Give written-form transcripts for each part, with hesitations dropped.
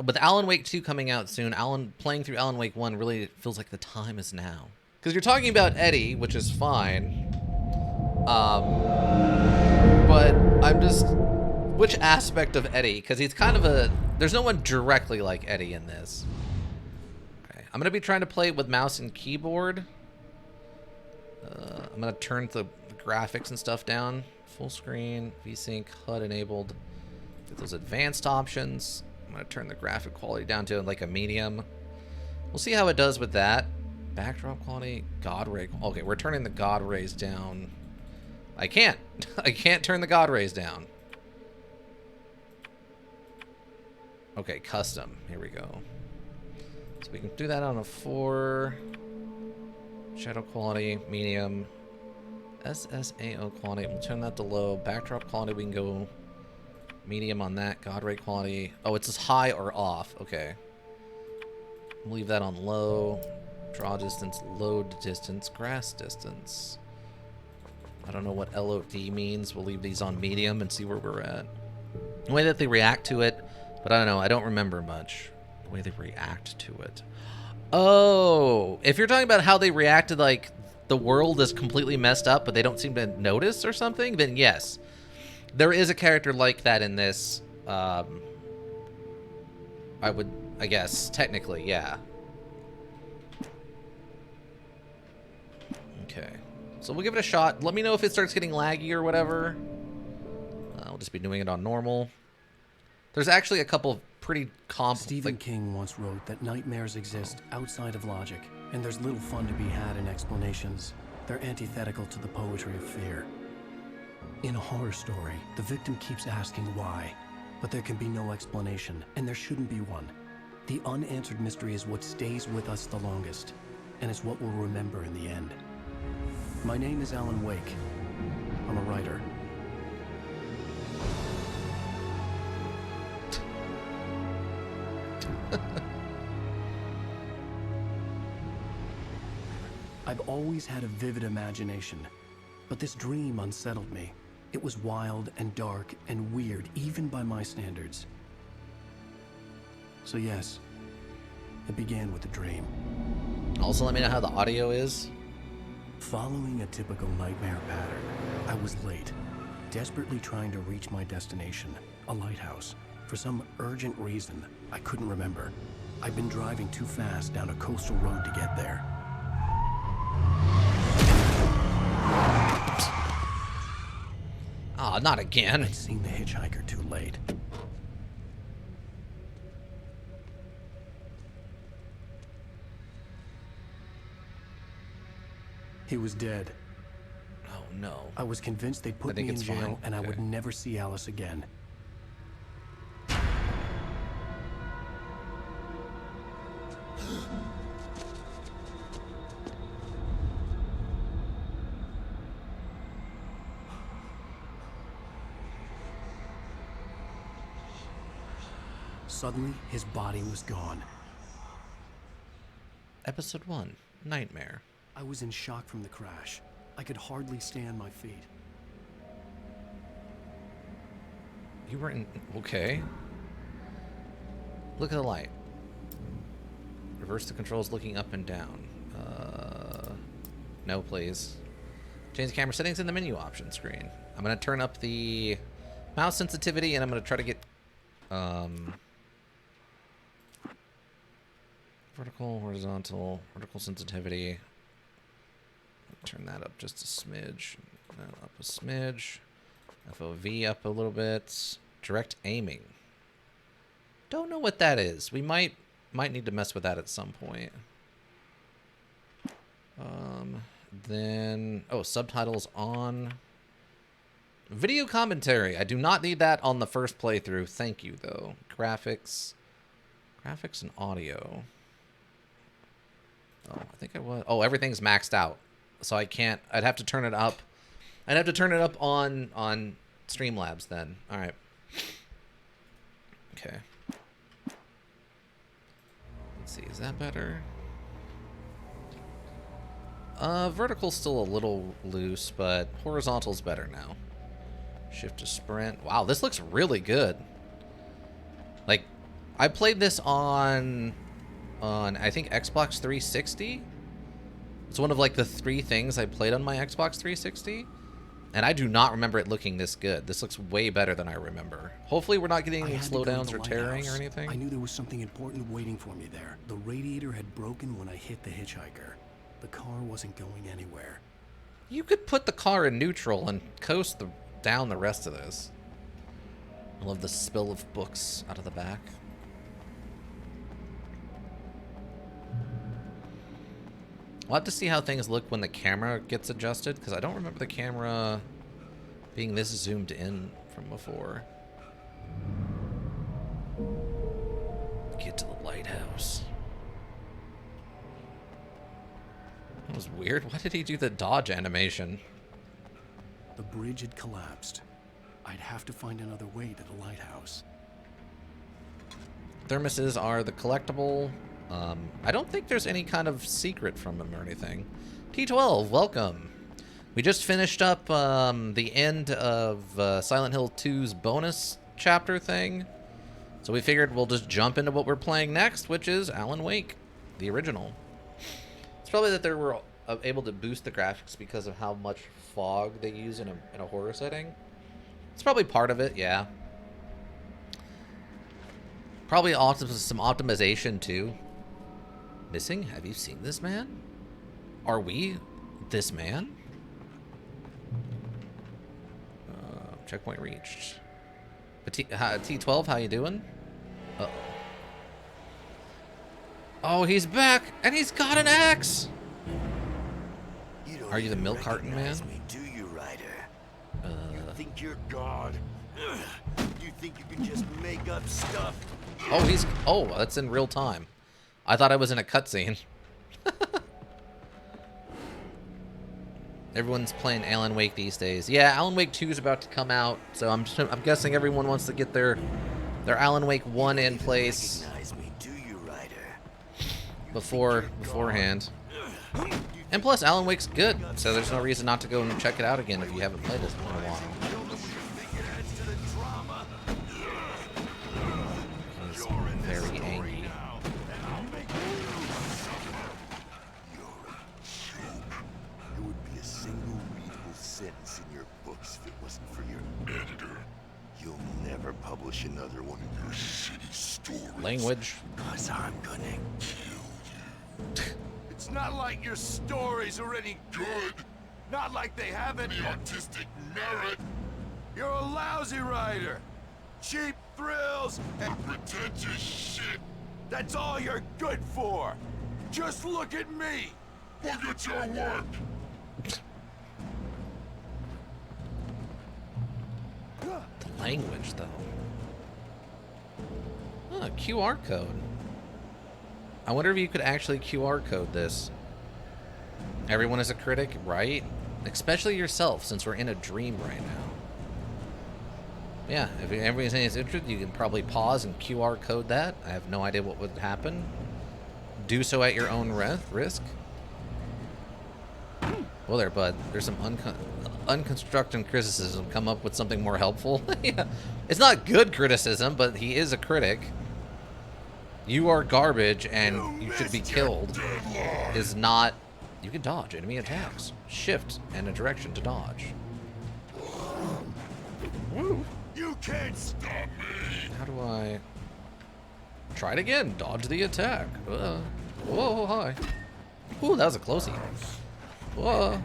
with Alan Wake 2 coming out soon, playing through Alan Wake 1 really feels like the time is now. Because you're talking about Eddie, which is fine. But I'm just... Which aspect of Eddie? Because he's kind of a... There's no one directly like Eddie in this. Okay. I'm going to be trying to play it with mouse and keyboard. I'm going to turn the graphics and stuff down. Full screen, VSync, HUD enabled. Get those advanced options. I'm going to turn the graphic quality down to like a medium. We'll see how it does with that. Backdrop quality, God ray. Okay, we're turning the God rays down. I can't. I can't turn the God rays down. Okay, custom. Here we go. So we can do that on a 4. Shadow quality, medium. SSAO quality, we'll turn that to low. Backdrop quality, we can go medium on that. God ray quality. Oh, it's just high or off. Okay. We'll leave that on low. Draw distance, load distance, grass distance. I don't know what LOD means. We'll leave these on medium and see where we're at. The way that they react to it, but I don't know. I don't remember much. The way they react to it. Oh, if you're talking about how they reacted, like the world is completely messed up, but they don't seem to notice or something, then yes. There is a character like that in this. I guess, technically, yeah. Okay. So we'll give it a shot. Let me know if it starts getting laggy or whatever. I'll just be doing it on normal. There's actually a couple of pretty Stephen King once wrote that nightmares exist outside of logic, and there's little fun to be had in explanations. They're antithetical to the poetry of fear. In a horror story, the victim keeps asking why, but there can be no explanation, and there shouldn't be one. The unanswered mystery is what stays with us the longest, and it's what we'll remember in the end. My name is Alan Wake. I'm a writer. I've always had a vivid imagination, but this dream unsettled me. It was wild and dark and weird, even by my standards. So yes, it began with a dream. Also, let me know how the audio is. Following a typical nightmare pattern, I was late, desperately trying to reach my destination, a lighthouse. For some urgent reason, I couldn't remember. I'd been driving too fast down a coastal road to get there. Ah, not again. I'd seen the hitchhiker too late. He was dead. Oh, no. I was convinced they'd put me in jail and I would never see Alice again. Suddenly, his body was gone. Episode 1, Nightmare. I was in shock from the crash. I could hardly stay on my feet. You were in... Okay. Look at the light. Reverse the controls looking up and down. No, please. Change the camera settings in the menu option screen. I'm going to turn up the mouse sensitivity, and I'm going to try to get... vertical, horizontal, vertical sensitivity. Turn that up just a smidge. That up a smidge. FOV up a little bit. Direct aiming. Don't know what that is. We might need to mess with that at some point. Then subtitles on. Video commentary. I do not need that on the first playthrough. Thank you though. Graphics and audio. Oh, I think I was. Oh, everything's maxed out. So I can't. I'd have to turn it up. I'd have to turn it up on Streamlabs then. All right. Okay. Let's see. Is that better? Vertical's still a little loose, but horizontal's better now. Shift to sprint. Wow, this looks really good. Like, I played this on I think Xbox 360. It's one of like the 3 things I played on my Xbox 360. And I do not remember it looking this good. This looks way better than I remember. Hopefully we're not getting any slowdowns or tearing or anything. I knew there was something important waiting for me there. The radiator had broken when I hit the hitchhiker. The car wasn't going anywhere. You could put the car in neutral and coast down the rest of this. I love the spill of books out of the back. We'll have to see how things look when the camera gets adjusted, because I don't remember the camera being this zoomed in from before. Get to the lighthouse. That was weird. Why did he do the dodge animation? The bridge had collapsed. I'd have to find another way to the lighthouse. Thermoses are the collectible. I don't think there's any kind of secret from them or anything. T12, welcome. We just finished up the end of Silent Hill 2's bonus chapter thing. So we figured we'll just jump into what we're playing next, which is Alan Wake, the original. It's probably that they were able to boost the graphics because of how much fog they use in a horror setting. It's probably part of it, yeah. Probably some optimization too. Missing? Have you seen this man? Are we this man? Checkpoint reached. But T12, how you doing? Uh-oh. Oh, he's back, and he's got an axe! Are you the milk carton man? Me, do you, Ryder? You think you're God? You think you can just make up stuff? Oh, that's in real time. I thought I was in a cutscene. Everyone's playing Alan Wake these days. Yeah, Alan Wake 2 is about to come out, so I'm guessing everyone wants to get their Alan Wake 1 in place Me, do you, Ryder? beforehand. And plus, Alan Wake's good, so there's no reason not to go and check it out again if you haven't played it in a while. He's very angry. There would be a single readable sentence in your books if it wasn't for your editor. You'll never publish another one of your shitty stories. Language. Cause I'm gonna kill you. It's not like your stories are any good. Not like they have any artistic merit. You're a lousy writer. Cheap thrills and pretentious shit. That's all you're good for. Just look at me. Look at your work. The language, though. Oh, QR code. I wonder if you could actually QR code this. Everyone is a critic, right? Especially yourself, since we're in a dream right now. Yeah, if everybody's interested, you can probably pause and QR code that. I have no idea what would happen. Do so at your own risk. Well there, bud. There's some unconstructed criticism. Come up with something more helpful. Yeah. It's not good criticism, but he is a critic. You are garbage and you should be killed. Is not... You can dodge enemy attacks. Shift and a direction to dodge. You can't stop me. How do I... Try it again. Dodge the attack. Whoa, hi. Ooh, that was a closey. Whoa.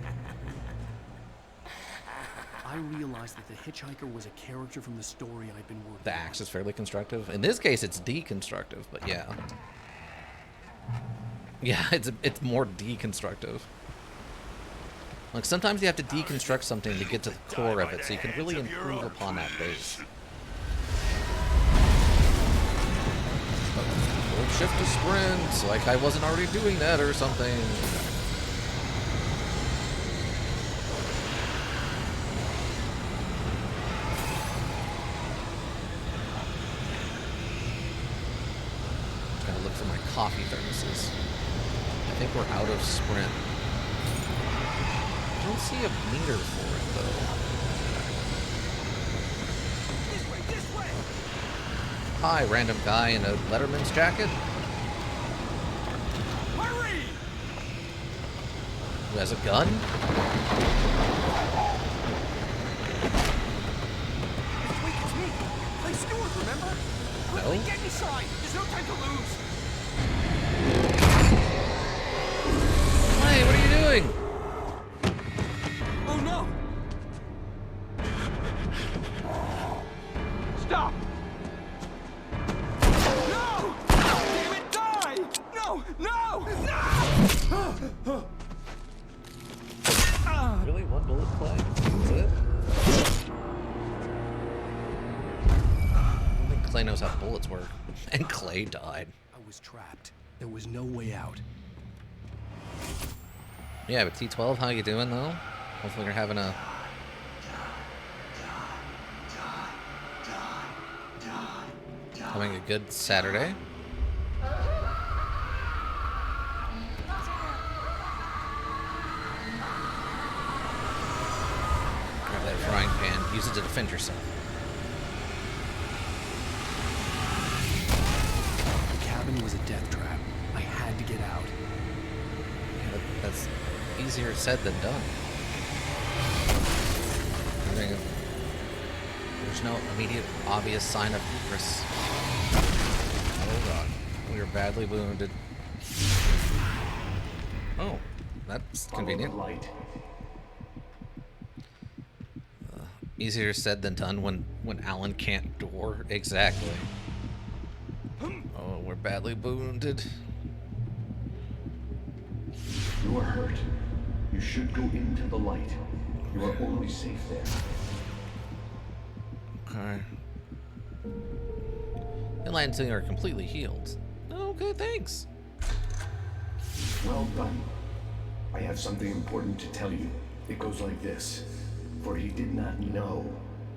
I realized that the hitchhiker was a character from the story I'd been working on. The axe is fairly constructive. In this case, it's deconstructive, but yeah. Yeah, it's more deconstructive. Like, sometimes you have to deconstruct something to get to the core of it, so you can really improve upon that base. Hold shift to sprint, like I wasn't already doing that or something. Trying to look for my coffee thermoses. I think we're out of sprint. I don't see a meter for it, though. This way, this way. Hi, random guy in a Letterman's jacket. Hurry! Who has a gun? Wait, it's me. Play Stewart, remember? Quickly, No. get inside. There's no time to lose. Hey, what are you doing? Oh no! Stop! No! Damn it, die! No! No! No! Really? One bullet play? That's it? I don't think Clay knows how bullets work. And Clay died. I was trapped. There was no way out. Yeah, but T12, how you doing though? Hopefully you're having a... having a good Saturday. Grab that frying pan, use it to defend yourself. The cabin was a death trap. I had to get out. Yeah, that's easier said than done. There's no immediate obvious sign of egress. Oh god, we are badly wounded. Oh, that's convenient. Easier said than done when Alan can't door. Exactly. Oh, we're badly wounded. You are hurt. You should go into the light. You are only safe there. Okay. Inland until you are completely healed. Okay, thanks. Well done. I have something important to tell you. It goes like this. For he did not know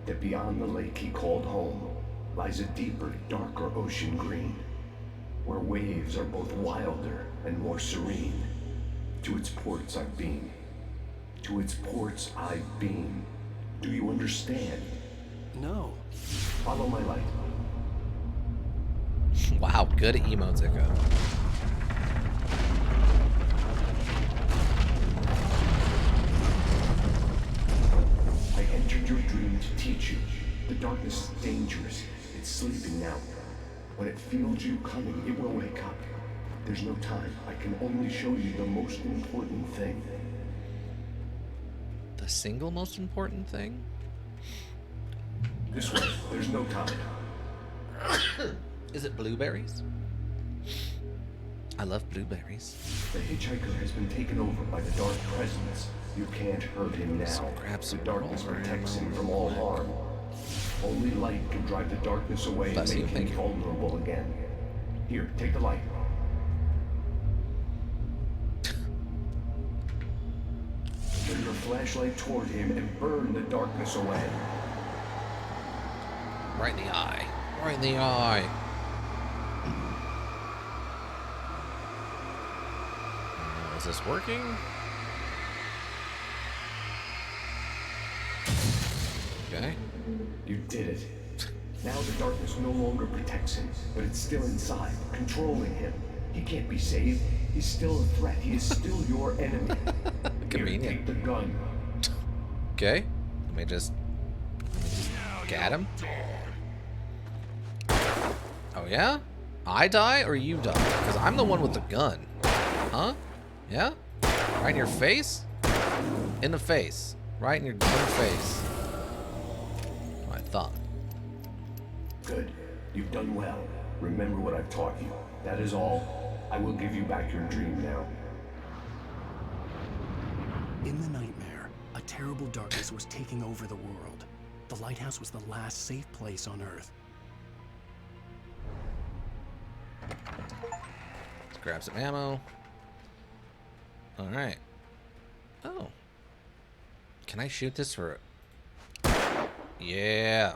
that beyond the lake he called home lies a deeper, darker ocean green, where waves are both wilder and more serene. To its ports I've been. To its ports I've been. Do you understand? No. Follow my light. Wow, good emotes, Echo. I entered your dream to teach you. The darkness is dangerous. It's sleeping now. When it feels you coming, it will wake up. There's no time. I can only show you the most important thing. The single most important thing? This way. There's no time. Is it blueberries? I love blueberries. The hitchhiker has been taken over by the dark presence. You can't hurt him now. So grab some The darkness roller protects ammo. him from all harm. Only light can drive the darkness away and Bless you, make him thank you. vulnerable again. Here, take the light. Turn your flashlight toward him and burn the darkness away. Right in the eye. Right in the eye. Is this working? Okay. You did it. Now the darkness no longer protects him, but it's still inside, controlling him. He can't be saved. He's still a threat. He is still your enemy. Here, Convenient. take the gun. Okay. Let me just get him. Oh yeah? I die or you die? Because I'm the one with the gun. Huh? Yeah? Right in your face? In the face. Right in your dumb face. I thought. Good. You've done well. Remember what I've taught you. That is all. I will give you back your dream now. In the nightmare, a terrible darkness was taking over the world. The lighthouse was the last safe place on Earth. Let's grab some ammo. Alright. Oh. Can I shoot this for... Yeah.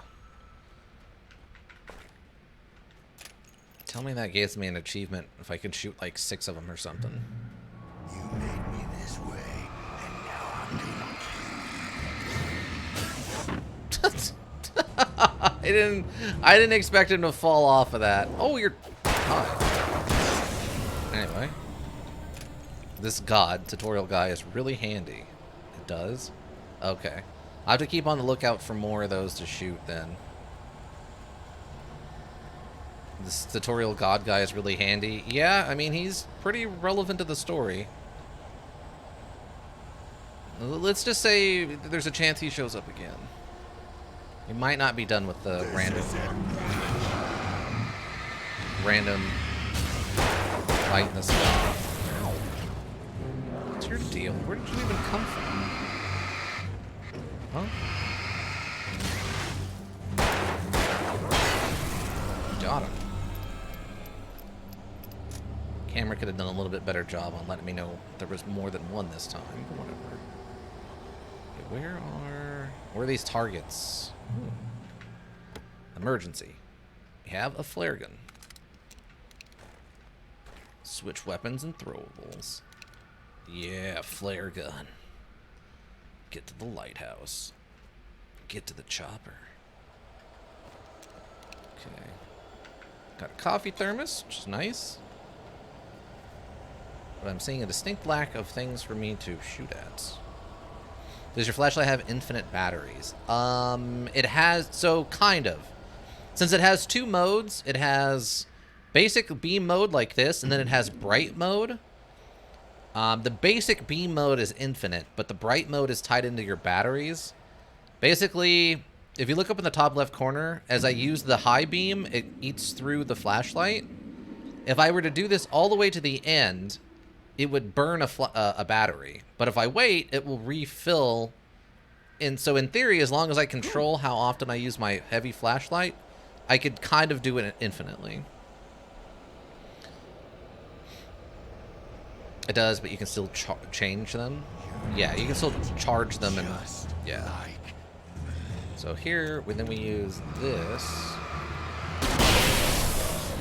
Tell me that gives me an achievement if I can shoot like 6 of them or something. You made me this way, and now I'm gonna I didn't expect him to fall off of that. Oh, you're hi. Anyway. This god tutorial guy is really handy. It does? Okay. I have to keep on the lookout for more of those to shoot then. This tutorial god guy is really handy. Yeah, I mean, he's pretty relevant to the story. Let's just say there's a chance he shows up again. He might not be done with the random light in the sky. Ow. What's your deal? Where did you even come from? Huh? Got him. Camera could have done a little bit better job on letting me know there was more than one this time, but whatever. Okay, where are these targets? Emergency. We have a flare gun. Switch weapons and throwables. Yeah, flare gun. Get to the lighthouse. Get to the chopper. Okay. Got a coffee thermos, which is nice. But I'm seeing a distinct lack of things for me to shoot at. Does your flashlight have infinite batteries? It has, so kind of. Since it has two modes, it has basic beam mode like this, and then it has bright mode. The basic beam mode is infinite, but the bright mode is tied into your batteries. Basically, if you look up in the top left corner, as I use the high beam, it eats through the flashlight. If I were to do this all the way to the end, it would burn a battery. But if I wait, it will refill. And so in theory, as long as I control how often I use my heavy flashlight, I could kind of do it infinitely. It does, but you can still change them. Yeah, you can still charge them, and yeah. So here, then we use this,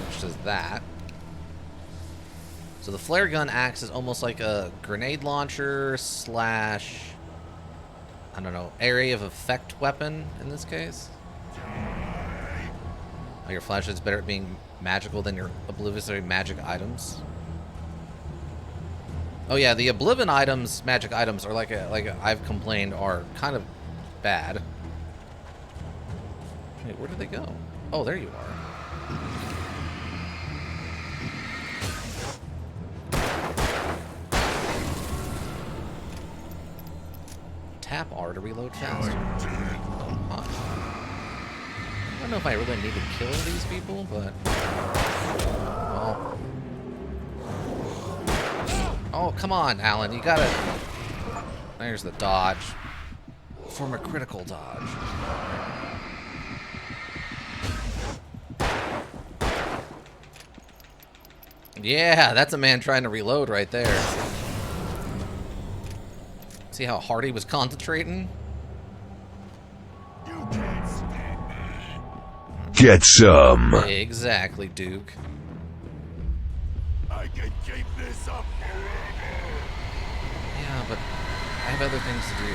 which does that. So the flare gun acts as almost like a grenade launcher slash, I don't know, area of effect weapon in this case. Oh, your flashlight's better at being magical than your obliviously magic items. Oh yeah, the Oblivion items, magic items, are like I've complained, are kind of bad. Wait, where did they go? Oh, there you are. Tap R to reload faster. Huh. I don't know if I really need to kill these people, but... well... oh, come on, Alan. You gotta... there's the dodge. Form a critical dodge. Yeah, that's a man trying to reload right there. See how hard he was concentrating? You can't stand me. Get some. Exactly, Duke. I can keep this up forever. Yeah, but I have other things to do.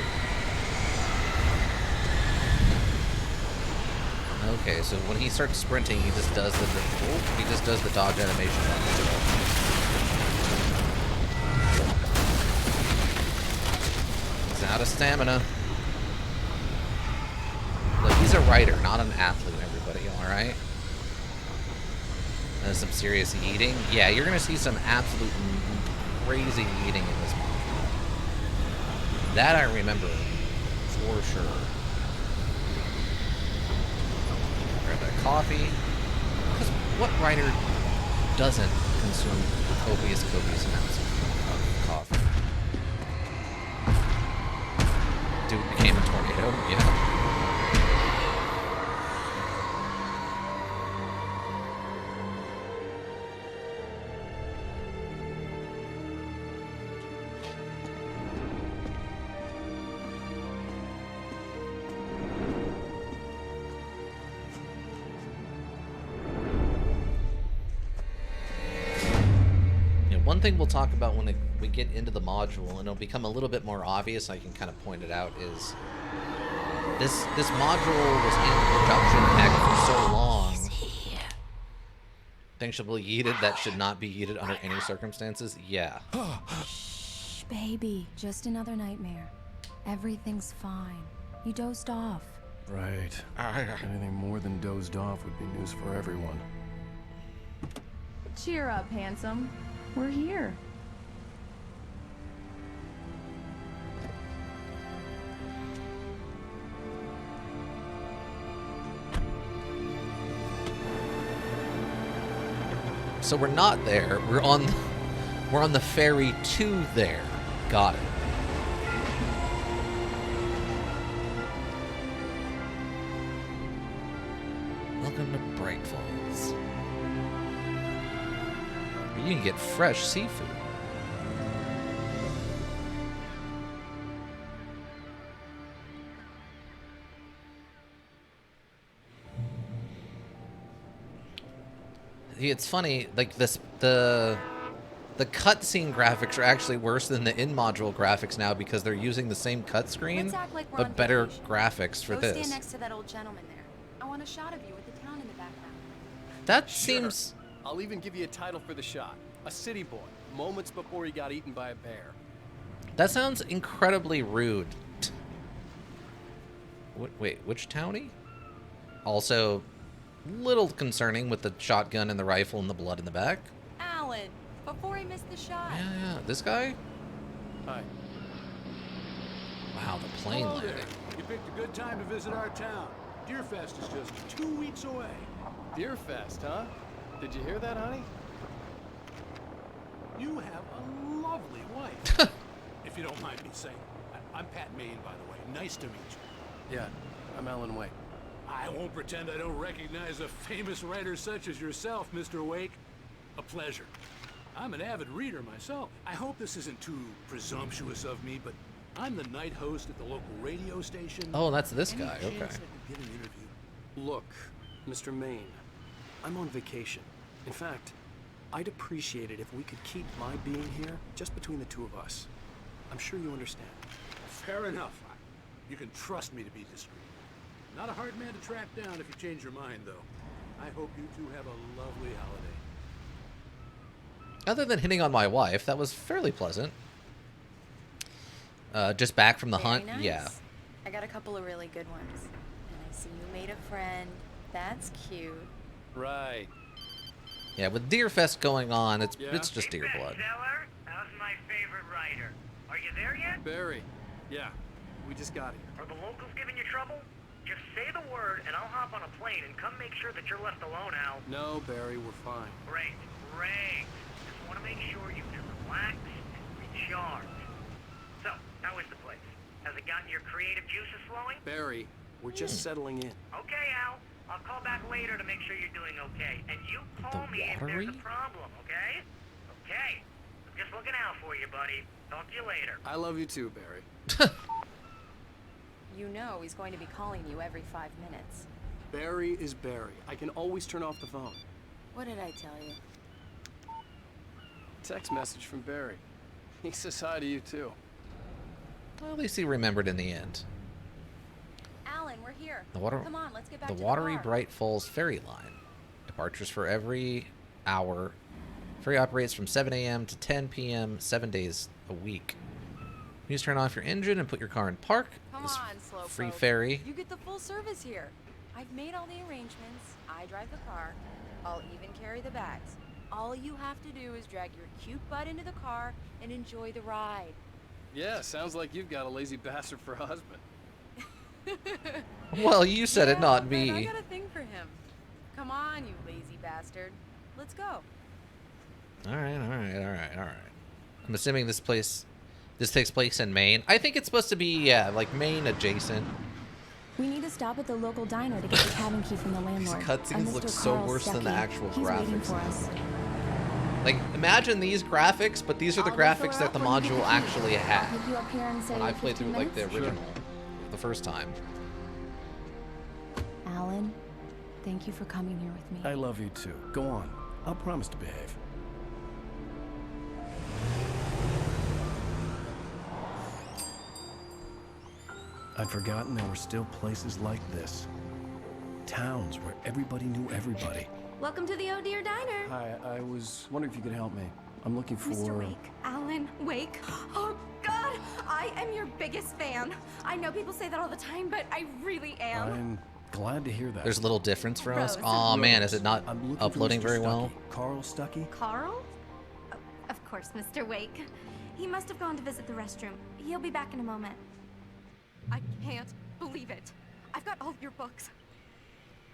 Okay, so when he starts sprinting, he just does the dodge animation. He's out of stamina. Look, he's a writer, not an athlete, everybody, alright? And some serious eating. Yeah, you're gonna see some absolute crazy eating in this movie. That I remember for sure. Grab that coffee. Because what writer doesn't consume copious amounts of coffee? Dude became a tornado? Yeah. One thing we'll talk about when we get into the module, and it'll become a little bit more obvious, I can kind of point it out, is This module was in production heck for so long. Things should be yeeted that should not be yeeted under any circumstances. Yeah. Shh, baby. Just another nightmare. Everything's fine. You dozed off. Right. Anything more than dozed off would be news for everyone. Cheer up, handsome. We're here. So we're not there. We're on the ferry to there. Got it. Welcome to Bright Falls. You can get fresh seafood. It's funny, like the cutscene graphics are actually worse than the in-module graphics now because they're using the same cut screen, Let's act like we're but on better vacation. graphics for Go this. stand next to that old gentleman there. I want a shot of you with the town in the background. That Sure. seems... I'll even give you a title for the shot. A city boy, moments before he got eaten by a bear. That sounds incredibly rude. Wait, which townie? Also, little concerning with the shotgun and the rifle and the blood in the back. Alan, before he missed the shot. Yeah, this guy? Hi. Wow, the plane Hello there. landing. You picked a good time to visit our town. Deerfest is just 2 weeks away. Deerfest, huh? Did you hear that, honey? You have a lovely wife. If you don't mind me saying. I'm Pat Maine, by the way. Nice to meet you. Yeah, I'm Alan Wake. I won't pretend I don't recognize a famous writer such as yourself, Mr. Wake. A pleasure. I'm an avid reader myself. I hope this isn't too presumptuous of me, but I'm the night host at the local radio station. Oh, that's this Any guy, chance okay. I could get an interview? Look, Mr. Maine, I'm on vacation. In fact, I'd appreciate it if we could keep my being here just between the two of us. I'm sure you understand. Fair enough. You can trust me to be discreet. Not a hard man to track down if you change your mind, though. I hope you two have a lovely holiday. Other than hitting on my wife, that was fairly pleasant. Just back from the Very hunt? nice. Yeah. I got a couple of really good ones. And I see you made a friend. That's cute. Right. Yeah, with Deerfest going on, it's Yeah? just deer blood. Bestseller? How's my favorite writer? Are you there yet? Barry. Yeah, we just got here. Are the locals giving you trouble? Just say the word and I'll hop on a plane and come make sure that you're left alone, Al. No, Barry, we're fine. Great, great. Just want to make sure you can relax and recharge. So, how is the place? Has it gotten your creative juices flowing? Barry, we're just settling in. Okay, Al. I'll call back later to make sure you're doing okay. And you call The me if there's a watery? problem, okay? Okay. I'm just looking out for you, buddy. Talk to you later. I love you too, Barry. You know he's going to be calling you every 5 minutes. Barry is Barry. I can always turn off the phone. What did I tell you? Text message from Barry. He says hi to you too. Well, at least he remembered in the end. Alan, we're here. The water, Come on, let's get back the to Watery the car. Bright Falls ferry line. Departures for every hour. Ferry operates from 7 a.m. to 10 p.m. 7 days a week. You just turn off your engine and put your car in park. Come This on, slowpoke. free ferry. You get the full service here. I've made all the arrangements. I drive the car. I'll even carry the bags. All you have to do is drag your cute butt into the car and enjoy the ride. Yeah, sounds like you've got a lazy bastard for a husband. Well, you said it, not but me. I got a thing for him. Come on, you lazy bastard. Let's go. All right. I'm assuming this takes place in Maine. I think it's supposed to be, yeah, like Maine adjacent. We need to stop at the local diner to get the cabin key from the landlord. cutscenes A look Mr. so Carl worse than the Stuckey. actual He's waiting graphics. for us. Like, imagine these graphics, but these are the I'll wait for graphics her that up the when you get module the key. actually I'll had pick you up here and say when I played through 15 like the minutes. original, the first time. Alan, thank you for coming here with me. I love you too. Go on. I'll promise to behave. I'd forgotten there were still places like this. Towns where everybody knew everybody. Welcome to the Oh Dear Diner. Hi, I was wondering if you could help me. I'm looking for... Mr. Wake. Alan Wake. Oh, God! I am your biggest fan. I know people say that all the time, but I really am. I'm glad to hear that. There's a little difference for us. Rose. Oh man, is it not I'm looking for uploading Mr. very well? Stuckey. Carl Stuckey? Carl? Oh, of course, Mr. Wake. He must have gone to visit the restroom. He'll be back in a moment. I can't believe it. I've got all of your books.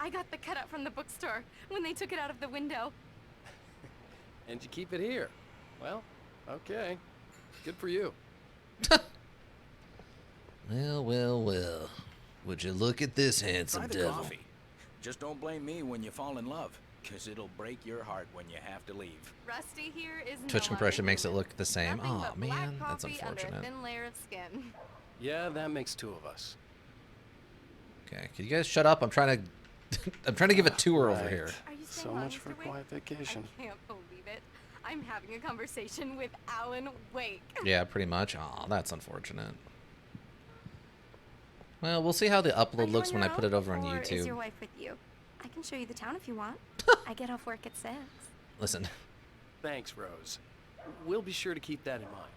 I got the cutout from the bookstore when they took it out of the window. And you keep it here. Well, okay. Good for you. Well, well, well. Would you look at this handsome Try the devil? coffee. Just don't blame me when you fall in love, because it'll break your heart when you have to leave. Rusty here is Twitch no compression other makes it human. look the same. Nothing Oh but black man, that's coffee under a unfortunate. thin layer of skin. Yeah, that makes two of us. Okay, can you guys shut up? I'm trying to I'm trying to give a tour over Right. here. Are you So staying long, much for Mr. Wake? quiet vacation. I can't believe it. I'm having a conversation with Alan Wake. Yeah, pretty much. Oh, that's unfortunate. Well, we'll see how the Are upload you looks on when I your put it own, over on or Is YouTube. your wife with you? I can show you the town if you want. I get off work at 6. Listen, Thanks, Rose. We'll be sure to keep that in mind.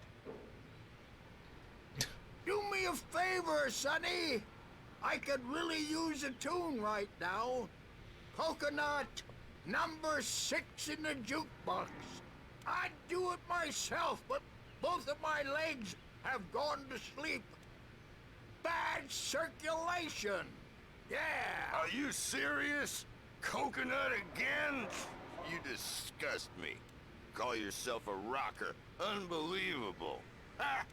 Do me a favor, Sonny. I could really use a tune right now. Coconut, number 6 in the jukebox. I'd do it myself, but both of my legs have gone to sleep. Bad circulation. Yeah. Are you serious? Coconut again? You disgust me. Call yourself a rocker. Unbelievable. Ha!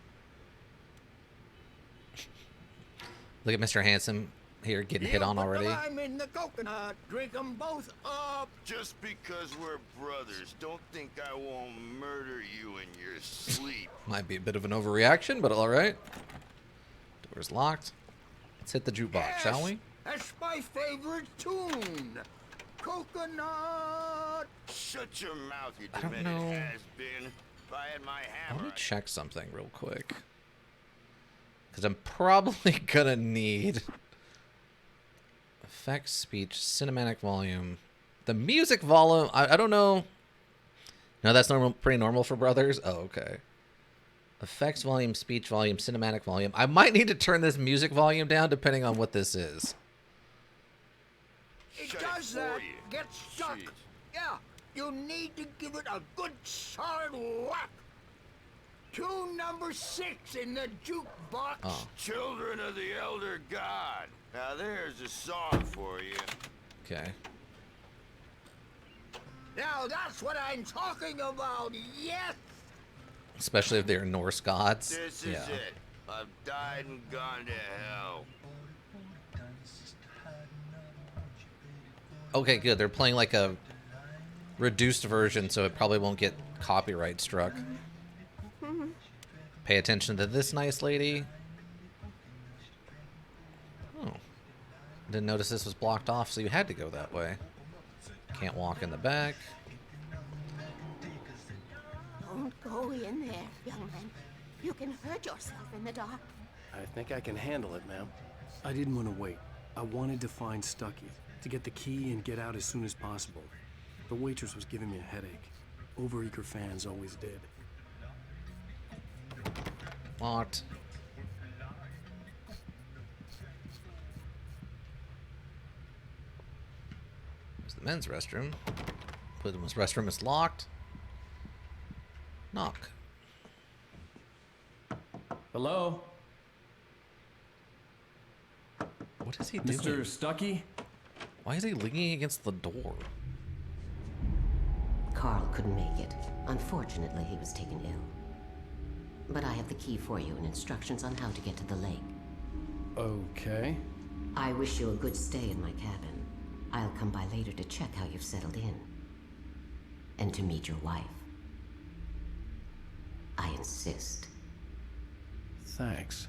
look at Mr. Handsome here getting hit on already. I'm in the coconut. Drink them both up. Just because we're brothers, don't think I won't murder you in your sleep. Might be a bit of an overreaction, but all right. Door's locked. Let's hit the jukebox, shall we? That's my favorite tune. Coconut. Shut your mouth, you I don't demented know. has-been. If I had my Let hammer, me check something real quick. Because I'm probably gonna need effects, speech, cinematic volume. The music volume, I don't know. No, that's normal, pretty normal for brothers. Oh, okay. Effects volume, speech volume, cinematic volume. I might need to turn this music volume down depending on what this is. It Shut does it that. for you. Gets stuck. Jeez. Yeah, you need to give it a good solid whack. Tune number 6 in the jukebox. Oh. Children of the Elder God. Now there's a song for you. Okay. Now that's what I'm talking about. Yes. Especially if they're Norse gods. This is Yeah. it. I've died and gone to hell. Okay, good. They're playing like a reduced version, so it probably won't get copyright struck. Pay attention to this nice lady. Oh. Didn't notice this was blocked off, so you had to go that way. Can't walk in the back. Don't go in there, young man. You can hurt yourself in the dark. I think I can handle it, ma'am. I didn't want to wait. I wanted to find Stuckey, to get the key and get out as soon as possible. The waitress was giving me a headache. Overeager fans always did. Locked. There's the men's restroom. Women's restroom is locked. Knock. Hello? What is he doing? Mr. Stuckey? Why is he leaning against the door? Carl couldn't make it. Unfortunately, he was taken ill. But I have the key for you and instructions on how to get to the lake. Okay. I wish you a good stay in my cabin. I'll come by later to check how you've settled in. And to meet your wife. I insist. Thanks.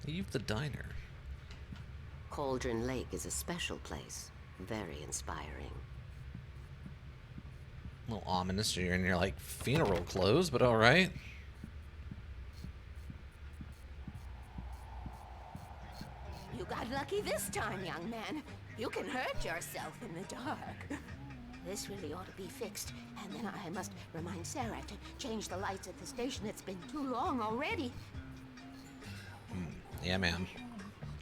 Leave the diner. Cauldron Lake is a special place. Very inspiring. A little ominous. You're in your like funeral clothes, but all right. You got lucky this time, young man. You can hurt yourself in the dark. This really ought to be fixed. And then I must remind Sarah to change the lights at the station. It's been too long already. Yeah, ma'am.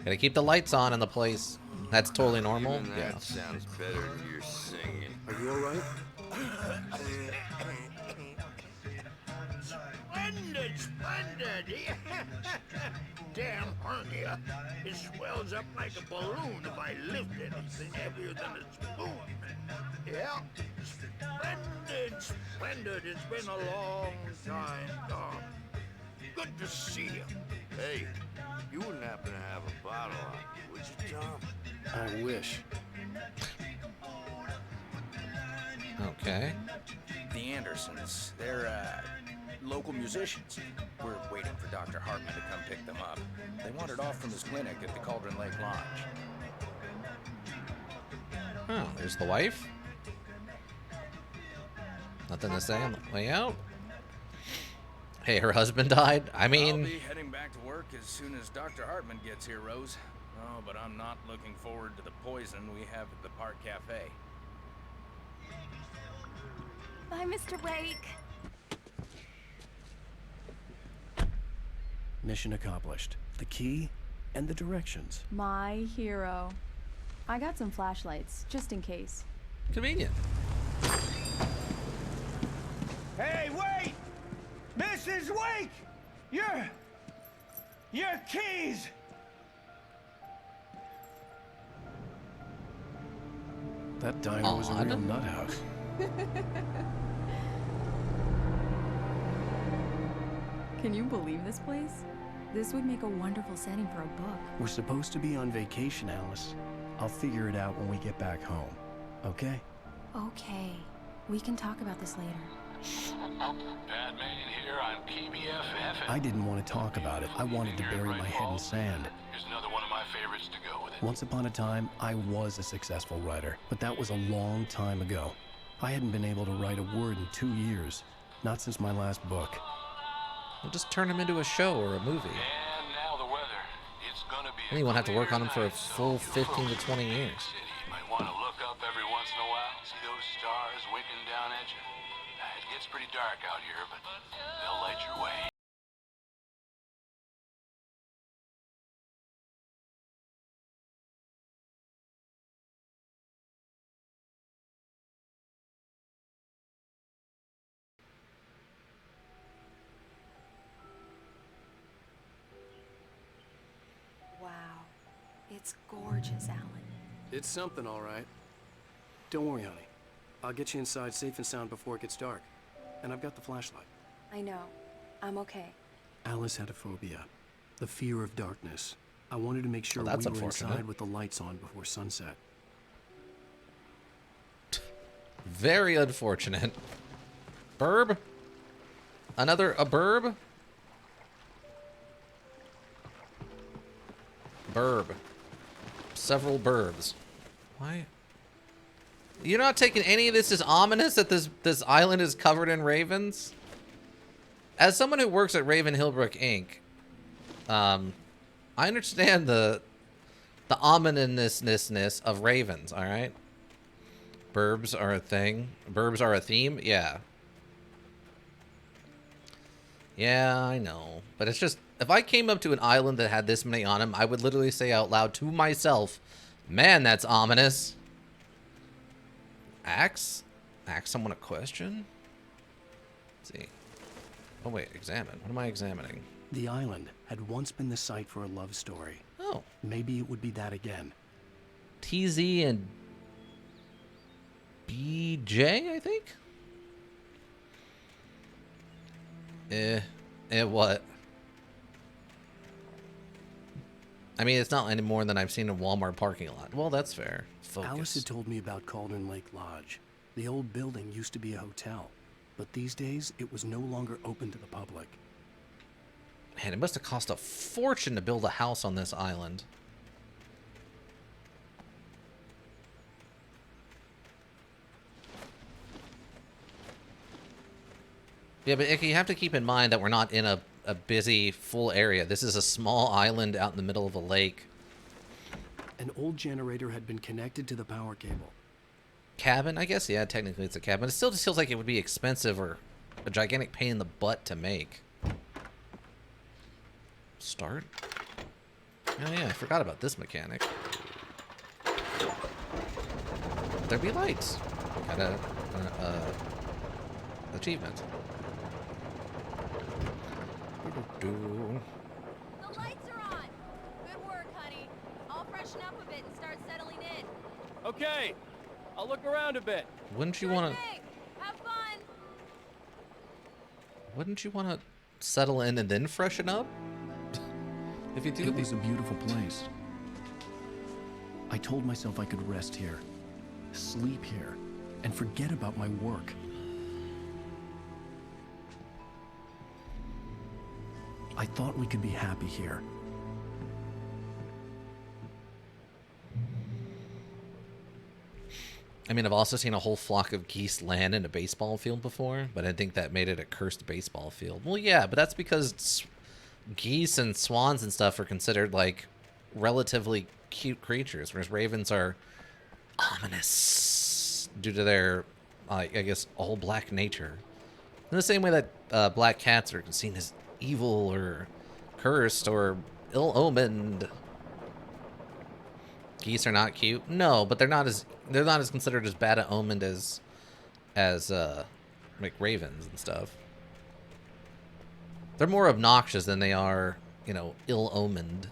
Gotta keep the lights on in the place. That's totally normal. Even Yeah. that sounds better than your singing. Are you alright? Splendid, splendid! Damn hernia. It swells up like a balloon if I lift anything heavier than a spoon. Yeah, splendid, splendid. It's been a long time, Tom. Good to see you. Hey, you wouldn't happen to have a bottle on you, would you, Tom? I wish. Okay. The Andersons, they're, local musicians. We're waiting for Dr. Hartman to come pick them up. They wandered off from his clinic at the Cauldron Lake Lodge. Oh, there's the wife. Nothing to say on the way out. Hey, her husband died. I mean, I'll be heading back to work as soon as Dr. Hartman gets here, Rose. Oh, but I'm not looking forward to the poison we have at the Park Cafe. Bye, Mr. Wake. Mission accomplished. The key and the directions. My hero. I got some flashlights, just in case. convenient. Hey, wait! Mrs. Wake! Your keys! That diner was a real nut house. Can you believe this place? This would make a wonderful setting for a book. We're supposed to be on vacation, Alice. I'll figure it out when we get back home. Okay? Okay. We can talk about this later. Bad man here on KBFF. I didn't want to talk about it. I wanted to bury my head in sand. Here's another one of my favorites to go with it. Once upon a time, I was a successful writer, but that was a long time ago. I hadn't been able to write a word in 2 years. Not since my last book. We'll just turn them into a show or a movie. And now the weather. It's gonna be. Then you won't have to work on them for a full 15 to 20 years. You might want to look up every once in a while. See those stars winking down at you. It gets pretty dark out here, but they'll light your way. Wow. It's gorgeous, Alan. It's something, all right. Don't worry, honey. I'll get you inside safe and sound before it gets dark. And I've got the flashlight. I know. I'm okay. Alice had a phobia. The fear of darkness. I wanted to make sure Well, that's we were unfortunate. inside with the lights on before sunset. Very unfortunate. Burb? A burb? Burb. Several burbs. Why? You're not taking any of this as ominous that this island is covered in ravens? As someone who works at Raven Hillbrook Inc., I understand the ominousness of ravens, alright? Burbs are a thing. Burbs are a theme? Yeah. Yeah, I know. But it's just, if I came up to an island that had this many on them, I would literally say out loud to myself, man, that's ominous. Ask someone a question? Let's see. Oh wait, examine. What am I examining? The island had once been the site for a love story. Oh. Maybe it would be that again. TZ and BJ, I think? What? I mean, it's not any more than I've seen in Walmart parking lot. Well, that's fair. Focus. Alice had told me about Cauldron Lake Lodge. The old building used to be a hotel, but these days it was no longer open to the public. Man, it must have cost a fortune to build a house on this island. Yeah, but you have to keep in mind that we're not in a busy, full area. This is a small island out in the middle of a lake. An old generator had been connected to the power cable. Cabin? I guess, yeah, technically it's a cabin. It still just feels like it would be expensive or a gigantic pain in the butt to make. Start? Oh yeah, I forgot about this mechanic. There be lights. Got a achievement. The lights are on. Good work, honey. I'll freshen up a bit and start settling in. Okay, I'll look around a bit. Wouldn't you want to? Have fun. Wouldn't you want to settle in and then freshen up? If you do, it was a beautiful place. I told myself I could rest here, sleep here, and forget about my work. I thought we could be happy here. I mean, I've also seen a whole flock of geese land in a baseball field before, but I think that made it a cursed baseball field. Well, yeah, but that's because geese and swans and stuff are considered like relatively cute creatures, whereas ravens are ominous due to their, I guess, all black nature. In the same way that black cats are seen as evil or cursed or ill-omened. Geese are not cute. No, but they're not as considered as bad at omened as like ravens and stuff. They're more obnoxious than they are, you know, ill-omened.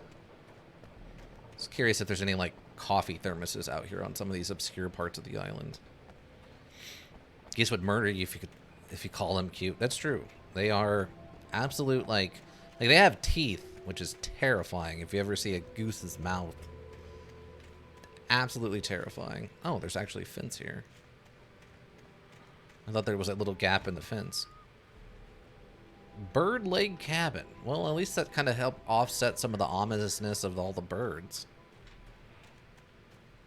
Just curious if there's any like coffee thermoses out here on some of these obscure parts of the island. Geese would murder you if you call them cute. That's true. They are absolute like they have teeth, which is terrifying if you ever see a goose's mouth. Absolutely terrifying. Oh, there's actually a fence here. I thought there was a little gap in the fence. Bird leg cabin. Well, at least that kind of helped offset some of the ominousness of all the birds.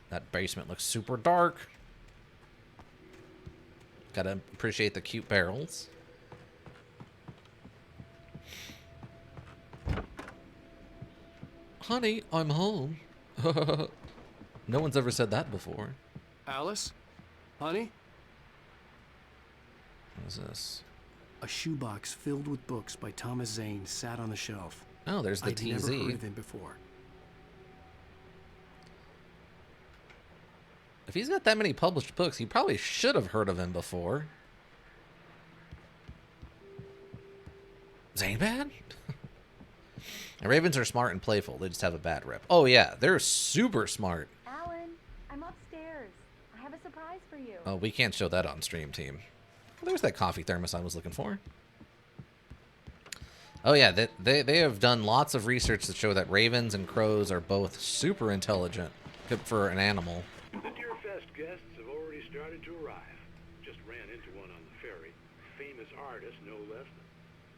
That basement looks super dark. Gotta appreciate the cute barrels. Honey, I'm home. No one's ever said that before. Alice? Honey? What is this? A shoebox filled with books by Thomas Zane sat on the shelf. Oh, there's the I'd TZ. never heard of him before. If he's got that many published books, you probably should have heard of him before. Zane bad? And ravens are smart and playful. They just have a bad rep. Oh yeah, they're super smart. Alan, I'm upstairs. I have a surprise for you. Oh, we can't show that on stream, team. Well, there's that coffee thermos I was looking for. Oh yeah, they have done lots of research to show that ravens and crows are both super intelligent. Good for an animal. The Deerfest guests have already started to arrive. Just ran into one on the ferry. Famous artist, no less.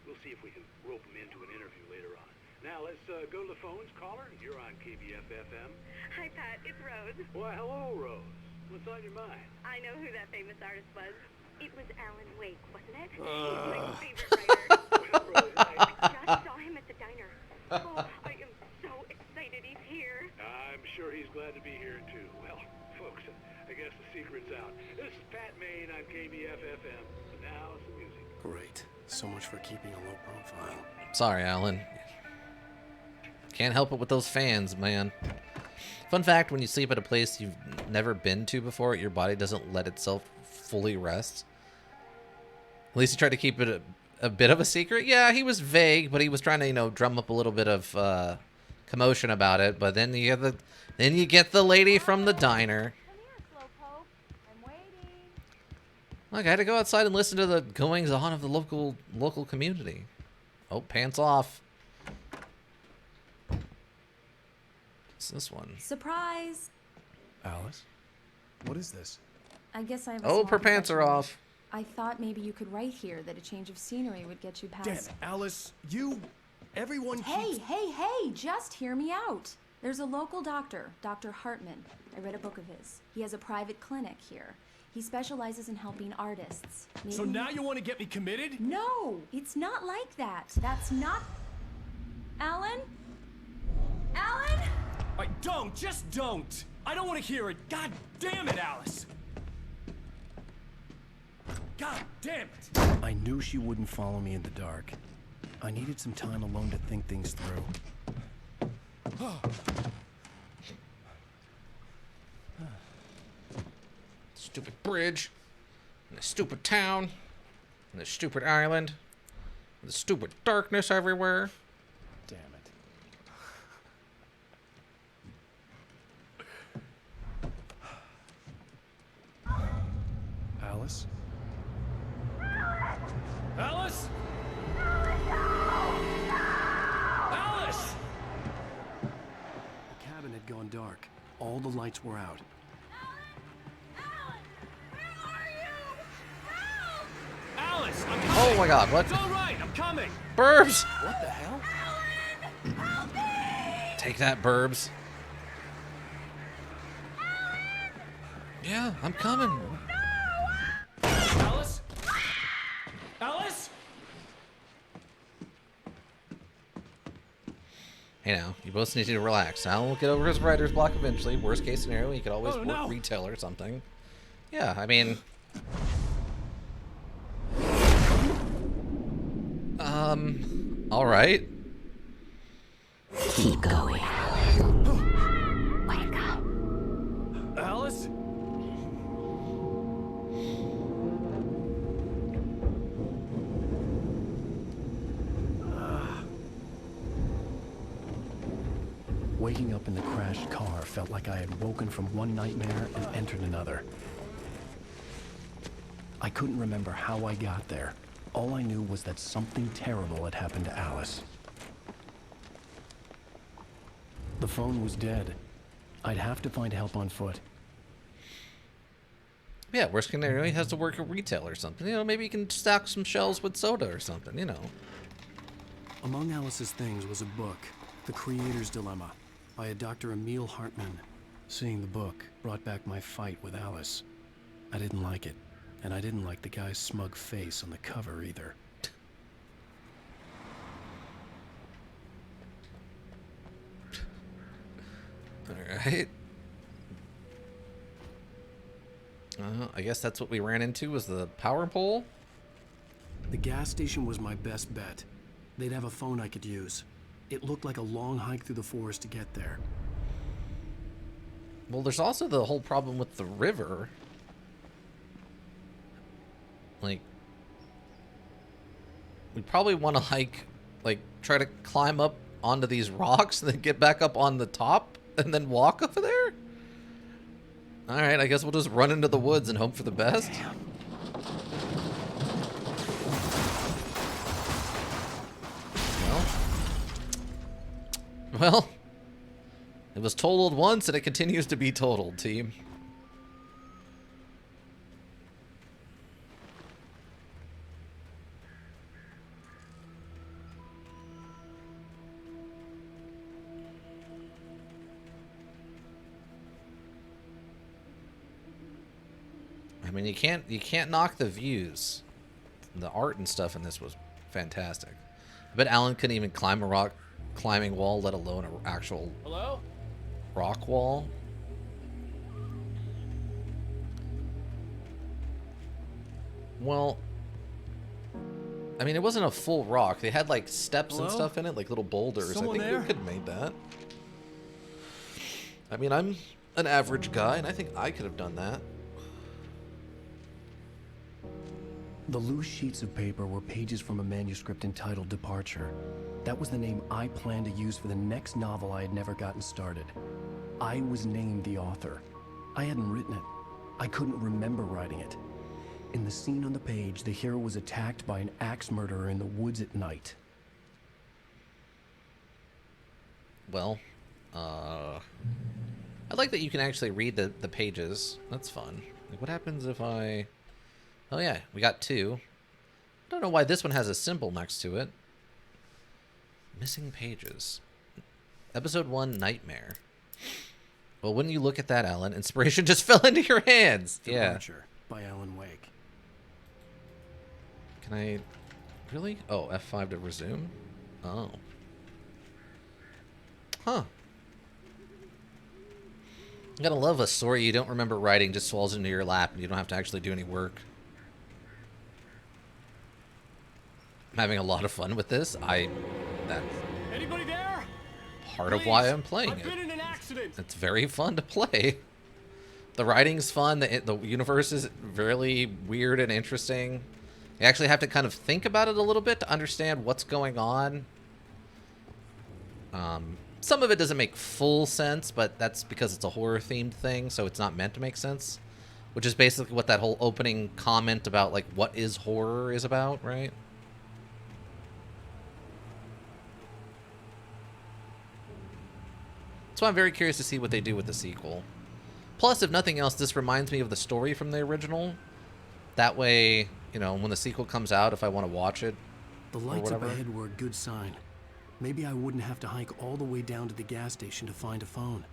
We'll see if we can rope him into an interview later on. Now let's go to the phones. Caller, you're on KBF-FM. Hi, Pat. It's Rose. Why, hello, Rose. What's on your mind? I know who that famous artist was. It was Alan Wake, wasn't it? He's my favorite writer. Well, Rose, I just saw him at the diner. Oh, I am so excited he's here. I'm sure he's glad to be here, too. Well, folks, I guess the secret's out. This is Pat Maine on KBF-FM. Now some music. Great. So much for keeping a low profile. Sorry, Alan. Can't help it with those fans, man. Fun fact, when you sleep at a place you've never been to before, your body doesn't let itself fully rest. At least he tried to keep it a bit of a secret. Yeah, he was vague, but he was trying to, you know, drum up a little bit of commotion about it. But then you get the lady from the diner. Look, I had to go outside and listen to the goings on of the local community. Oh, pants off. What's this one? Surprise! Alice? What is this? I guess I have a Oh, small her pants are confession. off. I thought maybe you could write here that a change of scenery would get you past... Damn it, Alice, everyone Hey, just hear me out. There's a local doctor, Dr. Hartman. I read a book of his. He has a private clinic here. He specializes in helping artists. So now you want to get me committed? No, it's not like that. That's not... Alan? Alan? Just don't! I don't want to hear it. God damn it, Alice! God damn it! I knew she wouldn't follow me in the dark. I needed some time alone to think things through. Stupid bridge, and the stupid town, and the stupid island, and the stupid darkness everywhere. Damn it. Alice? Alice? Alice! The cabin had gone dark. All the lights were out. Alice, I'm coming. Oh my God! What? It's all right, I'm coming. Burbs! What the hell? Take that, Burbs. Yeah, I'm coming. Alice? Alice? Hey now, you both need to relax. Alan will get over his writer's block eventually. Worst case scenario, he could always work retail or something. Yeah, I mean... alright. Keep going. Wake up. Alice? Waking up in the crashed car felt like I had woken from one nightmare and entered another. I couldn't remember how I got there. All I knew was that something terrible had happened to Alice. The phone was dead. I'd have to find help on foot. Yeah, worst case scenario, he has to work at retail or something. You know, maybe he can stock some shelves with soda or something, you know. Among Alice's things was a book, The Creator's Dilemma, by a Dr. Emil Hartman. Seeing the book brought back my fight with Alice. I didn't like it, and I didn't like the guy's smug face on the cover either. Alright. I guess that's what we ran into, was the power pole? The gas station was my best bet. They'd have a phone I could use. It looked like a long hike through the forest to get there. Well, there's also the whole problem with the river. Like, we probably want to hike, like, try to climb up onto these rocks and then get back up on the top and then walk over there? Alright, I guess we'll just run into the woods and hope for the best. Well, it was totaled once and it continues to be totaled, team. I mean, you can't knock the views. The art and stuff in this was fantastic. I bet Alan couldn't even climb a rock climbing wall, let alone an actual rock wall. Well, I mean, it wasn't a full rock. They had like steps and stuff in it, like little boulders. Someone I think there? we could have made that. I mean, I'm an average guy, and I think I could have done that. The loose sheets of paper were pages from a manuscript entitled Departure. That was the name I planned to use for the next novel I had never gotten started. I was named the author. I hadn't written it. I couldn't remember writing it. In the scene on the page, the hero was attacked by an axe murderer in the woods at night. Well, I like that you can actually read the pages. That's fun. Like, what happens if I... Oh yeah, we got 2. I don't know why this one has a symbol next to it. Missing pages. Episode 1, Nightmare. Well, wouldn't you look at that, Alan? Inspiration just fell into your hands. Departure. Yeah. by Alan Wake. Can I... Really? Oh, F5 to resume? Oh. Huh. You gotta love a story you don't remember writing just falls into your lap and you don't have to actually do any work. I'm having a lot of fun with this. That's Anybody there? part of why I'm playing I've been it. in an accident. It's very fun to play. The writing's fun. The universe is really weird and interesting. You actually have to kind of think about it a little bit to understand what's going on. Some of it doesn't make full sense, but that's because it's a horror-themed thing, so it's not meant to make sense. Which is basically what that whole opening comment about, like, what is horror is about, right? So I'm very curious to see what they do with the sequel. Plus, if nothing else, this reminds me of the story from the original. That way, you know, when the sequel comes out, if I want to watch it, The lights up ahead were a good sign. Maybe I wouldn't have to hike all the way down to the gas station to find a phone.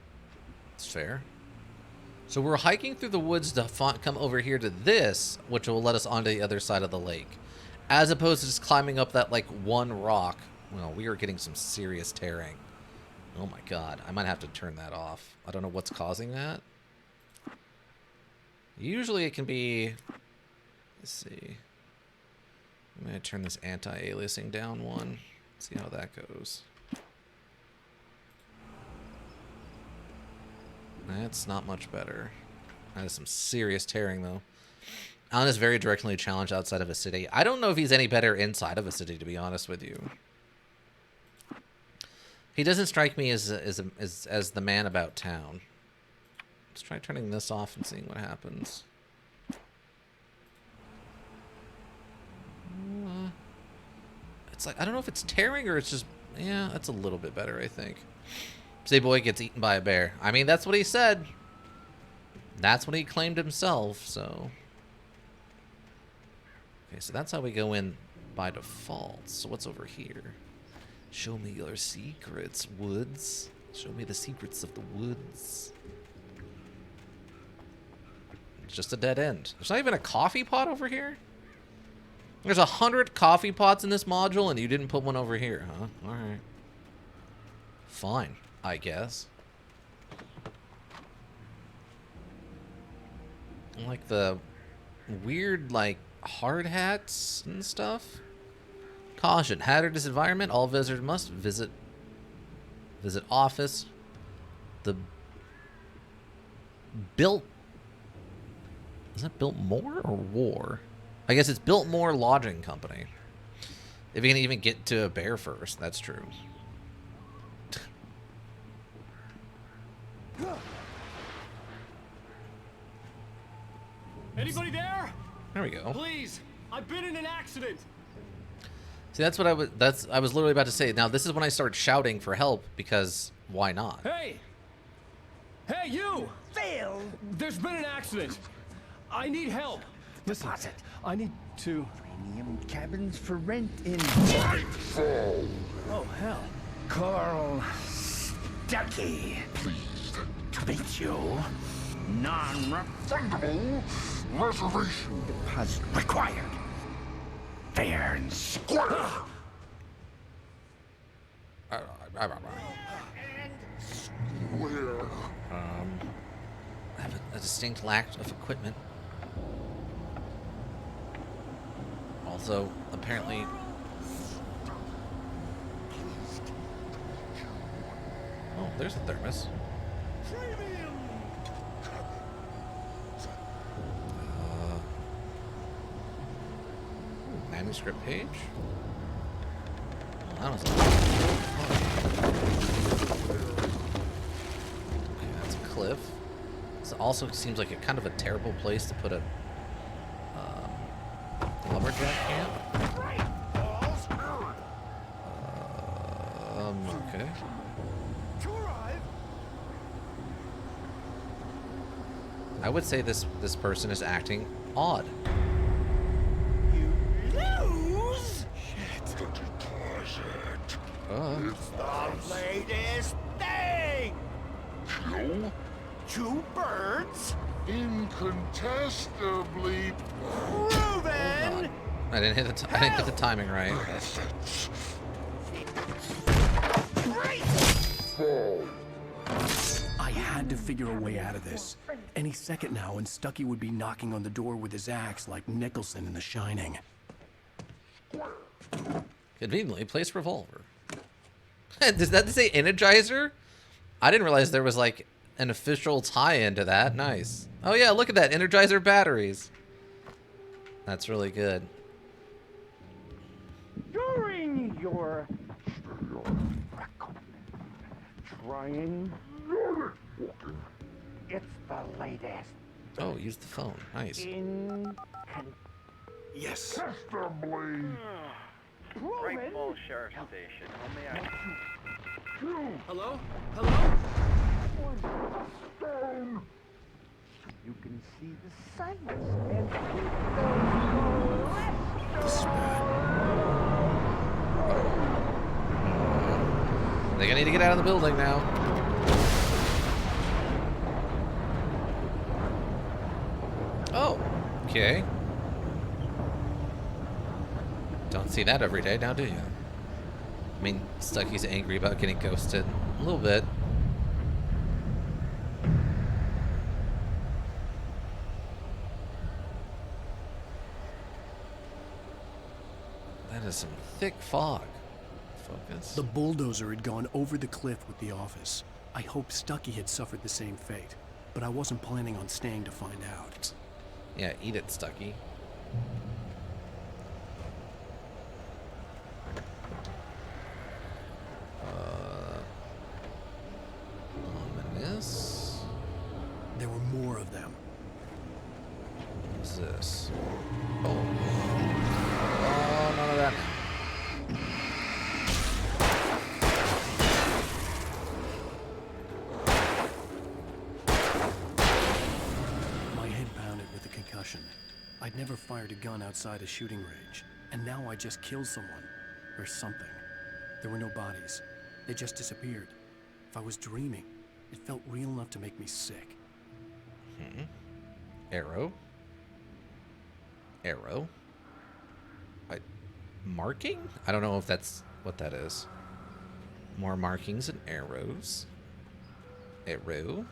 It's fair. So we're hiking through the woods to come over here to this, which will let us onto the other side of the lake. As opposed to just climbing up that, like, one rock. Well, we are getting some serious tearing. Oh my god, I might have to turn that off. I don't know what's causing that. Usually it can be... Let's see. I'm going to turn this anti-aliasing down one. See how that goes. That's not much better. That is some serious tearing, though. Alan is very directly challenged outside of a city. I don't know if he's any better inside of a city, to be honest with you. He doesn't strike me as the man about town. Let's try turning this off and seeing what happens. It's like, I don't know if it's tearing or it's just... Yeah, that's a little bit better, I think. Say boy gets eaten by a bear. I mean, that's what he said. That's what he claimed himself, so... Okay, so that's how we go in by default. So what's over here? Show me your secrets, woods. Show me the secrets of the woods. It's just a dead end. There's not even a coffee pot over here? There's 100 coffee pots in this module and you didn't put one over here, huh? Alright. Fine, I guess. Like the weird, like, hard hats and stuff. Caution, hazardous environment. All visitors must visit office. The built... Is that Biltmore or War? I guess it's Biltmore Lodging Company. If you can even get to a bear first, that's true. Anybody there? There we go. Please, I've been in an accident. See, that's what I was literally about to say. Now, this is when I start shouting for help because why not? Hey! Hey, you! Phil! There's been an accident. I need help. Listen, I need to... Premium cabins for rent in... Nightfall! Oh, hell. Carl Stuckey. Pleased to meet you. Non-refundable reservation deposit required. Fair and square. I have a distinct lack of equipment. Also, apparently... Oh, there's a thermos. Manuscript page? Oh, that was okay, that's a cliff. This also seems like a kind of a terrible place to put a lumberjack camp. Okay. I would say this person is acting odd. Lose? Shit. The deposit. It's the latest thing! Kill? 2 birds incontestably Proven! I didn't hit the I didn't get the timing right. I had to figure a way out of this. Any second now, and Stucky would be knocking on the door with his axe like Nicholson in The Shining. Conveniently placed revolver. Does that say Energizer? I didn't realize there was like an official tie-in to that. Nice. Oh yeah, look at that. Energizer batteries. That's really good. during your trying. It's the latest. Oh, use the phone. Nice. Yes. Great Falls Sheriff Station. How may I? Hello? Hello? You can see the sights and They're gonna need to get out of the building now. Oh, okay. Don't see that every day now, do you? I mean, Stucky's angry about getting ghosted. A little bit. That is some thick fog. Focus. The bulldozer had gone over the cliff with the office. I hoped Stucky had suffered the same fate, but I wasn't planning on staying to find out. Yeah, eat it, Stucky. Ominous. There were more of them. What's this? Oh. Oh, none of that. My head pounded with a concussion. I'd never fired a gun outside a shooting range, and now I just killed someone. Or something. There were no bodies. They just disappeared. If I was dreaming, it felt real enough to make me sick. Arrow. Arrow. Marking? I don't know if that's what that is. More markings and arrows. Arrow.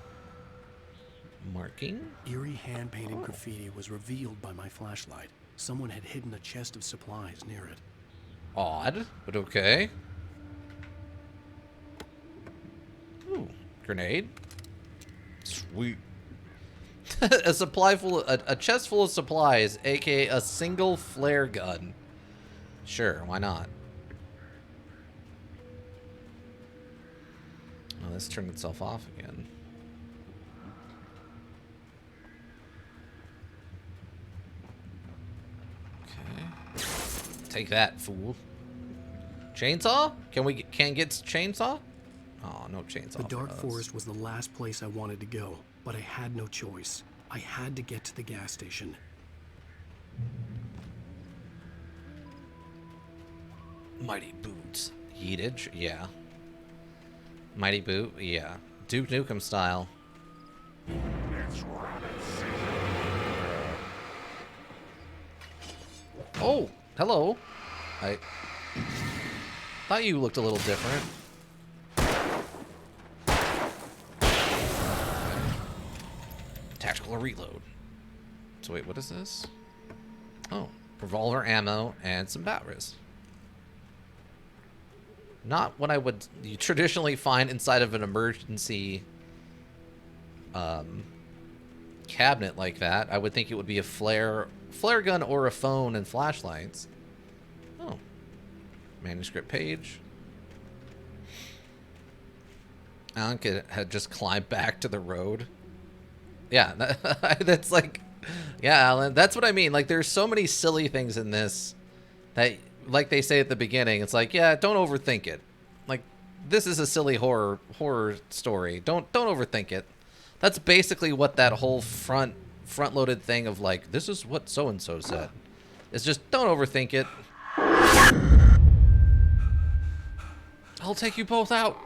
Marking. Eerie hand-painted graffiti was revealed by my flashlight. Someone had hidden a chest of supplies near it. Odd, but okay. Ooh, grenade. Sweet. A chest full of supplies, aka a single flare gun. Sure, why not? Oh, this turned itself off again. Okay. Take that, fool. Chainsaw? Can get chainsaw? Oh, no chainsaw. The dark forest was the last place I wanted to go, but I had no choice. I had to get to the gas station. Mighty Boots. Yeetage? Yeah. Mighty Boot? Yeah. Duke Nukem style. Oh, hello. I thought you looked a little different. Tactical reload. So wait, what is this? Oh, revolver ammo and some batteries. Not what I would traditionally find inside of an emergency cabinet like that. I would think it would be a flare gun or a phone and flashlights. Oh, manuscript page. Alan had just climbed back to the road. Yeah, that's like, yeah, Alan, that's what I mean. Like, there's so many silly things in this that, like they say at the beginning, it's like, yeah, don't overthink it. Like, this is a silly horror story. Don't overthink it. That's basically what that whole front-loaded thing of like, this is what so-and-so said. It's just, don't overthink it. I'll take you both out.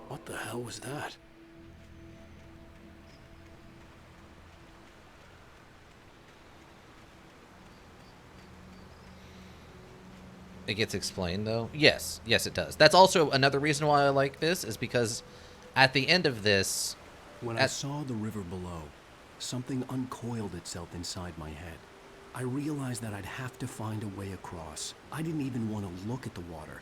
What What the hell was that? It gets explained, though? Yes. Yes, it does. That's also another reason why I like this, is because at the end of this... When I saw the river below, something uncoiled itself inside my head. I realized that I'd have to find a way across. I didn't even want to look at the water.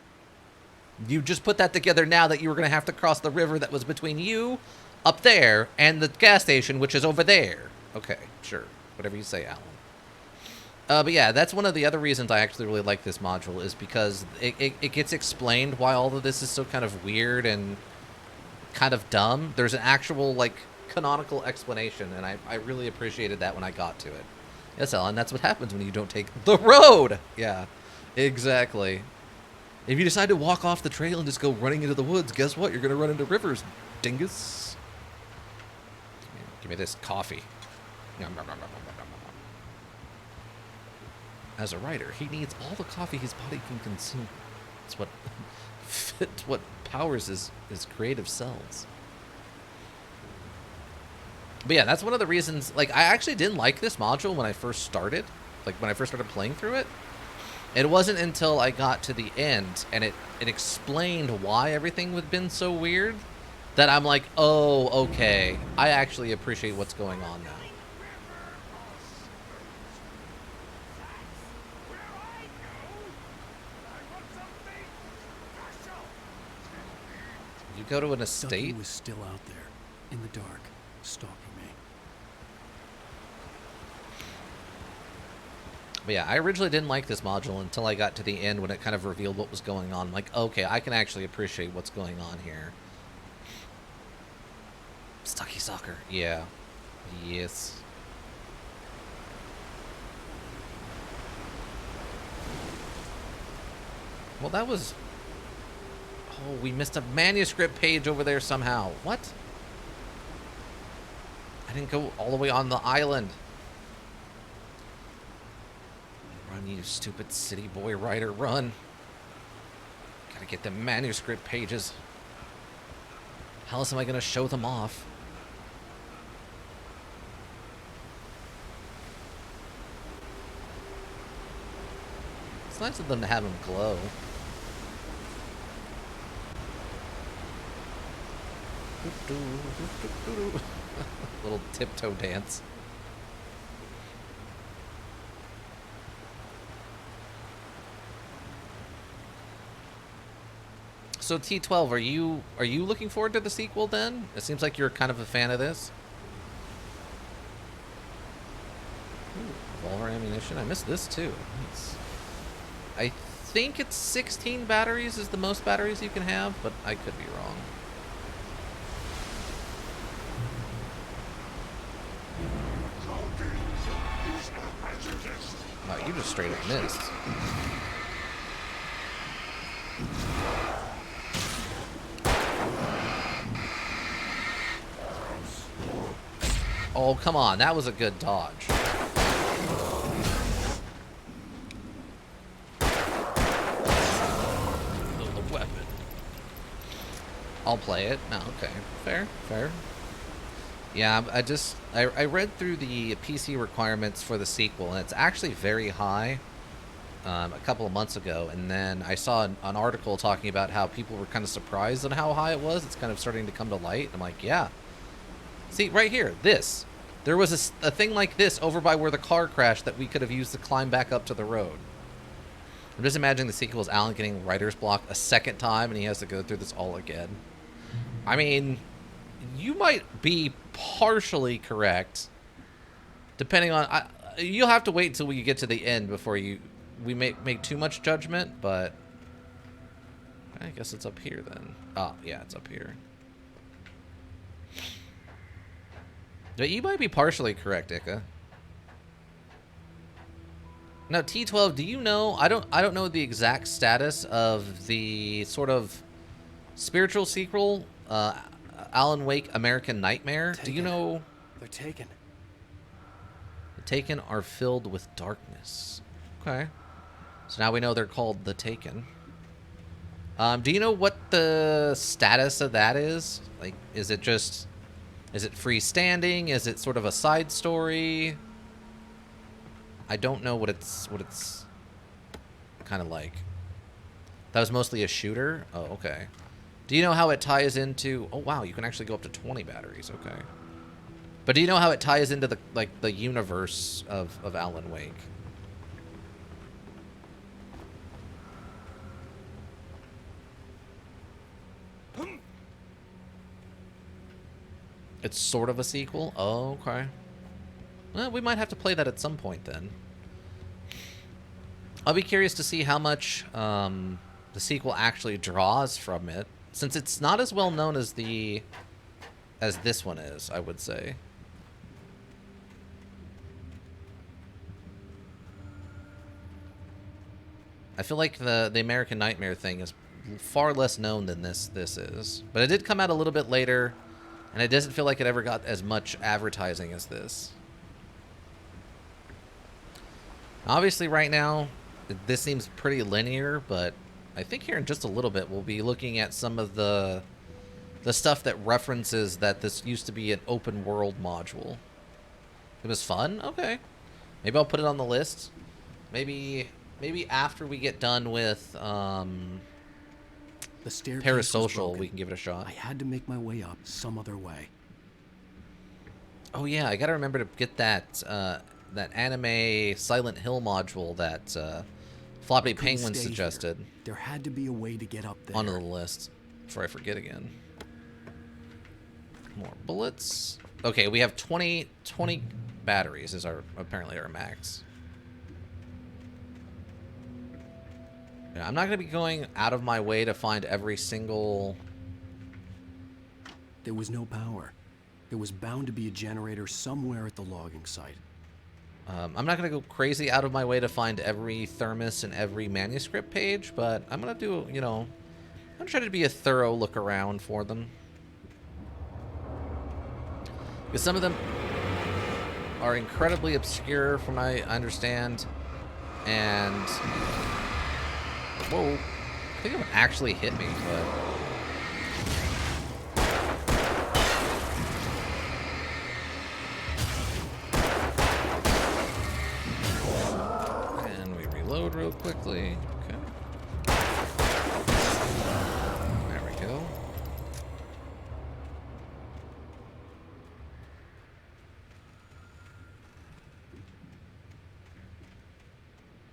You just put that together now that you were going to have to cross the river that was between you, up there, and the gas station, which is over there. Okay, sure. Whatever you say, Alan. But yeah, that's one of the other reasons I actually really like this module, is because it gets explained why all of this is so kind of weird and kind of dumb. There's an actual, like, canonical explanation, and I really appreciated that when I got to it. Yes, Alan, that's what happens when you don't take the road! Yeah, exactly. If you decide to walk off the trail and just go running into the woods, guess what? You're going to run into rivers, dingus. Give me this coffee. As a writer, he needs all the coffee his body can consume. It's what powers his creative cells. But yeah, that's one of the reasons, like, I actually didn't like this module when I first started. Like, when I first started playing through it. It wasn't until I got to the end and it explained why everything had been so weird that I'm like, oh, okay. I actually appreciate what's going on now. You go to an estate? Ducky was still out there, in the dark, stalking me. But yeah, I originally didn't like this module until I got to the end when it kind of revealed what was going on. I'm like, okay, I can actually appreciate what's going on here. Stucky soccer. Yeah. Yes. Well, that was... Oh, we missed a manuscript page over there somehow. What? I didn't go all the way on the island. Run, you stupid city boy writer, run. Gotta get the manuscript pages. How else am I gonna show them off? It's nice of them to have them glow. Little tiptoe dance. So T12, are you looking forward to the sequel then? It seems like you're kind of a fan of this. Ooh, revolver ammunition. I missed this too. Nice. I think it's 16 batteries is the most batteries you can have, but I could be wrong. Wow, you just straight up missed. Oh, come on. That was a good dodge. The weapon. I'll play it. Oh, okay. Fair. Fair. Yeah, I read through the PC requirements for the sequel, and it's actually very high a couple of months ago, and then I saw an article talking about how people were kind of surprised on how high it was. It's kind of starting to come to light. I'm like, yeah. See, right here, this. There was a thing like this over by where the car crashed that we could have used to climb back up to the road. I'm just imagining the sequel is Alan getting writer's block a second time, and he has to go through this all again. I mean... You might be partially correct, depending on. You'll have to wait until we get to the end before we make too much judgment. But I guess it's up here then. Oh yeah, it's up here. But you might be partially correct, Ika. Now T12, do you know? I don't know the exact status of the sort of spiritual sequel. Alan Wake American Nightmare. Taken. Do you know? They're taken. The Taken are filled with darkness. Okay. So now we know they're called the Taken. Do you know what the status of that is? Like, is it freestanding? Is it sort of a side story? I don't know what it's kind of like. That was mostly a shooter? Oh, okay. Do you know how it ties into... Oh, wow, you can actually go up to 20 batteries. Okay. But do you know how it ties into the universe of Alan Wake? It's sort of a sequel? Oh, okay. Well, we might have to play that at some point then. I'll be curious to see how much the sequel actually draws from it, since it's not as well known as this one is, I would say. I feel like the American Nightmare thing is far less known than this is. But it did come out a little bit later, and it doesn't feel like it ever got as much advertising as this. Obviously, right now, this seems pretty linear, but I think here in just a little bit, we'll be looking at some of the stuff that references that this used to be an open world module. It was fun? Okay. Maybe I'll put it on the list. Maybe after we get done with the staircase Parasocial, we can give it a shot. I had to make my way up some other way. Oh yeah, I gotta remember to get that that anime Silent Hill module that Floppy Penguin suggested. There had to be a way to get up there. Onto the list before I forget again. More bullets. Okay, we have 20 batteries is apparently our max. Yeah, I'm not going to be going out of my way to find every single... There was no power. There was bound to be a generator somewhere at the logging site. I'm not going to go crazy out of my way to find every thermos and every manuscript page, but I'm going to do, I'm going to try to be a thorough look around for them. Because some of them are incredibly obscure from what I understand, and... Whoa. I think it actually hit me, but... And we reload real quickly. Okay. There we go.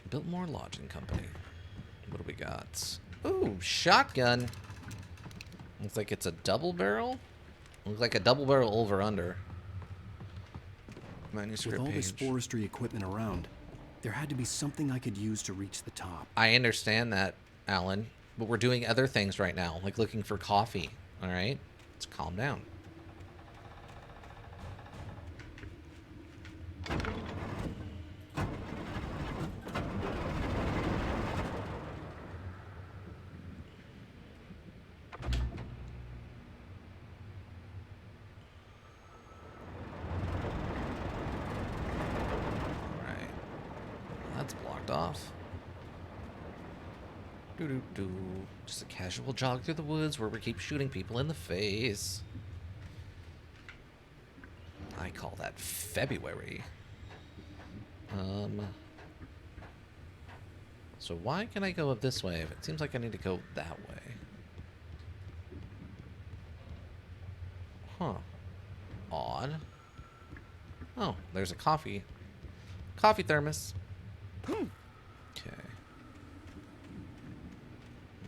Biltmore Lodging Company. What do we got? Ooh, shotgun. Looks like it's a double barrel. Looks like a double barrel over under. Manuscript With all page. this forestry equipment around, there had to be something I could use to reach the top. I understand that, Alan, but we're doing other things right now, like looking for coffee. All right, let's calm down. Off. Doo-doo-doo. Just a casual jog through the woods where we keep shooting people in the face. I call that February. So why can I go up this way if it seems like I need to go that way? Huh. Odd. Oh, there's a coffee thermos. Okay.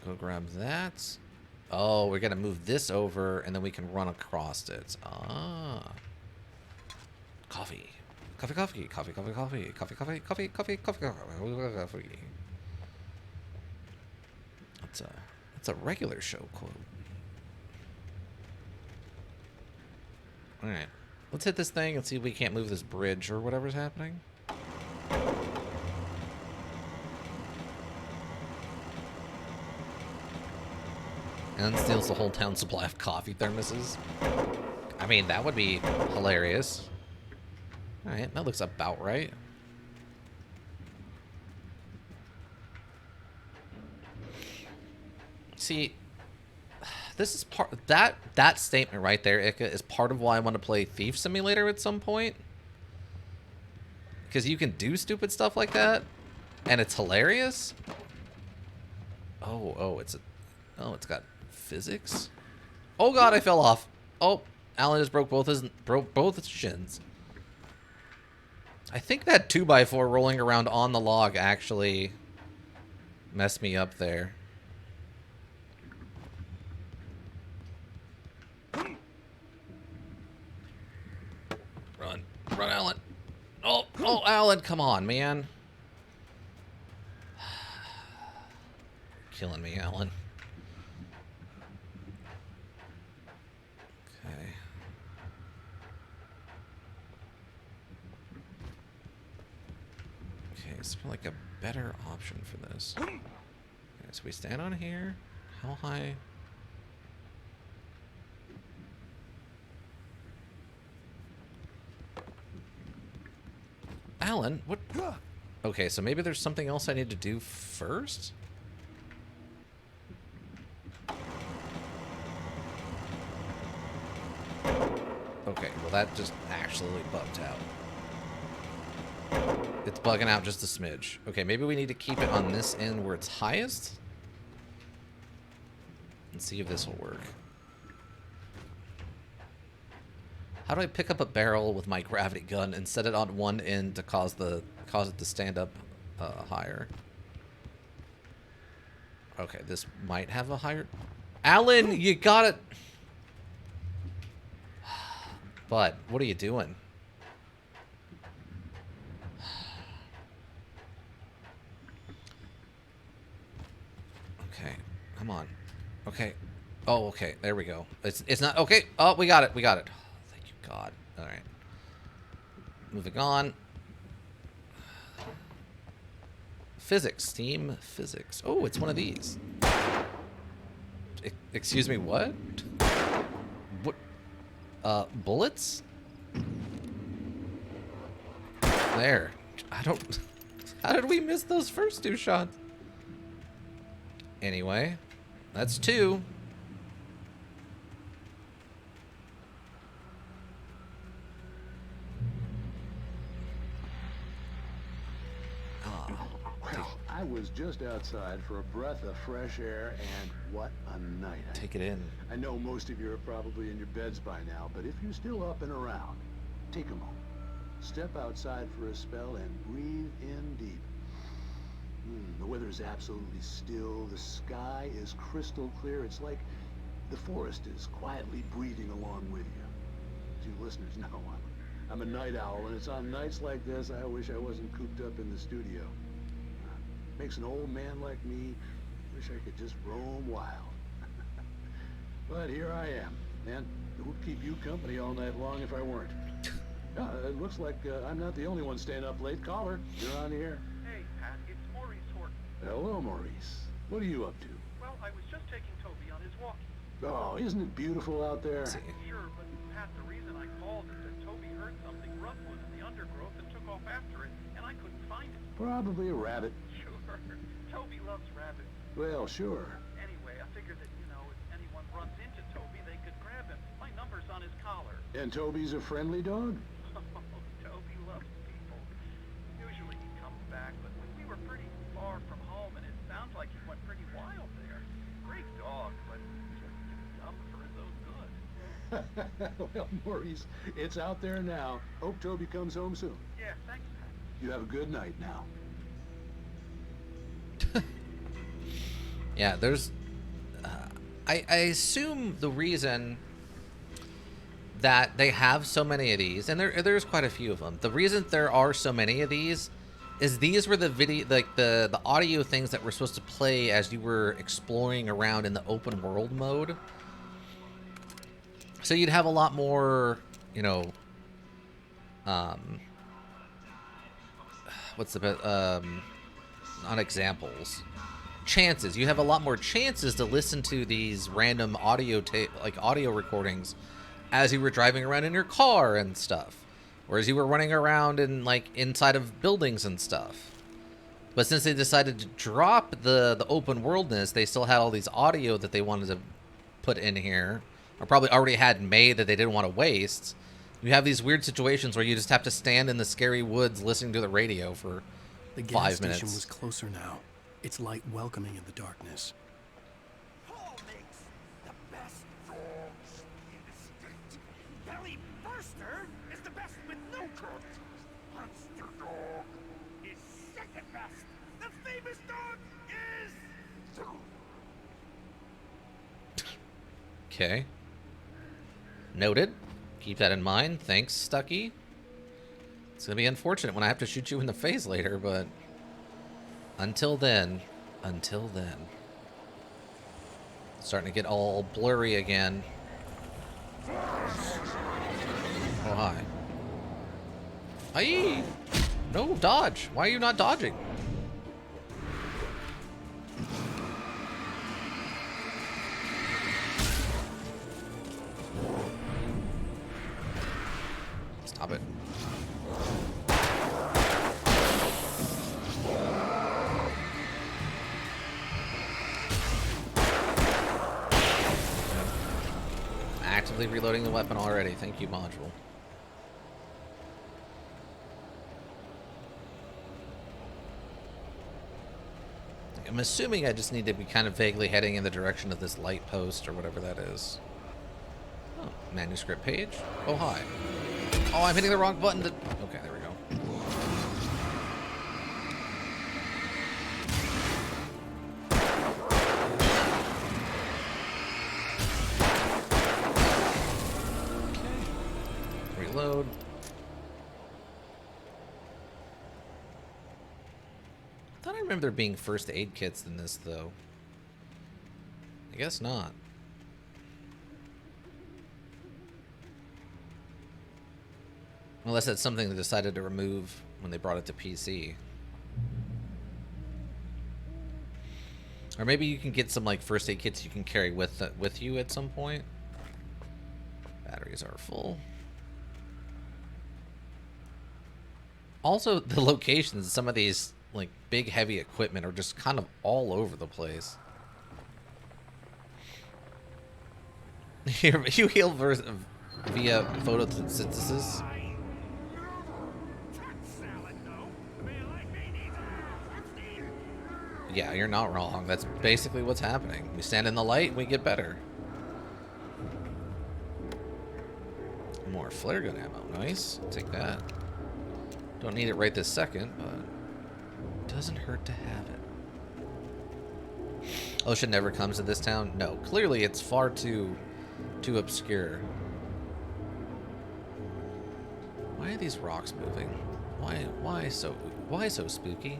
Go grab that. Oh, we're gonna move this over and then we can run across it. Ah. Coffee. Coffee, coffee, coffee, coffee, coffee, coffee, coffee, coffee, coffee, coffee, coffee. That's a regular show quote. Alright. Let's hit this thing and see if we can't move this bridge or whatever's happening. And steals the whole town supply of coffee thermoses. I mean, that would be hilarious. Alright, that looks about right. See, this is part that statement right there, Ika, is part of why I want to play Thief Simulator at some point. Because you can do stupid stuff like that, and it's hilarious. Oh, it's got physics. Oh God, I fell off. Oh, Alan just broke both his shins. I think that 2x4 rolling around on the log actually messed me up there. Run, Alan. Oh, Alan, come on, man. Killing me, Alan. Okay. Okay, is there like a better option for this? Okay, so we stand on here. How high? Alan, what? Okay, so maybe there's something else I need to do first? Okay, well that just actually bugged out. It's bugging out just a smidge. Okay, maybe we need to keep it on this end where it's highest. And see if this will work. How do I pick up a barrel with my gravity gun and set it on one end to cause it to stand up higher? Okay, this might have a higher... Alan, you got it! But what are you doing? Okay, come on. Okay. Oh, okay. There we go. It's not okay. Oh, we got it. We got it. Thank you, God. All right. Moving on. Physics, team physics. Oh, it's one of these. Excuse me, what? What? Bullets? There. I don't... How did we miss those first two shots? Anyway, that's two. Well, I was just outside for a breath of fresh air, and what a night. Take it in. I know most of you are probably in your beds by now, but if you're still up and around, take a moment. Step outside for a spell and breathe in deep. The weather is absolutely still. The sky is crystal clear. It's like the forest is quietly breathing along with you. As you listeners know, I'm a night owl, and it's on nights like this I wish I wasn't cooped up in the studio. Makes an old man like me wish I could just roam wild. But here I am, and it would keep you company all night long if I weren't. It looks like I'm not the only one staying up late. Caller, you're on the air. Hey, Pat, it's Maurice Horton. Hello, Maurice. What are you up to? Well, I was just taking Toby on his walkie. Oh, isn't it beautiful out there? Sure, but Pat, the reason I called is that Toby heard something rough in the undergrowth and took off after it, and I couldn't find it. Probably a rabbit. Sure. Toby loves rabbits. Well, sure. Anyway, I figured that, if anyone runs into Toby, they could grab him. My number's on his collar. And Toby's a friendly dog? Toby loves people. Usually he comes back, but we were pretty far from home, and it sounds like he went pretty wild there. Great dog, but just too dumb for his own good. Well, Maurice, it's out there now. Hope Toby comes home soon. Yeah, thanks, Pat. You have a good night now. Yeah, there's... I assume the reason that they have so many of these, and there's quite a few of them, the reason there are so many of these is these were the video, like the audio things that were supposed to play as you were exploring around in the open world mode. So you'd have a lot more, what's the not examples, chances. You have a lot more chances to listen to these random audio recordings as you were driving around in your car and stuff, or as you were running around in inside of buildings and stuff. But since they decided to drop the open worldness, they still had all these audio that they wanted to put in here, or probably already had made that they didn't want to waste. You have these weird situations where you just have to stand in the scary woods listening to the radio for The gas 5 station minutes. was closer now, its light welcoming in the darkness. Paul makes the best dogs in the state. Kelly Burster is the best with no coat. Monster Dog is second best. The famous dog is... Okay. Noted. Keep that in mind. Thanks, Stucky. It's gonna be unfortunate when I have to shoot you in the face later, but until then. It's starting to get all blurry again. Oh, hi. Aye! No, dodge! Why are you not dodging? Stop it. Actively reloading the weapon already. Thank you, module. I'm assuming I just need to be kind of vaguely heading in the direction of this light post or whatever that is. Oh, manuscript page. Oh, hi. Oh, I'm hitting the wrong button. Okay, there we go. Okay. Reload. I thought I remember there being first aid kits in this, though. I guess not. Unless that's something they decided to remove when they brought it to PC. Or maybe you can get some like first aid kits you can carry with you at some point. Batteries are full. Also, the locations of some of these like big heavy equipment are just kind of all over the place. You heal via photosynthesis. Yeah, you're not wrong. That's basically what's happening. We stand in the light, we get better. More flare gun ammo. Nice. Take that. Don't need it right this second, but it doesn't hurt to have it. Ocean never comes to this town? No. Clearly, it's far too obscure. Why are these rocks moving? Why so spooky?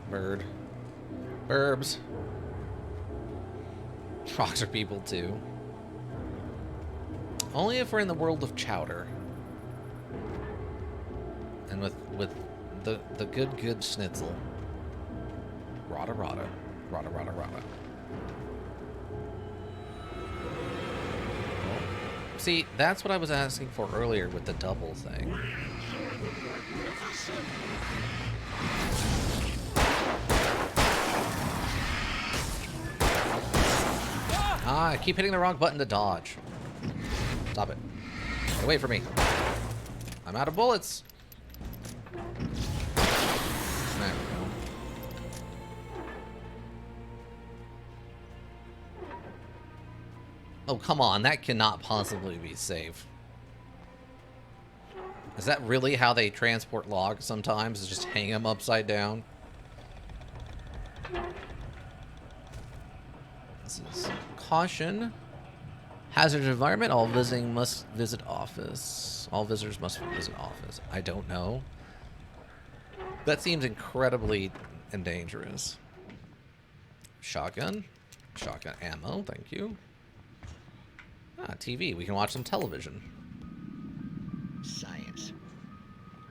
Bird. Burbs. Rocks are people too. Only if we're in the world of chowder. And with the good schnitzel. Rada rada. Rada rada rada. See, that's what I was asking for earlier with the double thing. Ah, I keep hitting the wrong button to dodge. Stop it. Get away from me. I'm out of bullets. There we go. Oh, come on. That cannot possibly be safe. Is that really how they transport logs sometimes? Is just hang them upside down? This is caution. Hazardous environment. All visiting must visit office. All visitors must visit office. I don't know. That seems incredibly and dangerous. Shotgun. Shotgun ammo. Thank you. Ah, TV. We can watch some television. Science.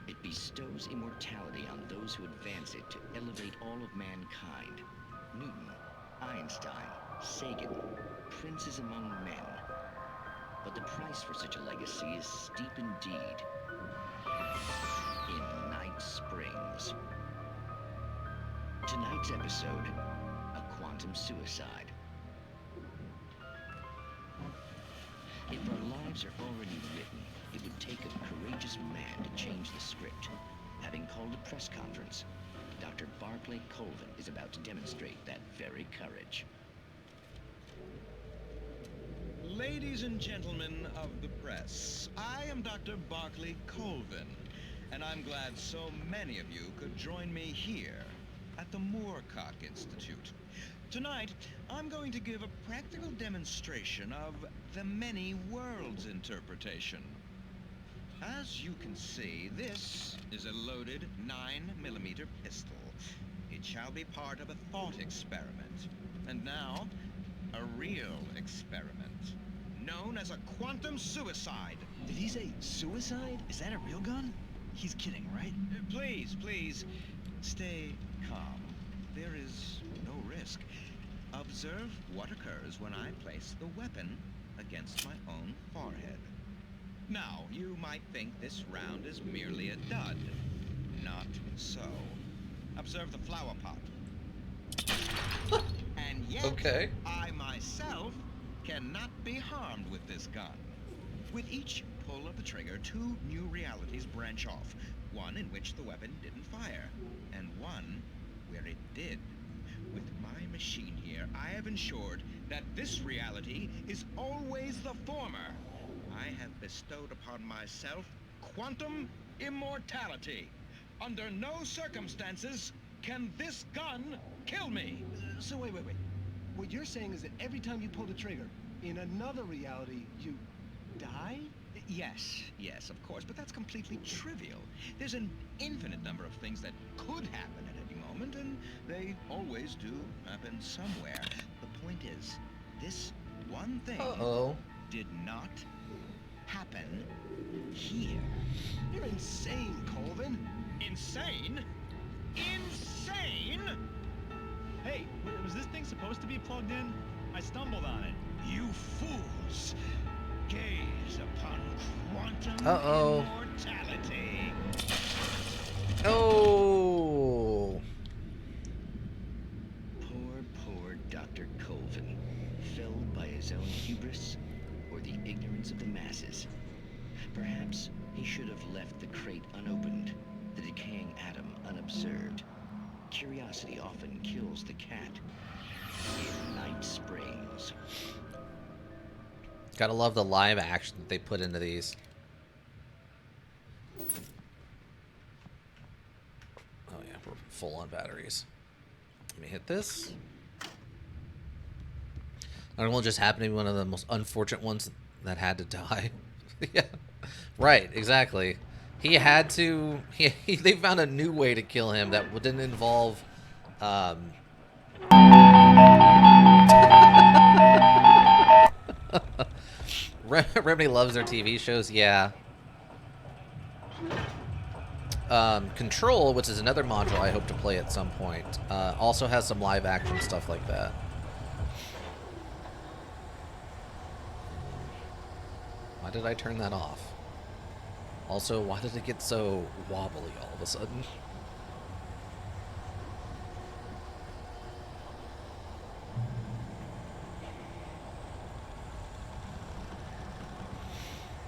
It bestows immortality on those who advance it to elevate all of mankind. Newton, Einstein, Sagan. princes among men. But the price for such a legacy is steep indeed. In Night Springs. Tonight's episode, a quantum suicide. If our lives are already written, it would take a courageous man to change the script. Having called a press conference, Dr. Barclay Colvin is about to demonstrate that very courage. Ladies and gentlemen of the press, I am Dr. Barclay Colvin, and I'm glad so many of you could join me here at the Moorcock Institute. Tonight, I'm going to give a practical demonstration of the many worlds interpretation. As you can see, this is a loaded 9mm pistol. It shall be part of a thought experiment. And now, a real experiment, known as a quantum suicide. Did he say suicide? Is that a real gun? He's kidding, right? Please, please, stay calm. There is no risk. Observe what occurs when I place the weapon against my own forehead. Now, you might think this round is merely a dud. Not so. Observe the flower pot. And yet, okay. I myself cannot be harmed with this gun. With each pull of the trigger, 2 new realities branch off. One in which the weapon didn't fire, and one where it did. With my machine here, I have ensured that this reality is always the former. I have bestowed upon myself quantum immortality. Under no circumstances can this gun kill me. So wait. What you're saying is that every time you pull the trigger, in another reality, you die? Yes, of course, but that's completely trivial. There's an infinite number of things that could happen at any moment, and they always do happen somewhere. The point is, this one thing did not happen here. You're insane, Colvin. Insane? Insane? Hey, was this thing supposed to be plugged in? I stumbled on it. You fools! Gaze upon quantum immortality. Oh! Poor Dr. Colvin, felled by his own hubris or the ignorance of the masses. Perhaps he should have left the crate unopened, the decaying atom unobserved. Curiosity often kills the cat. In Night Springs. Gotta love the live action that they put into these. Oh yeah, we're full on batteries. Let me hit this. I don't know, just happened to be one of the most unfortunate ones that had to die. Yeah, right, exactly. He had to. They found a new way to kill him that didn't involve. Remedy loves their TV shows, yeah. Control, which is another module I hope to play at some point, also has some live action stuff like that. Why did I turn that off? Also, why did it get so wobbly all of a sudden?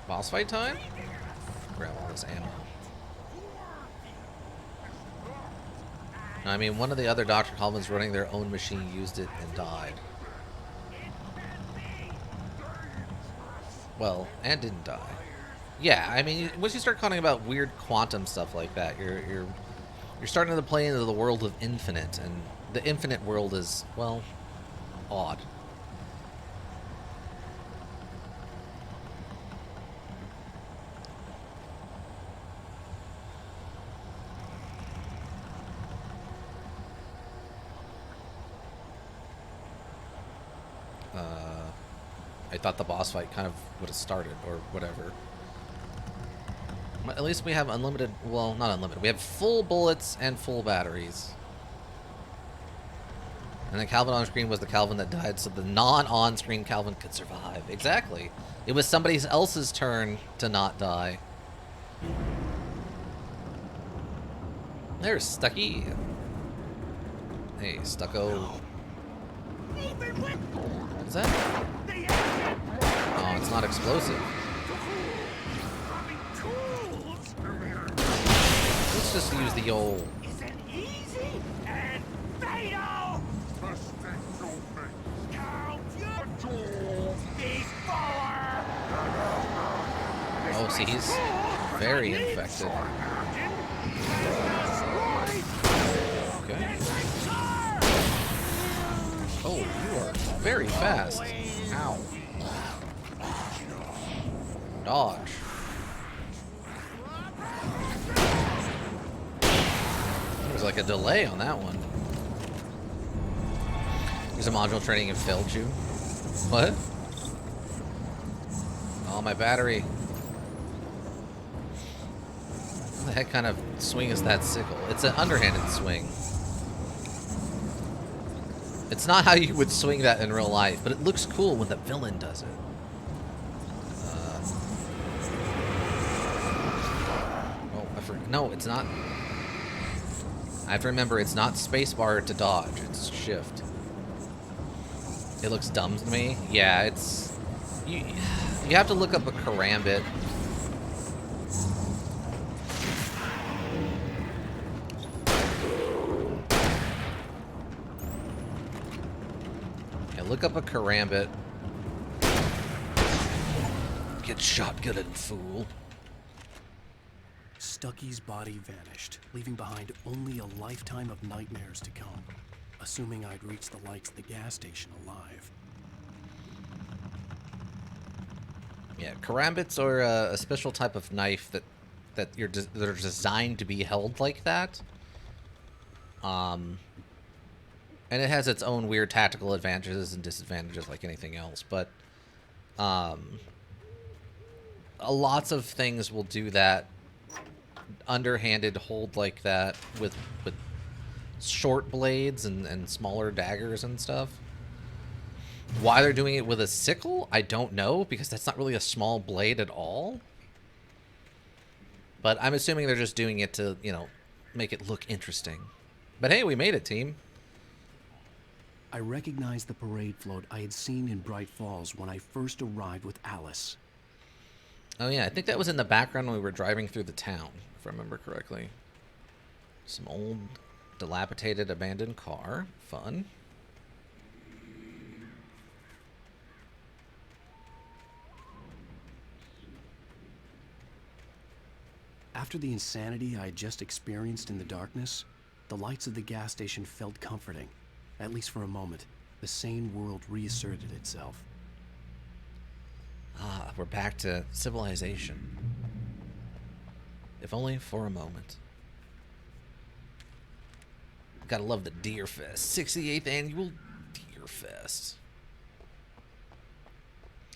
Boss fight time? Grab all this ammo. I mean, one of the other Dr. Colvins running their own machine used it and died. Well, and didn't die. Yeah, I mean, once you start talking about weird quantum stuff like that, you're starting to play into the world of infinite, and the infinite world is, well, odd. I thought the boss fight kind of would have started, or whatever. At least we have unlimited, well, not unlimited. We have full bullets and full batteries. And the Calvin on screen was the Calvin that died, so the non-on-screen Calvin could survive. Exactly. It was somebody else's turn to not die. There's Stucky. Hey, Stucco. What's that? Oh, it's not explosive. Let's just use the old... Oh, see, he's very infected. Okay. Oh, you are very fast. Ow. Dodge. There's like a delay on that one. Use a module training and failed you. What? Oh, my battery. What the heck kind of swing is that sickle? It's an underhanded swing. It's not how you would swing that in real life, but it looks cool when the villain does it. Oh, I forgot. No, it's not. I have to remember, it's not spacebar to dodge, it's shift. It looks dumb to me. Yeah, it's... You have to look up a karambit. Yeah, look up a karambit. Get shotgunned, fool. Stucky's body vanished, leaving behind only a lifetime of nightmares to come. Assuming I'd reach the lights at the gas station alive. Yeah, karambits are a special type of knife that are designed to be held like that. And it has its own weird tactical advantages and disadvantages like anything else, but lots of things will do that underhanded hold like that with short blades and smaller daggers and stuff. Why they're doing it with a sickle, I don't know, because that's not really a small blade at all. But I'm assuming they're just doing it to, you know, make it look interesting. But hey, we made it, team. I recognized the parade float I had seen in Bright Falls when I first arrived with Alice. Oh yeah, I think that was in the background when we were driving through the town, if I remember correctly. Some old, dilapidated, abandoned car. Fun. After the insanity I had just experienced in the darkness, the lights of the gas station felt comforting. At least for a moment, the sane world reasserted itself. Ah, we're back to civilization. If only for a moment. Gotta love the Deer Fest. 68th annual Deer Fest.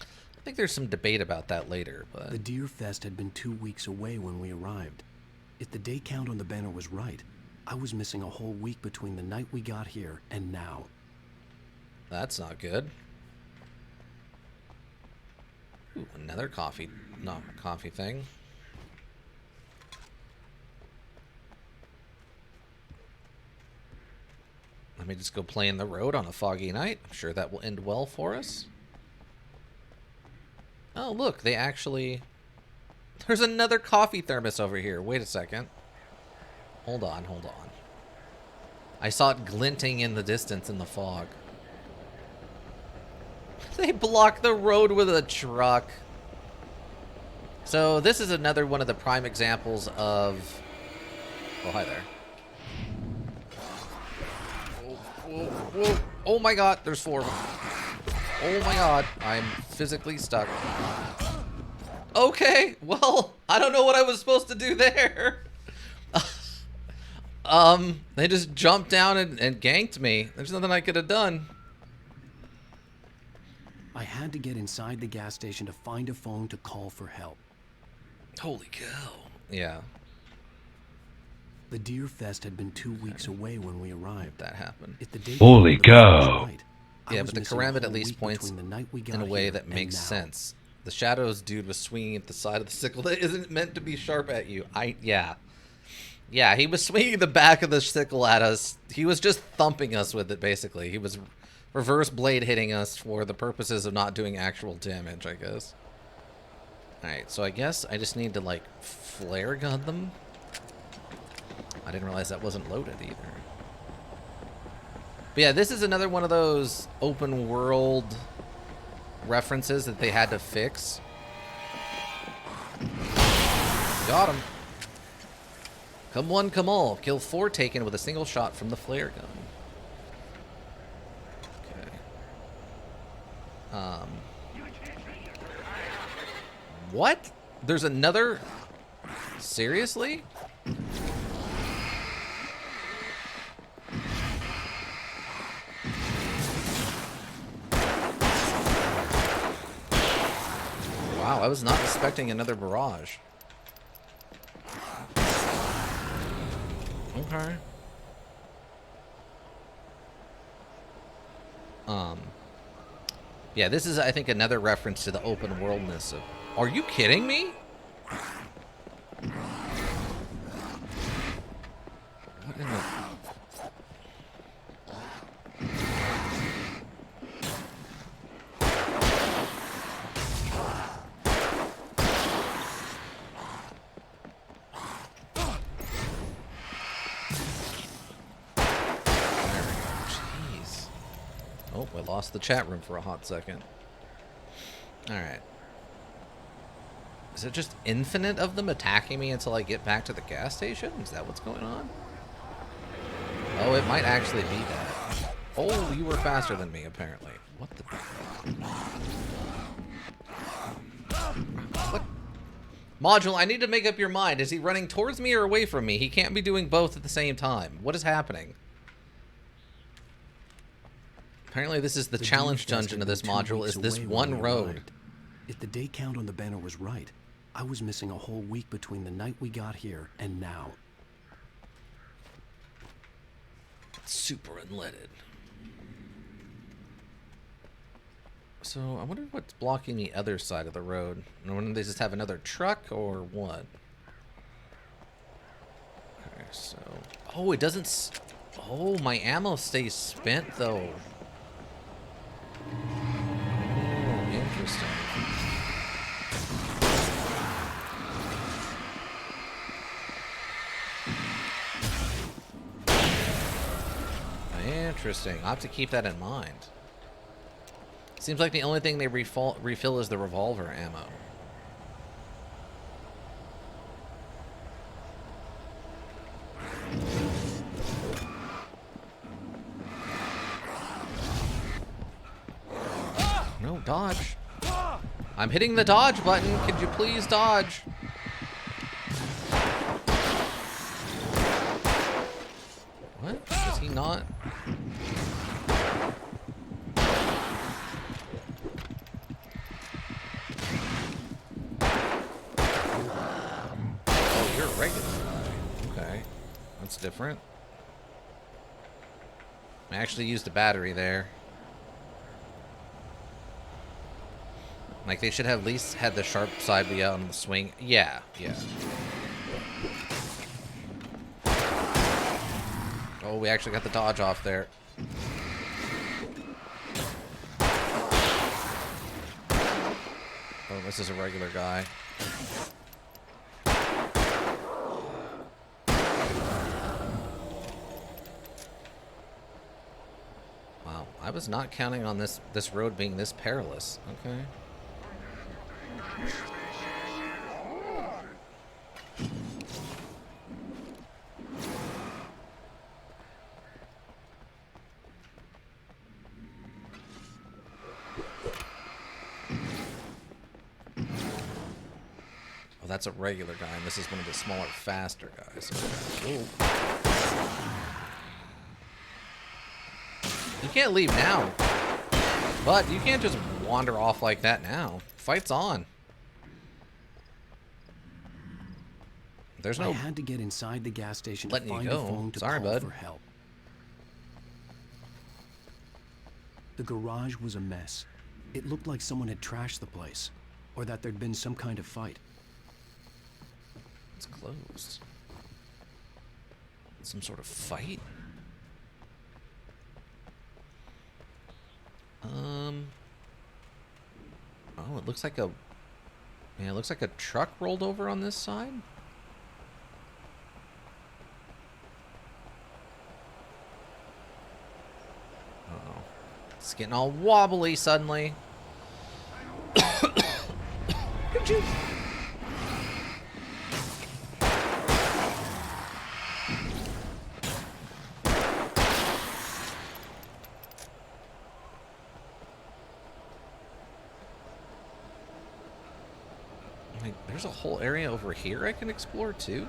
I think there's some debate about that later, but... The Deer Fest had been 2 weeks away when we arrived. If the day count on the banner was right, I was missing a whole week between the night we got here and now. That's not good. Ooh, another coffee thing. Let me just go play in the road on a foggy night. I'm sure that will end well for us. Oh, look, they actually... There's another coffee thermos over here. Wait a second. Hold on, hold on. I saw it glinting in the distance in the fog. They blocked the road with a truck. So this is another one of the prime examples of... Oh, hi there. Whoa, whoa. Oh my god, there's 4 of them. Oh my god, I'm physically stuck. Okay, well, I don't know what I was supposed to do there. They just jumped down and ganked me. There's nothing I could have done. I had to get inside the gas station to find a phone to call for help. Holy cow. Yeah. The Deer Fest had been 2 weeks away when we arrived. That happened. If the date Holy on the banner was cow. right, I Yeah, was but the missing a Karambit at whole least week points between the night we in got a way here that and makes now. sense. The Shadows dude was swinging at the side of the sickle that isn't meant to be sharp at you. Yeah, he was swinging the back of the sickle at us. He was just thumping us with it, basically. He was reverse blade hitting us for the purposes of not doing actual damage, I guess. Alright, so I guess I just need to, like, flare gun them. I didn't realize that wasn't loaded either. But yeah, this is another one of those open world references that they had to fix. Got him. Come one, come all. Kill 4 taken with a single shot from the flare gun. Okay. What? There's another? Seriously? Wow, I was not expecting another barrage. Okay. Yeah, this is, I think, another reference to the open worldness of... Are you kidding me? What in the... Oh, I lost the chat room for a hot second. Alright. Is it just infinite of them attacking me until I get back to the gas station? Is that what's going on? Oh, it might actually be that. Oh, you were faster than me, apparently. What the... What? Module, I need to make up your mind. Is he running towards me or away from me? He can't be doing both at the same time. What is happening? Apparently this is the challenge dungeon of this module, is this one road. If the day count on the banner was right, I was missing a whole week between the night we got here and now. Super unleaded. So I wonder what's blocking the other side of the road. I wonder if they just have another truck or what. Okay, so... Oh, it doesn't... Oh, my ammo stays spent, though. Oh, interesting. Interesting. I'll have to keep that in mind. Seems like the only thing they refill is the revolver ammo. No, dodge. I'm hitting the dodge button. Could you please dodge? What? Is he not? Oh, you're a regular guy. Okay. That's different. I actually used a battery there. Like, they should have at least had the sharp side be out on the swing. Yeah, yeah. Oh, we actually got the dodge off there. Oh, this is a regular guy. Wow, I was not counting on this road being this perilous. Okay. Oh, that's a regular guy, and this is one of the smaller, faster guys. Okay. You can't leave now. But you can't just wander off like that now. Fight's on. there's I no had to get inside the gas station to letting you find a go. phone to Sorry, call bud. for help. The garage was a mess. It looked like someone had trashed the place, or that there'd been some kind of fight. It's closed. Some sort of fight? Oh, it looks like a... Yeah, it looks like a truck rolled over on this side. Uh-oh. It's getting all wobbly suddenly. Like, there's a whole area over here I can explore too.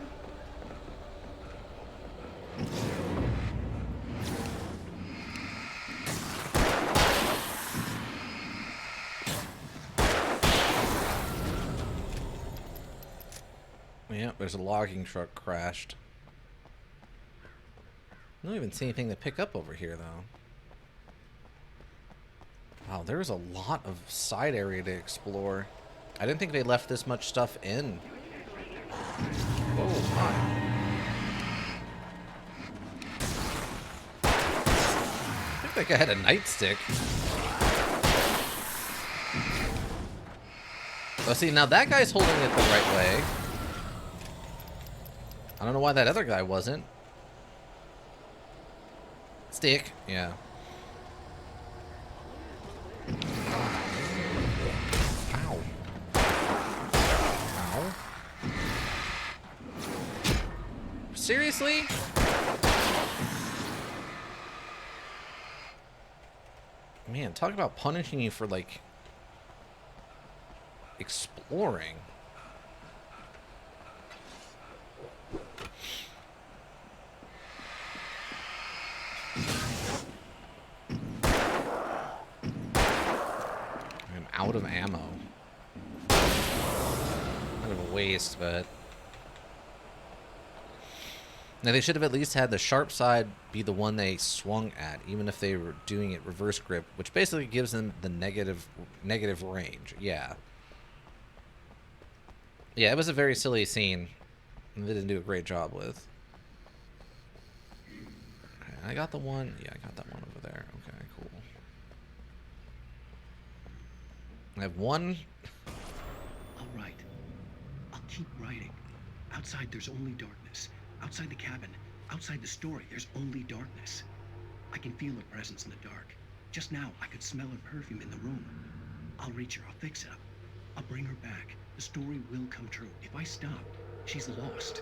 Yeah, there's a logging truck crashed. I don't even see anything to pick up over here, though. Wow, there's a lot of side area to explore. I didn't think they left this much stuff in. Oh, my. I think I had a nightstick. Oh, see, now that guy's holding it the right way. I don't know why that other guy wasn't. Stick, yeah. Ow. Ow. Seriously? Man, talk about punishing you for, like, exploring. I'm out of ammo. Kind of a waste, but... Now, they should have at least had the sharp side be the one they swung at, even if they were doing it reverse grip, which basically gives them the negative range. Yeah. Yeah, it was a very silly scene. They didn't do a great job with. Okay, I got the one. Yeah, I got that one over there. Okay, cool. I have one. All right. I'll keep writing. Outside, there's only darkness. Outside the cabin, outside the story, there's only darkness. I can feel her presence in the dark. Just now, I could smell her perfume in the room. I'll reach her. I'll fix it up. I'll bring her back. The story will come true. If I stop, she's lost.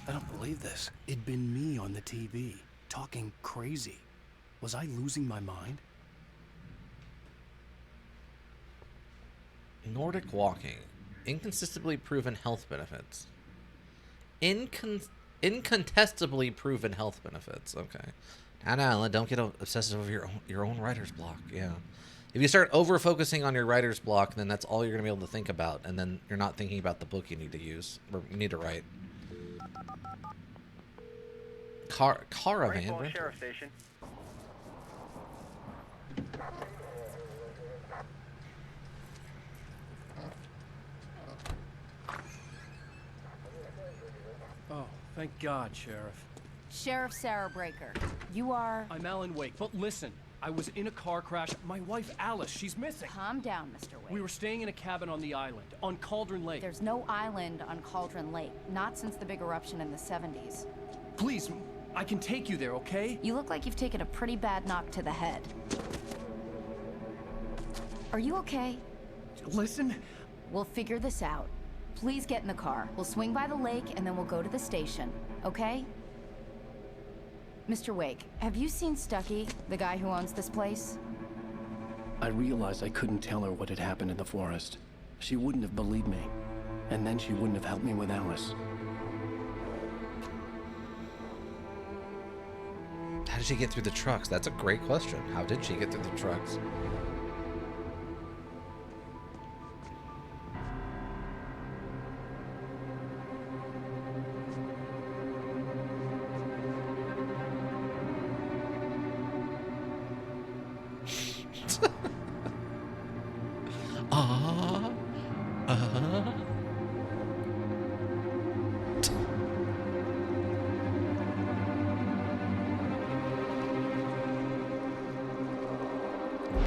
I don't believe this. It'd been me on the TV, talking crazy. Was I losing my mind? Nordic walking. Inconsistently proven health benefits. Incontestably proven health benefits. Okay. Now, don't get obsessive over your own writer's block. Yeah. If you start over-focusing on your writer's block, then that's all you're going to be able to think about, and then you're not thinking about the book you need to use, or you need to write. Caravan. Rainbow Sheriff Station. Oh, thank God, Sheriff. Sheriff Sarah Breaker, you are... I'm Alan Wake, but listen, I was in a car crash. My wife, Alice, she's missing. Calm down, Mr. Wake. We were staying in a cabin on the island, on Cauldron Lake. There's no island on Cauldron Lake, not since the big eruption in the 70s. Please, I can take you there, okay? You look like you've taken a pretty bad knock to the head. Are you okay? Listen. We'll figure this out. Please get in the car. We'll swing by the lake and then we'll go to the station, okay? Mr. Wake, have you seen Stucky, the guy who owns this place? I realized I couldn't tell her what had happened in the forest. She wouldn't have believed me. And then she wouldn't have helped me with Alice. How did she get through the trucks? That's a great question. How did she get through the trucks?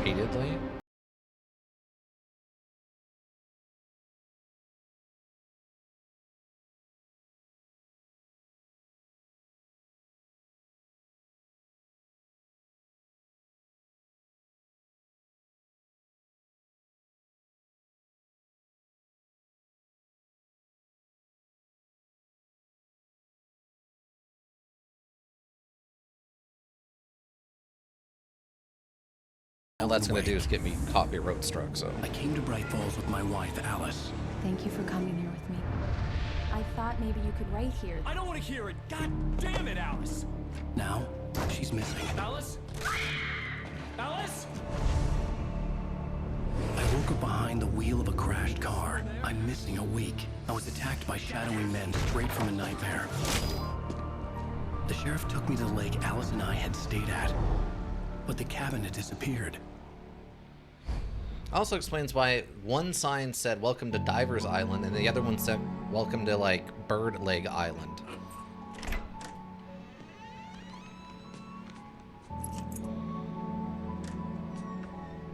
Repeatedly. All that's gonna do is get me copyright struck, so. I came to Bright Falls with my wife, Alice. Thank you for coming here with me. I thought maybe you could write here. I don't want to hear it. God damn it, Alice. Now, she's missing. Alice? Alice? I woke up behind the wheel of a crashed car. I'm missing a week. I was attacked by shadowy men straight from a nightmare. The sheriff took me to the lake Alice and I had stayed at, but the cabin had disappeared. Also explains why one sign said "Welcome to Divers Island" and the other one said "Welcome to like Bird Leg Island."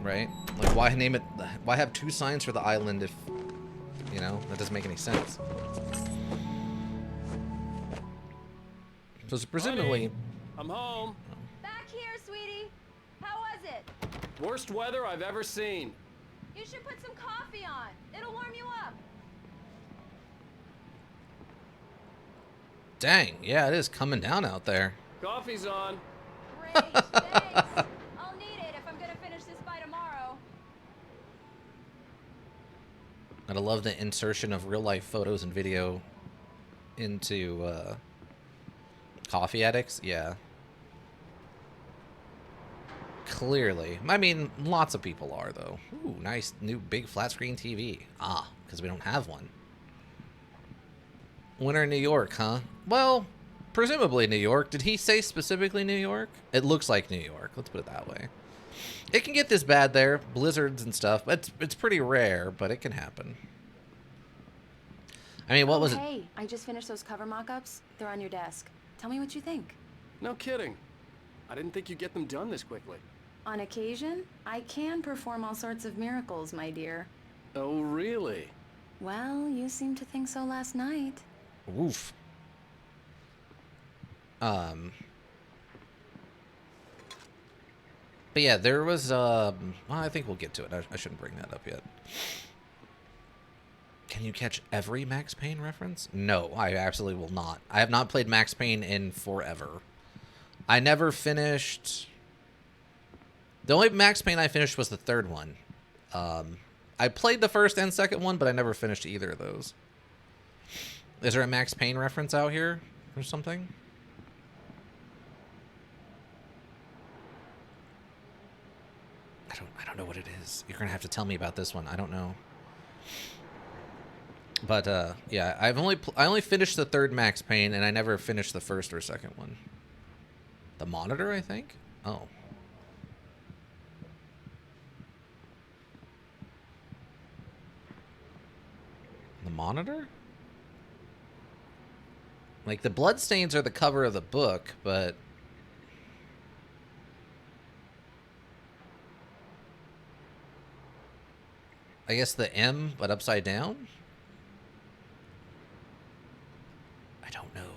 Right? Like, why name it? Why have two signs for the island if, you know, that doesn't make any sense? So presumably. Honey, I'm home. Back here, sweetie. How was it? Worst weather I've ever seen. You should put some coffee on. It'll warm you up. Dang, yeah, it is coming down out there. Coffee's on. Great, thanks. I'll need it if I'm gonna finish this by tomorrow. Gotta love the insertion of real life photos and video into coffee addicts. Yeah. Clearly. I mean, lots of people are, though. Ooh, nice new big flat screen TV. Ah, because we don't have one. Winter in New York, huh? Well, presumably New York. Did he say specifically New York? It looks like New York. Let's put it that way. It can get this bad there. Blizzards and stuff. It's pretty rare, but it can happen. I mean, what was it? Hey, I just finished those cover mock-ups. They're on your desk. Tell me what you think. No kidding. I didn't think you'd get them done this quickly. On occasion, I can perform all sorts of miracles, my dear. Oh, really? Well, you seemed to think so last night. Oof. But yeah, there was, well, I think we'll get to it. I shouldn't bring that up yet. Can you catch every Max Payne reference? No, I absolutely will not. I have not played Max Payne in forever. I never finished... The only Max Payne I finished was the third one. I played the first and second one, but I never finished either of those. Is there a Max Payne reference out here or something? I don't know what it is. You're gonna have to tell me about this one. I don't know. But yeah, I only finished the third Max Payne, and I never finished the first or second one. The Monitor, I think. Oh. The Monitor? Like, the bloodstains are the cover of the book, but... I guess the M, but upside down? I don't know.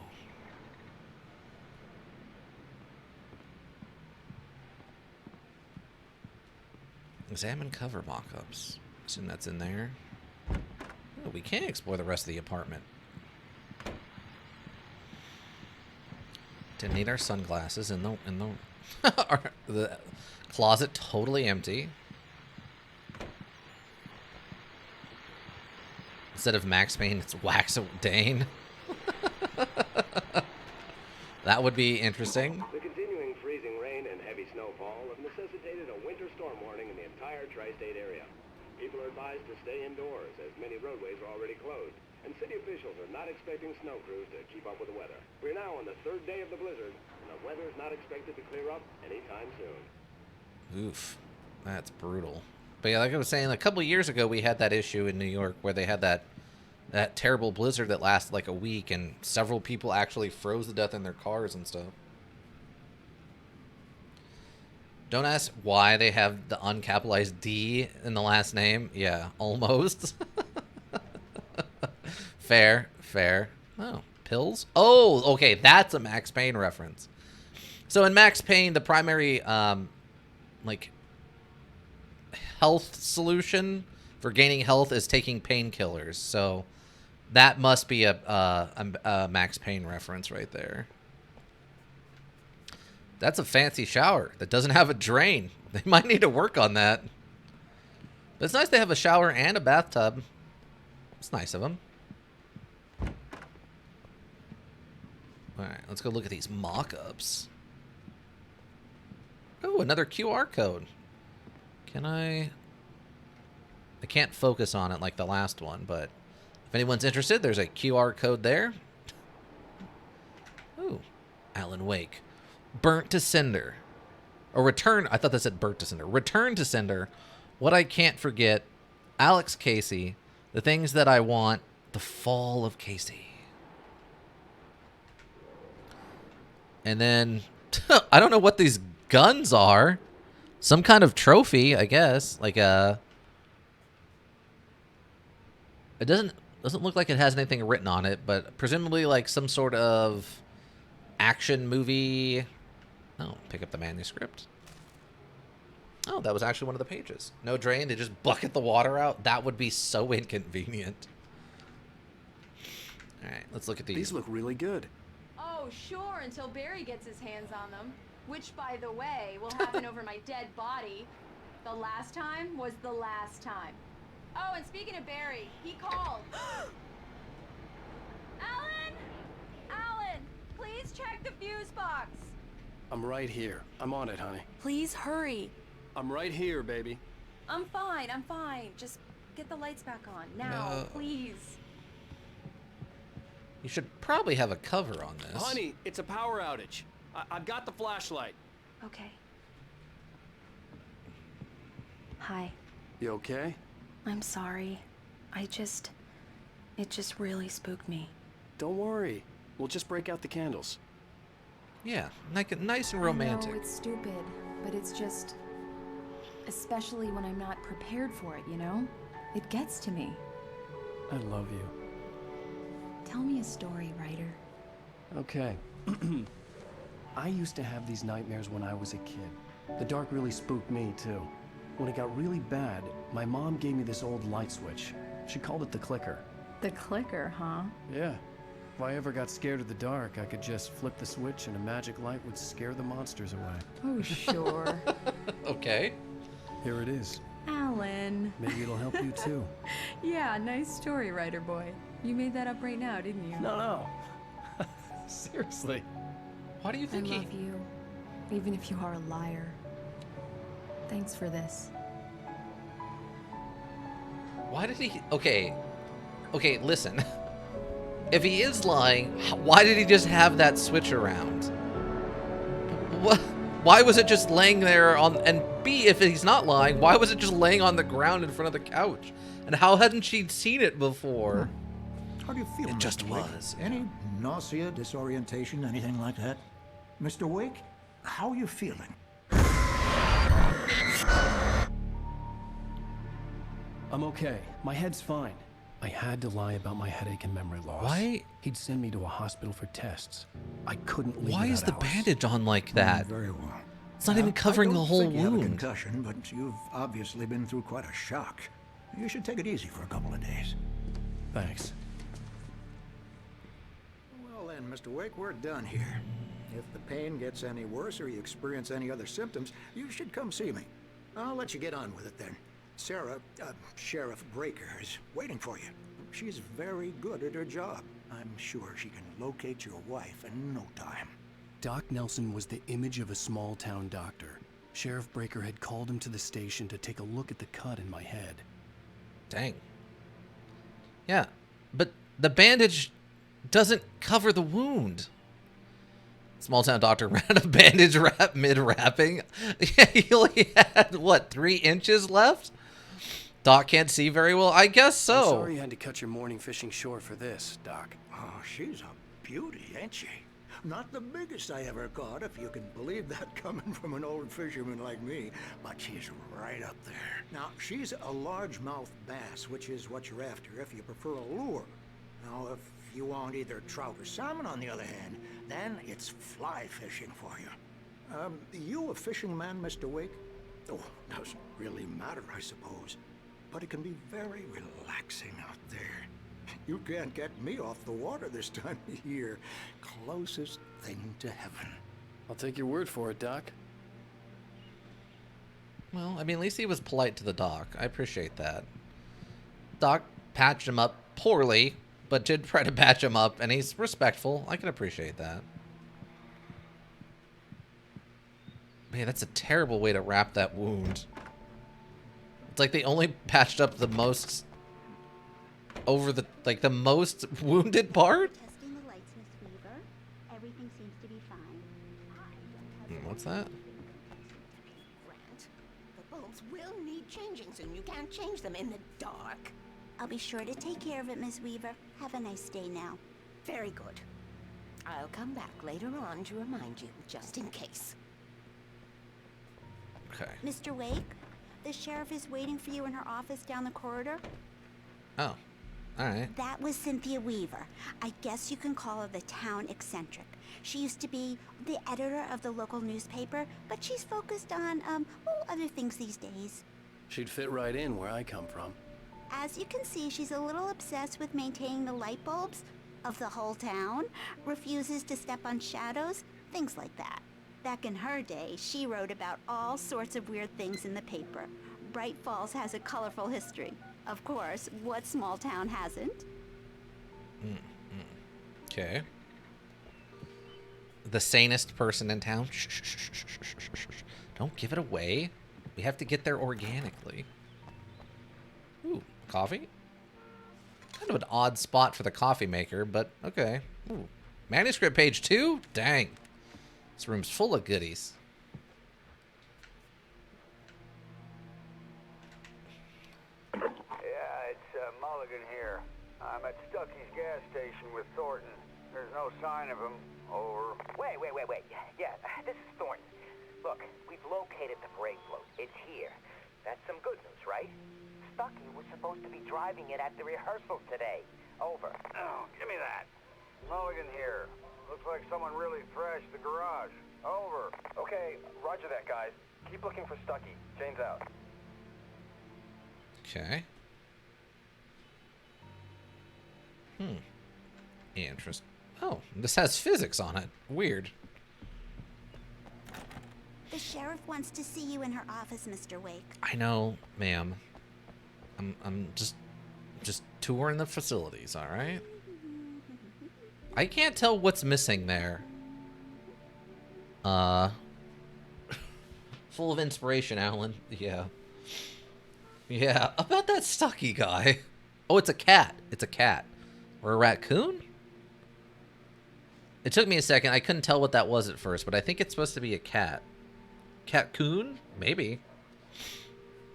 Examine cover mock-ups. Assume that's in there. Oh, we can explore the rest of the apartment. Didn't need our sunglasses in the closet totally empty. Instead of Max Payne, it's Wax Dane. That would be interesting. The continuing freezing rain and heavy snowfall have necessitated a winter storm warning in the entire tri-state area. People are advised to stay indoors as many roadways are already closed, and city officials are not expecting snow crews to keep up with the weather. We're now on the third day of the blizzard, and the weather is not expected to clear up anytime soon. Oof. That's brutal. But yeah, like I was saying, a couple of years ago, we had that issue in New York where they had that terrible blizzard that lasted like a week, and several people actually froze to death in their cars and stuff. Don't ask why they have the uncapitalized D in the last name. Yeah, almost. Fair. Oh, pills? Oh, okay, that's a Max Payne reference. So in Max Payne, the primary, like, health solution for gaining health is taking painkillers. So that must be a Max Payne reference right there. That's a fancy shower that doesn't have a drain. They might need to work on that. But it's nice they have a shower and a bathtub. It's nice of them. Alright, let's go look at these mock-ups. Oh, another QR code. Can I can't focus on it like the last one, but if anyone's interested, there's a QR code there. Ooh, Alan Wake. Burnt to Cinder. Or Return. I thought that said Burnt to Cinder. Return to Cinder. What I Can't Forget. Alex Casey. The Things That I Want. The Fall of Casey. And then, I don't know what these guns are. Some kind of trophy, I guess. Like a... It doesn't look like it has anything written on it, but presumably like some sort of action movie... Oh, pick up the manuscript. Oh, that was actually one of the pages. No drain, they just bucket the water out. That would be so inconvenient. All right, let's look at these. These look really good. Oh, sure, until Barry gets his hands on them. Which, by the way, will happen over my dead body. The last time was the last time. Oh, and speaking of Barry, he called. Alan! Alan, please check the fuse box. I'm right here. I'm on it, honey. Please hurry. I'm right here, baby. I'm fine. Just get the lights back on. Now, No. please. You should probably have a cover on this. Honey, it's a power outage. I've got the flashlight. Okay. Hi. You okay? I'm sorry. It just really spooked me. Don't worry. We'll just break out the candles. Yeah, nice and I romantic. know it's stupid, but it's just... Especially when I'm not prepared for it, you know? It gets to me. I love you. Tell me a story, writer. Okay. I used to have these nightmares when I was a kid. The dark really spooked me, too. When it got really bad, my mom gave me this old light switch. She called it the clicker. The clicker, huh? Yeah. If I ever got scared of the dark, I could just flip the switch and a magic light would scare the monsters away. Oh, sure. Okay. Here it is. Alan. Maybe it'll help you, too. Yeah, nice story, writer boy. You made that up right now, didn't you? No. Seriously. Why do you think I love you, even if you are a liar. Thanks for this. Why did he... Okay, listen. If he is lying, why did he just have that switch around? What? Why was it just laying there on... And B, if he's not lying, why was it just laying on the ground in front of the couch? And how hadn't she seen it before? How do you feel, It just Mr. Wake? was. Any nausea, disorientation, anything like that? Mr. Wake, how are you feeling? I'm okay. My head's fine. I had to lie about my headache and memory loss. Why? He'd send me to a hospital for tests. I couldn't leave Why is the that house. bandage on like that? Very well. It's not even covering the whole I don't think you have a wound. concussion, but you've obviously been through quite a shock. You should take it easy for a couple of days. Thanks. Well then, Mr. Wake, we're done here. If the pain gets any worse or you experience any other symptoms, you should come see me. I'll let you get on with it then. Sarah, Sheriff Breaker, is waiting for you. She's very good at her job. I'm sure she can locate your wife in no time. Doc Nelson was the image of a small-town doctor. Sheriff Breaker had called him to the station to take a look at the cut in my head. Dang. Yeah, but the bandage doesn't cover the wound. Small town doctor ran a bandage wrap mid-wrapping. Yeah, he only had, what, 3 inches left? Doc can't see very well. I guess so. I'm sorry you had to cut your morning fishing short for this, Doc. Oh, she's a beauty, ain't she? Not the biggest I ever caught, if you can believe that coming from an old fisherman like me, but she's right up there. Now, she's a largemouth bass, which is what you're after if you prefer a lure. Now, if you want either trout or salmon, on the other hand, then it's fly fishing for you. You a fishing man, Mr. Wake? Oh, doesn't really matter, I suppose. But it can be very relaxing out there. You can't get me off the water this time of year. Closest thing to heaven. I'll take your word for it, Doc. Well, I mean, at least he was polite to the Doc. I appreciate that. Doc patched him up poorly, but did try to patch him up, and he's respectful. I can appreciate that. Man, that's a terrible way to wrap that wound. It's like they only patched up the most over the, like, the most wounded part? Testing the lights, Miss Weaver. Everything seems to be fine. What's that? Grant, the bulbs will need changing soon. You can't change them in the dark. I'll be sure to take care of it, Miss Weaver. Have a nice day now. Very good. I'll come back later on to remind you, just in case. Okay. Mr. Wake, the sheriff is waiting for you in her office down the corridor. Oh, all right. That was Cynthia Weaver. I guess you can call her the town eccentric. She used to be the editor of the local newspaper, but she's focused on, other things these days. She'd fit right in where I come from. As you can see, she's a little obsessed with maintaining the light bulbs of the whole town, refuses to step on shadows, things like that. Back in her day, she wrote about all sorts of weird things in the paper. Bright Falls has a colorful history. Of course, what small town hasn't? Okay. The sanest person in town. Shh, shh, shh, shh, shh, shh, shh. Don't give it away. We have to get there organically. Ooh, coffee? Kind of an odd spot for the coffee maker, but okay. Ooh. Manuscript page 2? Dang. This room's full of goodies. Yeah, it's Mulligan here. I'm at Stucky's gas station with Thornton. There's no sign of him. Over. Wait. Yeah, this is Thornton. Look, we've located the parade float. It's here. That's some good news, right? Stucky was supposed to be driving it at the rehearsal today. Over. Oh, give me that. Mulligan here. Looks like someone really thrashed the garage. Over. Okay, roger that, guys. Keep looking for Stucky. Jane's out. Okay. Interesting. Oh, this has physics on it. Weird. The sheriff wants to see you in her office, Mr. Wake. I know, ma'am. I'm just touring the facilities, all right? I can't tell what's missing there. Full of inspiration, Alan. Yeah. Yeah, about that Stucky guy. Oh, it's a cat. It's a cat. Or a raccoon? It took me a second. I couldn't tell what that was at first, but I think it's supposed to be a cat. Cat-coon? Maybe.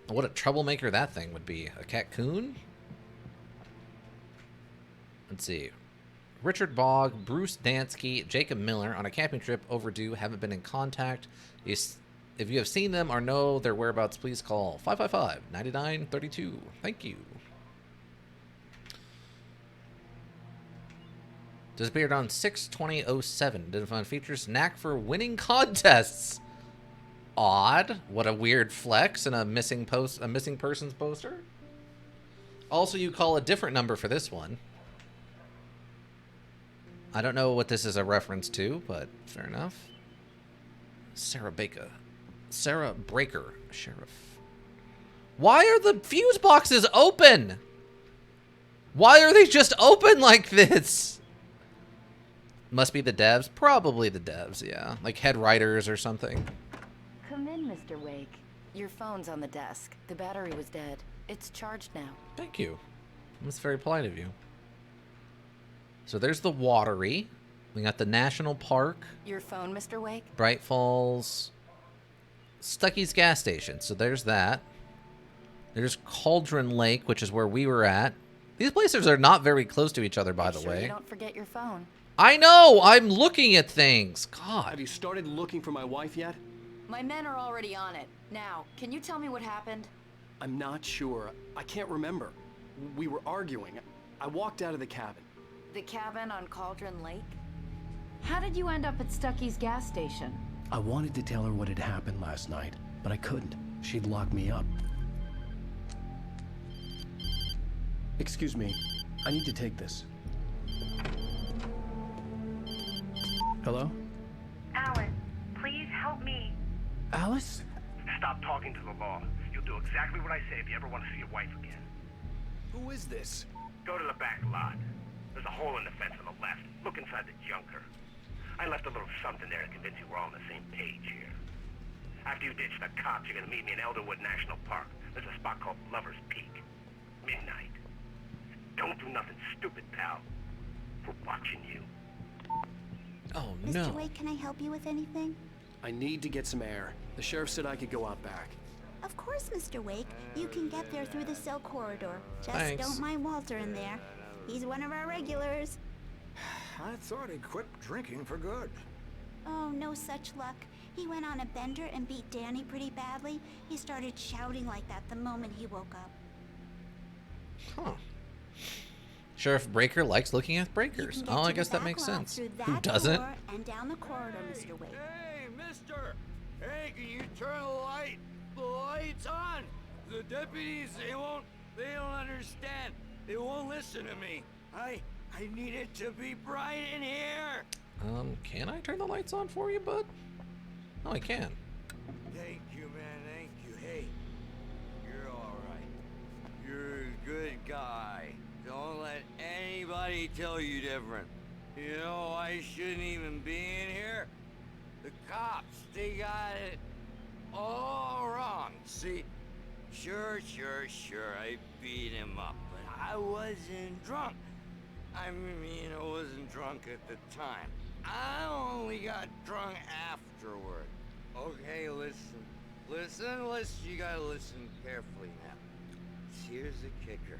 What a troublemaker that thing would be. A cat-coon? Let's see. Richard Bogg, Bruce Dansky, Jacob Miller on a camping trip overdue, haven't been in contact. If you have seen them or know their whereabouts, please call 555-9932. Thank you. Disappeared on 6/20/07. Identified features knack for winning contests. Odd. What a weird flex and a missing persons poster. Also, you call a different number for this one. I don't know what this is a reference to, but fair enough. Sarah Breaker, sheriff. Why are the fuse boxes open? Why are they just open like this? Must be the devs. Probably the devs, yeah. Like head writers or something. Come in, Mr. Wake. Your phone's on the desk. The battery was dead. It's charged now. Thank you. That's very polite of you. So there's the Watery. We got the National Park. Your phone, Mr. Wake? Bright Falls. Stucky's gas station. So there's that. There's Cauldron Lake, which is where we were at. These places are not very close to each other, by the way. You don't forget your phone. I know! I'm looking at things! God. Have you started looking for my wife yet? My men are already on it. Now, can you tell me what happened? I'm not sure. I can't remember. We were arguing. I walked out of the cabin. The cabin on Cauldron Lake? How did you end up at Stucky's gas station? I wanted to tell her what had happened last night, but I couldn't. She'd locked me up. Excuse me. I need to take this. Hello? Alan, please help me. Alice? Stop talking to the law. You'll do exactly what I say if you ever want to see your wife again. Who is this? Go to the back lot. There's a hole in the fence on the left. Look inside the junker. I left a little something there to convince you we're all on the same page here. After you ditch the cops, you're gonna meet me in Elderwood National Park. There's a spot called Lover's Peak. Midnight. Don't do nothing stupid, pal. We're watching you. Oh, Mr. Wake, can I help you with anything? I need to get some air. The sheriff said I could go out back. Of course, Mr. Wake. You can get there through the cell corridor. Just Thanks. don't mind Walter in there. He's one of our regulars. I thought he'd quit drinking for good. Oh, no such luck. He went on a bender and beat Danny pretty badly. He started shouting like that the moment he woke up. Huh. Sheriff Breaker likes looking at breakers. Oh, I guess that makes sense. Who doesn't? And down the corridor, Mr. Wake. Hey, mister! Hey, can you turn the lights on? The deputies, they don't understand. They won't listen to me. I need it to be bright in here. Can I turn the lights on for you, bud? Oh, I can. Thank you, man, thank you. Hey, you're all right. You're a good guy. Don't let anybody tell you different. You know, I shouldn't even be in here. The cops, they got it all wrong. See, sure, I beat him up, but I wasn't drunk. I mean, I wasn't drunk at the time. I only got drunk afterward. Okay, listen, you gotta listen carefully now. Here's the kicker.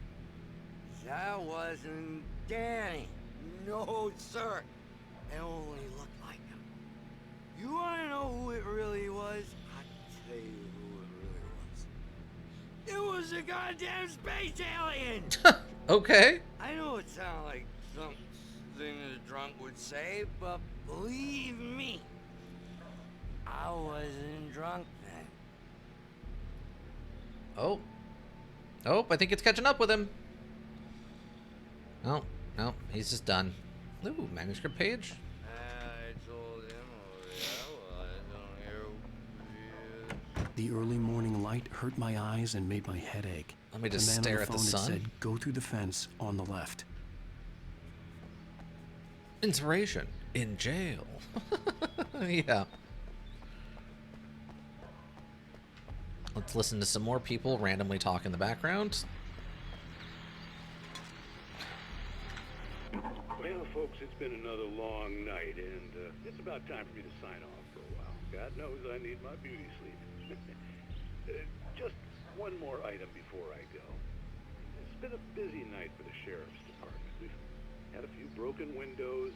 That wasn't Danny. No, sir. It only looked like him. You wanna know who it really was? I'll tell you who it really was. It was a goddamn space alien! Okay. I know it sounds like something a drunk would say, but believe me, I wasn't drunk then. Oh. Oh, I think it's catching up with him. Oh, no, he's just done. Ooh, manuscript page. I told him, The early morning light hurt my eyes and made my head ache. Let me just man stare on at the phone had sun. said, go through the fence on the left. Inspiration. In jail. Yeah. Let's listen to some more people randomly talk in the background. Well, folks, it's been another long night, and it's about time for me to sign off for a while. God knows I need my beauty sleep. Just one more item before I go. It's been a busy night for the sheriff's department. We've had a few broken windows,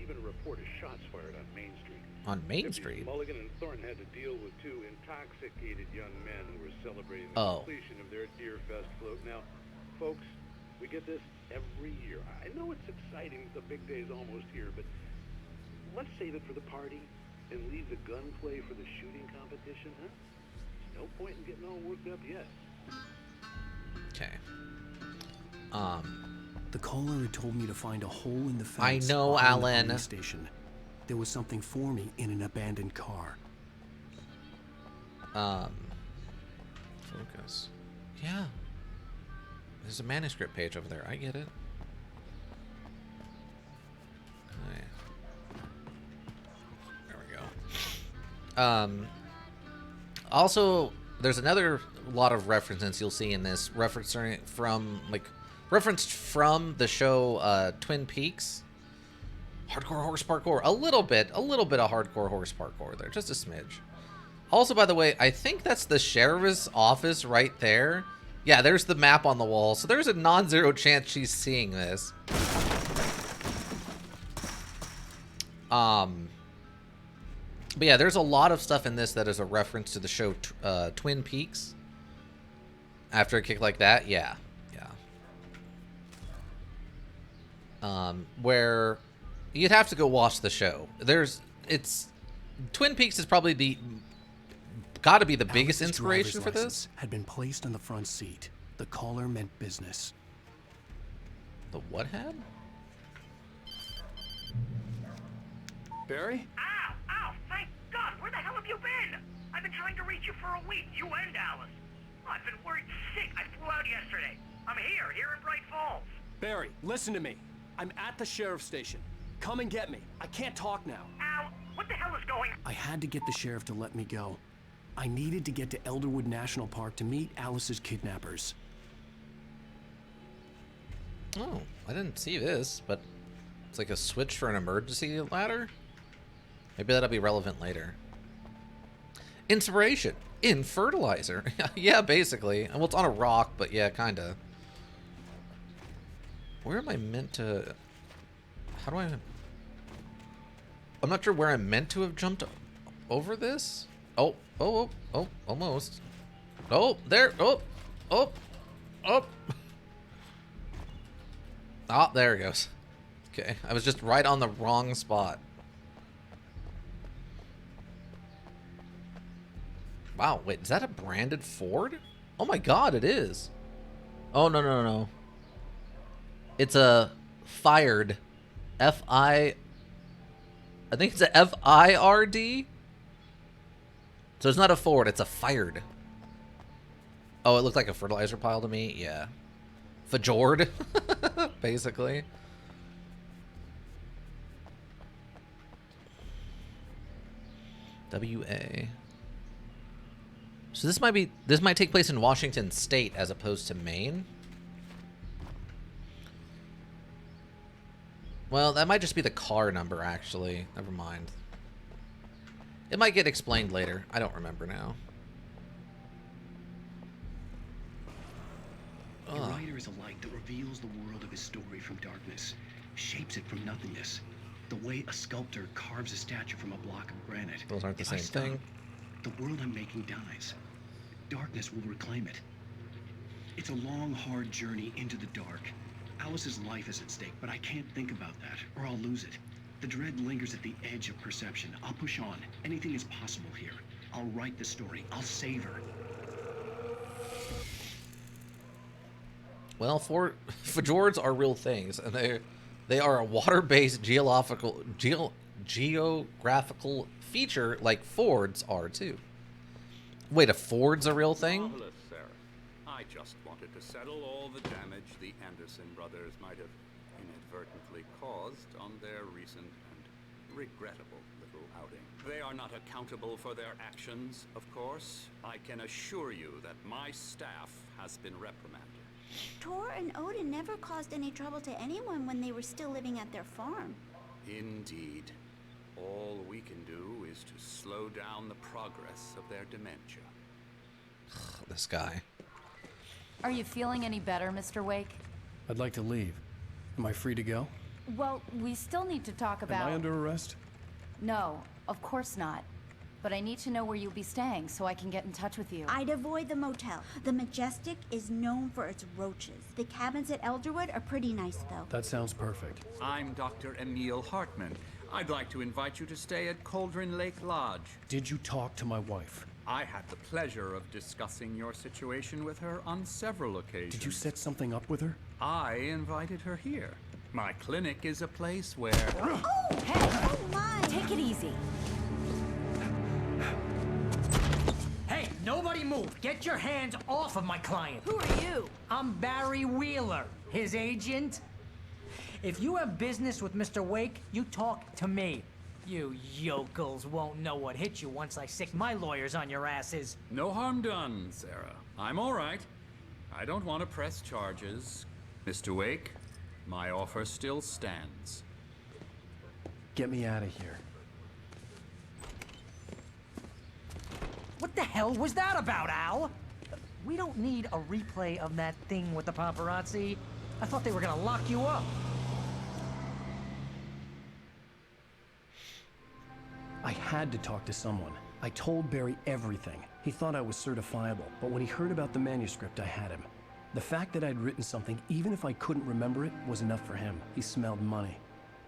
even a report of shots fired on Main Street. On Main Deputies Street? Mulligan and Thornton had to deal with two intoxicated young men who were celebrating the completion of their Deerfest float. Now, folks, we get this every year. I know it's exciting, the big day's almost here, but let's save it for the party and leave the gunplay for the shooting competition, huh? There's no point in getting all worked up yet. Okay. The caller had told me to find a hole in the I fence. know, behind the Alan. police station. There was something for me in an abandoned car. Focus. Yeah. There's a manuscript page over there. I get it. Okay. There we go. Also, there's another lot of references you'll see in this, referenced from the show Twin Peaks. Hardcore horse parkour. A little bit of hardcore horse parkour there, just a smidge. Also, by the way, I think that's the sheriff's office right there. Yeah, there's the map on the wall, so there's a non-zero chance she's seeing this. But yeah, there's a lot of stuff in this that is a reference to the show Twin Peaks. After a kick like that, yeah. Where you'd have to go watch the show. Twin Peaks is probably got to be the biggest Alice's inspiration for driver's this. license had been placed in the front seat. The caller meant business. The what had? Barry? Ow! Thank God! Where the hell have you been? I've been trying to reach you for a week, you and Alice. Oh, I've been worried sick. I flew out yesterday. I'm here in Bright Falls. Barry, listen to me. I'm at the sheriff's station. Come and get me. I can't talk now. Al, what the hell is going on? I had to get the sheriff to let me go. I needed to get to Elderwood National Park to meet Alice's kidnappers. Oh, I didn't see this, but it's like a switch for an emergency ladder? Maybe that'll be relevant later. Inspiration in fertilizer. Yeah, basically. Well, it's on a rock, but yeah, kinda. Where am I meant to... How do I... I'm not sure where I'm meant to have jumped over this. Oh, almost. Oh, there. Oh. Oh, there it goes. Okay, I was just right on the wrong spot. Wow, wait, is that a branded Ford? Oh my God, it is. Oh, no. It's a Fired. I think it's a F-I-R-D. So it's not a Ford, it's a Fired. Oh, it looked like a fertilizer pile to me. Yeah. Fjord, basically. W-A. So this might take place in Washington State as opposed to Maine. Well, that might just be the car number, actually. Never mind. It might get explained later. I don't remember now. A writer is a light that reveals the world of his story from darkness, shapes it from nothingness. The way a sculptor carves a statue from a block of granite. Those aren't the If I same stop, thing. The world I'm making dies. Darkness will reclaim it. It's a long, hard journey into the dark. Alice's life is at stake, but I can't think about that, or I'll lose it. The dread lingers at the edge of perception. I'll push on. Anything is possible here. I'll write the story. I'll save her. Well, fjords are real things, and they are a water-based geographical feature like Fords are too. Wait, a Ford's a real thing? Marvelous, Sarah. I just wanted to settle all the damage the Anderson brothers might have inadvertently caused on their recent and regrettable little outing. They are not accountable for their actions, of course. I can assure you that my staff has been reprimanded. Tor and Odin never caused any trouble to anyone when they were still living at their farm. Indeed. All we can do is to slow down the progress of their dementia. This guy. Are you feeling any better, Mr. Wake? I'd like to leave. Am I free to go? Well, we still need to talk about... Am I under arrest? No, of course not. But I need to know where you'll be staying so I can get in touch with you. I'd avoid the motel. The Majestic is known for its roaches. The cabins at Elderwood are pretty nice, though. That sounds perfect. I'm Dr. Emil Hartman. I'd like to invite you to stay at Cauldron Lake Lodge. Did you talk to my wife? I had the pleasure of discussing your situation with her on several occasions. Did you set something up with her? I invited her here. My clinic is a place where... Oh, hey! Oh, my! Take it easy. Hey, nobody move. Get your hands off of my client. Who are you? I'm Barry Wheeler, his agent. If you have business with Mr. Wake, you talk to me. You yokels won't know what hit you once I sick my lawyers on your asses. No harm done, Sarah. I'm all right. I don't want to press charges. Mr. Wake, my offer still stands. Get me out of here. What the hell was that about, Al? we don't need a replay of that thing with the paparazzi. I thought they were gonna lock you up. I had to talk to someone. I told Barry everything. He thought I was certifiable, but when he heard about the manuscript, I had him. The fact that I'd written something, even if I couldn't remember it, was enough for him. He smelled money.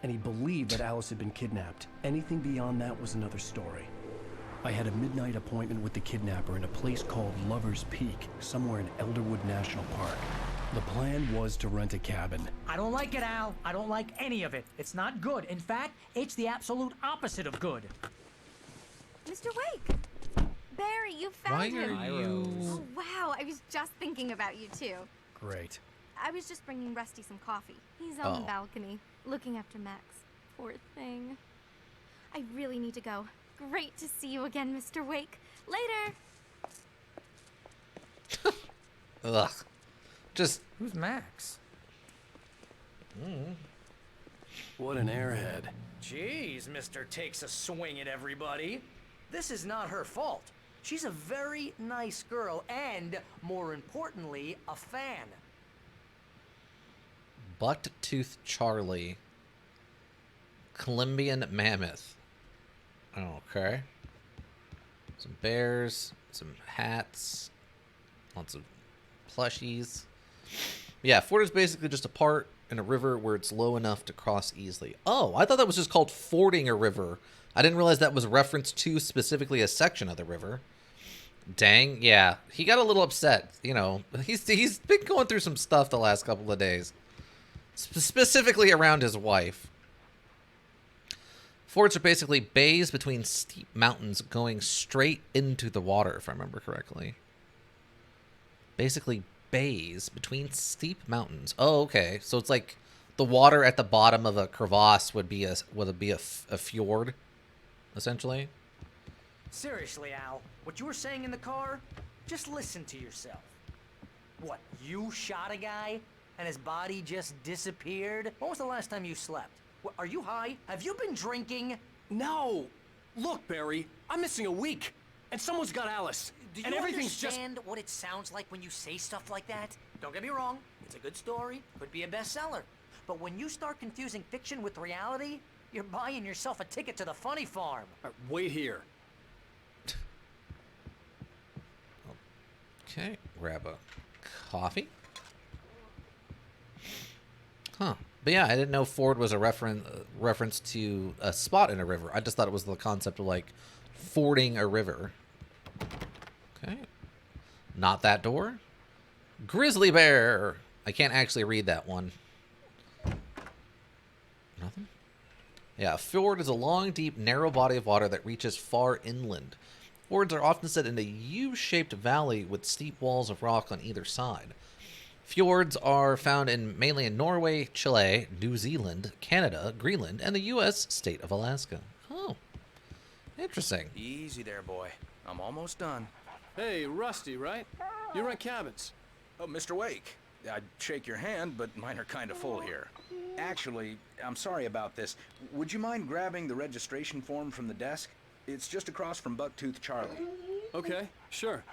And he believed that Alice had been kidnapped. Anything beyond that was another story. I had a midnight appointment with the kidnapper in a place called Lover's Peak, somewhere in Elderwood National Park. The plan was to rent a cabin. I don't like it, Al. I don't like any of it. It's not good. In fact, it's the absolute opposite of good. Mr. Wake! Barry, you found him! Why are you... Oh, wow, I was just thinking about you, too. Great. I was just bringing Rusty some coffee. He's on the balcony, looking after Max. Poor thing. I really need to go. Great to see you again, Mr. Wake. Later! Ugh. Just... Who's Max? What an airhead. Jeez, Mr. Takes a swing at everybody. This is not her fault. She's a very nice girl and, more importantly, a fan. Bucktooth Charlie. Colombian mammoth. Okay. Some bears, some hats, lots of plushies. Yeah, ford is basically just a part in a river where it's low enough to cross easily. Oh, I thought that was just called fording a river. I didn't realize that was a reference to specifically a section of the river. Dang, yeah. He got a little upset. You know, he's been going through some stuff the last couple of days. Specifically around his wife. Fords are basically bays between steep mountains going straight into the water, if I remember correctly. Basically bays between steep mountains. Oh, okay. So it's like the water at the bottom of a crevasse would be a fjord, essentially. Seriously, Al, what you were saying in the car, just listen to yourself. What, you shot a guy and his body just disappeared? When was the last time you slept? What, are you high? Have you been drinking? No! Look, Barry, I'm missing a week, and someone's got Alice. Do and you everything's understand what it sounds like when you say stuff like that? Don't get me wrong, it's a good story, could be a bestseller. But when you start confusing fiction with reality, you're buying yourself a ticket to the funny farm. Wait here. Okay, grab a coffee. Huh. But yeah, I didn't know Ford was a reference to a spot in a river. I just thought it was the concept of, like, fording a river. Okay. Not that door. Grizzly bear. I can't actually read that one. Nothing? Yeah, a fjord is a long, deep, narrow body of water that reaches far inland. Fjords are often set in a U-shaped valley with steep walls of rock on either side. Fjords are found mainly in Norway, Chile, New Zealand, Canada, Greenland, and the U.S. state of Alaska. Oh, interesting. Easy there, boy. I'm almost done. Hey, Rusty, right? You rent cabins. Oh, Mr. Wake. I'd shake your hand, but mine are kind of full here. Actually, I'm sorry about this. Would you mind grabbing the registration form from the desk? It's just across from Bucktooth Charlie. Okay, sure.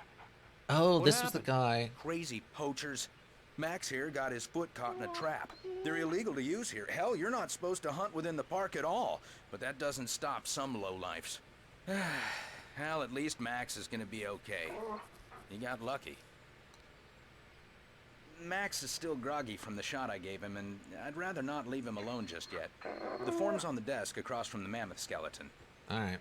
Oh, this was the guy. Crazy poachers. Max here got his foot caught in a trap. They're illegal to use here. Hell, you're not supposed to hunt within the park at all. But that doesn't stop some lowlifes. Hell, at least Max is gonna be okay. He got lucky. Max is still groggy from the shot I gave him, and I'd rather not leave him alone just yet. The form's on the desk across from the mammoth skeleton. All right.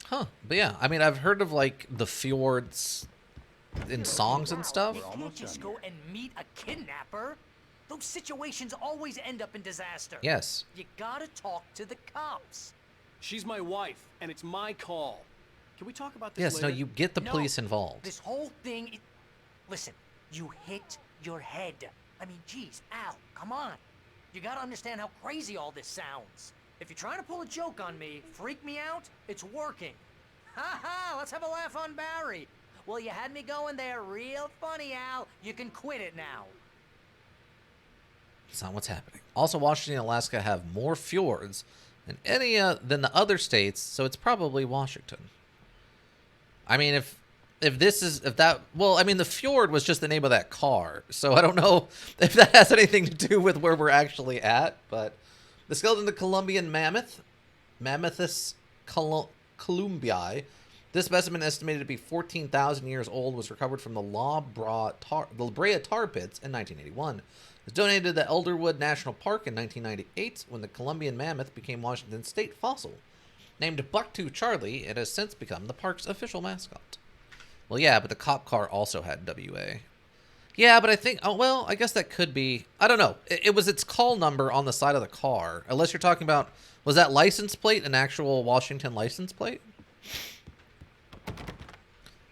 Huh. But yeah, I mean, I've heard of, like, the fjords in songs and stuff. You can't just go and meet a kidnapper. Those situations always end up in disaster. Yes. You gotta talk to the cops. She's my wife, and it's my call. Can we talk about this Yes, later? no, you get the police involved. This whole thing... Listen, you hit your head. I mean, geez, Al, come on. You gotta understand how crazy all this sounds. If you're trying to pull a joke on me, freak me out, it's working. Ha ha, let's have a laugh on Barry. Well, you had me going there real funny, Al. You can quit it now. It's not what's happening. Also, Washington and Alaska have more fjords than than the other states, so it's probably Washington. I mean, if well, I mean, the Fjord was just the name of that car, so I don't know if that has anything to do with where we're actually at, but the skeleton of the Columbian mammoth, Mammothus columbii, this specimen, estimated to be 14,000 years old, was recovered from the La Brea tar pits in 1981. It was donated to the Elderwood National Park in 1998 when the Columbian mammoth became Washington's state fossil. Named Bucktooth Charlie, it has since become the park's official mascot. Well, yeah, but the cop car also had WA. Yeah, but I think, oh, well, I guess that could be, I don't know. It was its call number on the side of the car. Unless you're talking about, was that license plate an actual Washington license plate?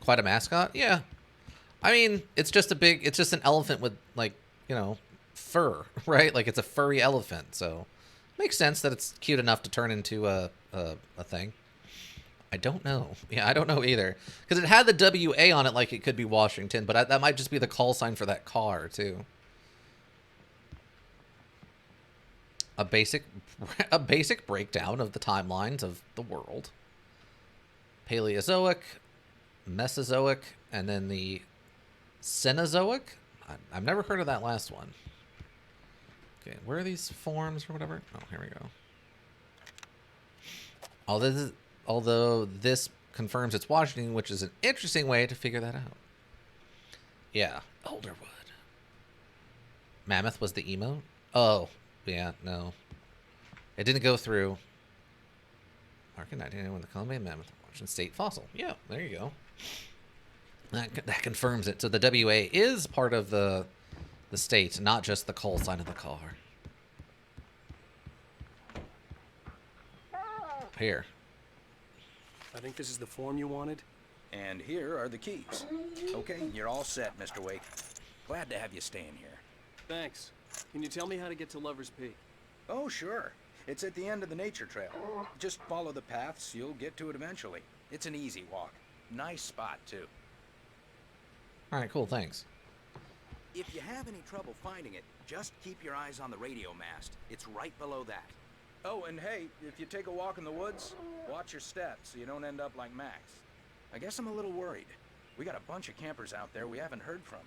Quite a mascot? Yeah. I mean, it's just an elephant with, like, you know, fur, right? Like, it's a furry elephant, so makes sense that it's cute enough to turn into a thing. I don't know. Yeah, I don't know either. Because it had the WA on it like it could be Washington, but that might just be the call sign for that car, too. A basic breakdown of the timelines of the world. Paleozoic, Mesozoic, and then the Cenozoic. I've never heard of that last one. Okay, where are these forms or whatever? Oh, here we go. Although this confirms it's Washington, which is an interesting way to figure that out. Yeah, Elderwood. Mammoth was the emote? Oh, yeah, no. It didn't go through. Mark in 1991, the Columbian mammoth, Washington state fossil. Yeah, there you go. That confirms it. So the WA is part of the state, not just the call sign of the car. Here. I think this is the form you wanted. And here are the keys. Okay, you're all set, Mr. Wake. Glad to have you staying here. Thanks. Can you tell me how to get to Lover's Peak? Oh, sure. It's at the end of the nature trail. Just follow the paths, you'll get to it eventually. It's an easy walk. Nice spot, too. Alright, cool, thanks. If you have any trouble finding it, just keep your eyes on the radio mast. It's right below that. Oh, and hey, if you take a walk in the woods, watch your steps so you don't end up like Max. I guess I'm a little worried. We got a bunch of campers out there we haven't heard from.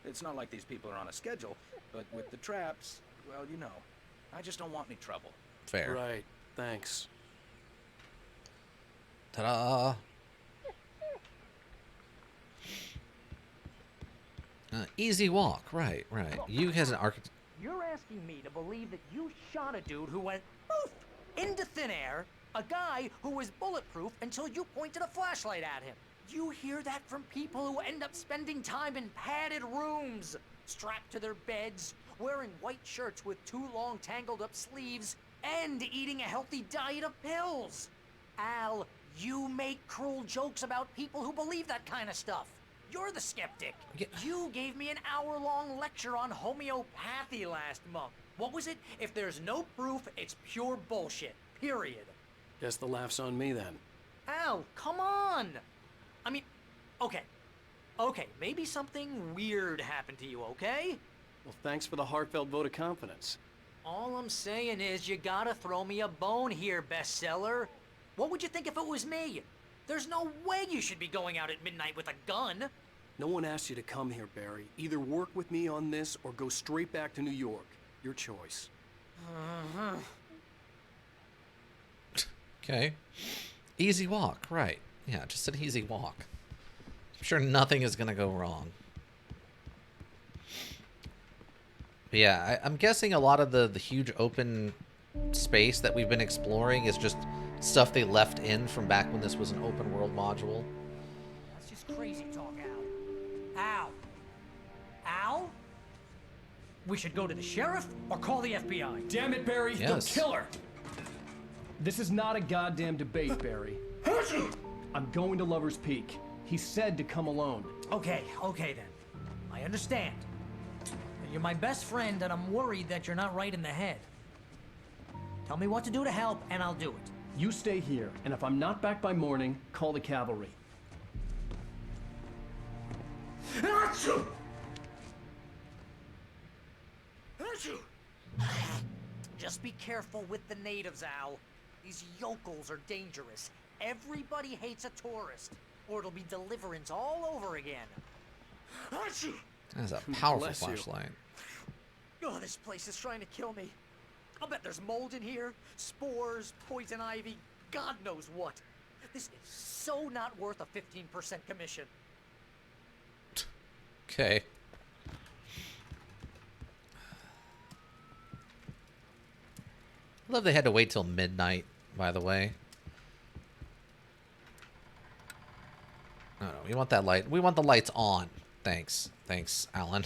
It's not like these people are on a schedule, but with the traps, well, you know, I just don't want any trouble. Fair. Right, thanks. Ta-da! Easy walk, right. You as an architect. You're asking me to believe that you shot a dude who went poof into thin air, a guy who was bulletproof until you pointed a flashlight at him. You hear that from people who end up spending time in padded rooms, strapped to their beds, wearing white shirts with too long tangled up sleeves, and eating a healthy diet of pills. Al, you make cruel jokes about people who believe that kind of stuff. You're the skeptic. Yeah. You gave me an hour-long lecture on homeopathy last month. What was it? If there's no proof, it's pure bullshit. Period. Guess the laugh's on me then. Al, come on! I mean, okay, maybe something weird happened to you, okay? Well, thanks for the heartfelt vote of confidence. All I'm saying is you gotta throw me a bone here, bestseller. What would you think if it was me? There's no way you should be going out at midnight with a gun. No one asked you to come here, Barry. Either work with me on this or go straight back to New York. Your choice. Okay. Easy walk, right. Yeah, just an easy walk. I'm sure nothing is gonna go wrong. But yeah, I'm guessing a lot of the huge open space that we've been exploring is just stuff they left in from back when this was an open world module. That's just crazy talk, Al. Al? We should go to the sheriff or call the FBI. Damn it, Barry. Yes. The killer. This is not a goddamn debate, Barry. I'm going to Lover's Peak. He said to come alone. Okay then. I understand. You're my best friend, and I'm worried that you're not right in the head. Tell me what to do to help, and I'll do it. You stay here, and if I'm not back by morning, call the cavalry. Just be careful with the natives, Al. These yokels are dangerous. Everybody hates a tourist. or it'll be Deliverance all over again. Archie! That's a powerful Bless you. flashlight. Oh, this place is trying to kill me. I'll bet there's mold in here, spores, poison ivy, God knows what. This is so not worth a 15% commission. Okay. I love they had to wait till midnight, by the way. No, we want that light. We want the lights on. Thanks. Thanks, Alan.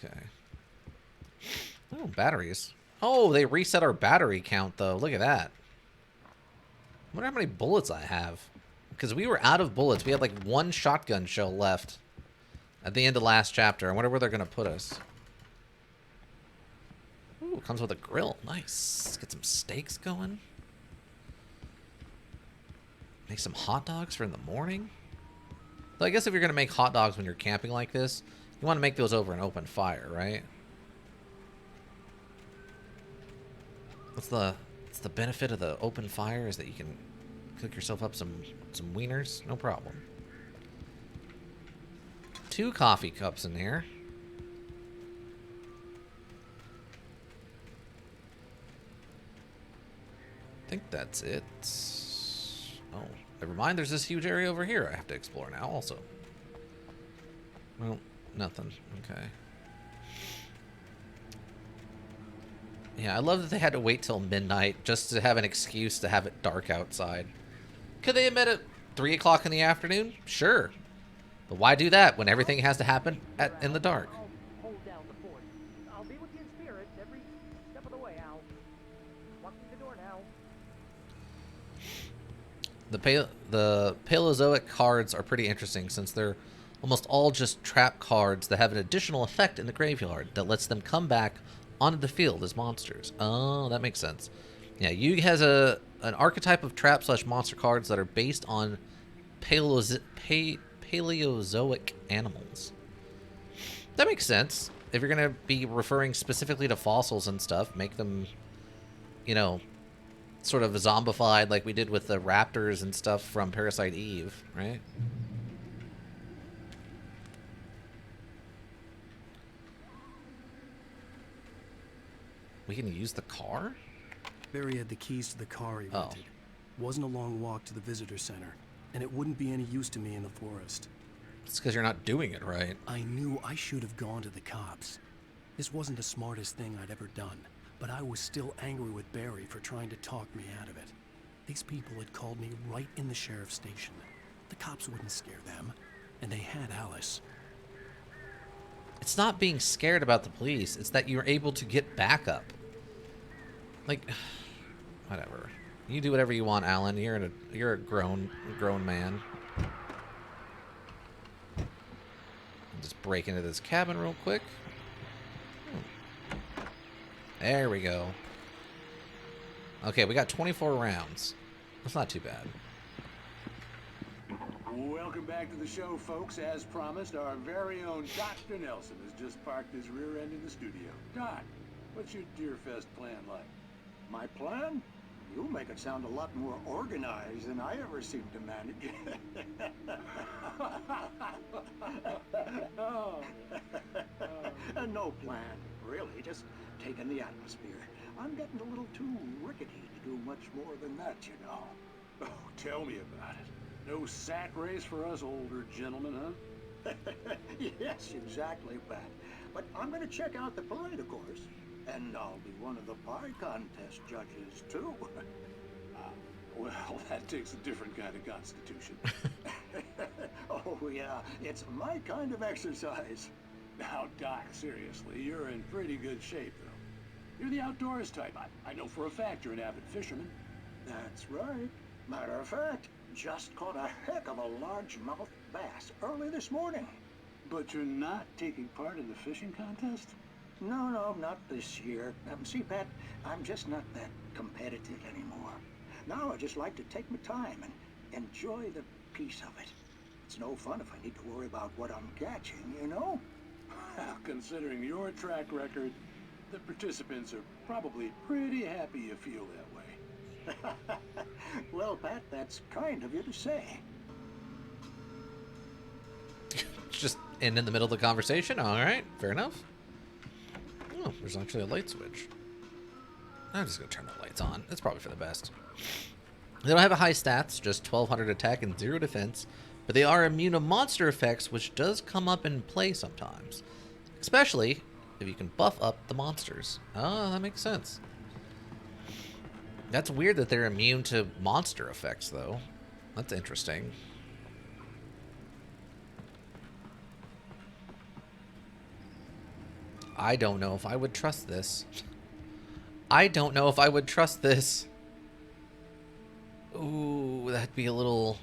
Okay. Oh, batteries. Oh, they reset our battery count, though. Look at that. I wonder how many bullets I have. Because we were out of bullets. We had like one shotgun shell left at the end of last chapter. I wonder where they're going to put us. Ooh, it comes with a grill. Nice. Let's get some steaks going. Make some hot dogs for in the morning. So I guess if you're going to make hot dogs when you're camping like this, you want to make those over an open fire, right? What's the benefit of the open fire is that you can cook yourself up some wieners, no problem. 2 coffee cups in here. I think that's it. Oh, never mind. There's this huge area over here I have to explore now also. Well, nothing. Okay. Yeah, I love that they had to wait till midnight just to have an excuse to have it dark outside. Could they have met at 3 o'clock in the afternoon? Sure. But why do that when everything has to happen in the dark? Hold down the fort. I'll be with you in spirit every step of the way, Al. Walking the door now. The Paleozoic cards are pretty interesting since they're almost all just trap cards that have an additional effect in the graveyard that lets them come back onto the field as monsters. Oh, that makes sense. Yeah, Yugi has an archetype of trap / monster cards that are based on Paleozoic animals. That makes sense. If you're going to be referring specifically to fossils and stuff, make them, you know, sort of zombified like we did with the raptors and stuff from Parasite Eve, right? We can use the car? Barry had the keys to the car he rented. Wasn't a long walk to the visitor center, and it wouldn't be any use to me in the forest. It's because you're not doing it right. I knew I should have gone to the cops. This wasn't the smartest thing I'd ever done, but I was still angry with Barry for trying to talk me out of it. These people had called me right in the sheriff's station. The cops wouldn't scare them, and they had Alice. It's not being scared about the police. It's that you're able to get backup. Like, whatever. You do whatever you want, Alan. You're a grown man. Just break into this cabin real quick. There we go. Okay, we got 24 rounds. That's not too bad. Welcome back to the show, folks. As promised, our very own Dr. Nelson has just parked his rear end in the studio. Doc, what's your Deerfest plan like? My plan? You make it sound a lot more organized than I ever seem to manage. No plan, really. Just taking the atmosphere. I'm getting a little too rickety to do much more than that, you know. Oh, tell me about it. No sack race for us older gentlemen, huh? Yes, exactly, Pat. But I'm going to check out the parade, of course. And I'll be one of the pie contest judges, too. Well, that takes a different kind of constitution. Oh, yeah. It's my kind of exercise. Now, Doc, seriously, you're in pretty good shape, though. You're the outdoors type. I know for a fact you're an avid fisherman. That's right. Matter of fact, just caught a heck of a largemouth bass early this morning. But you're not taking part in the fishing contest? No, not this year. See, Pat, I'm just not that competitive anymore. Now I just like to take my time and enjoy the peace of it. It's no fun if I need to worry about what I'm catching, you know? Well, considering your track record, the participants are probably pretty happy you feel that way. Well, Pat, that's kind of you to say. Just end in the middle of the conversation? Alright, fair enough. Oh, there's actually a light switch. I'm just gonna turn the lights on. It's probably for the best. They don't have a high stats, just 1200 attack and 0 defense, but they are immune to monster effects, which does come up in play sometimes. Especially if you can buff up the monsters. Oh, that makes sense. That's weird that they're immune to monster effects, though. That's interesting. I don't know if I would trust this. I don't know if I would trust this. Ooh, that'd be a little...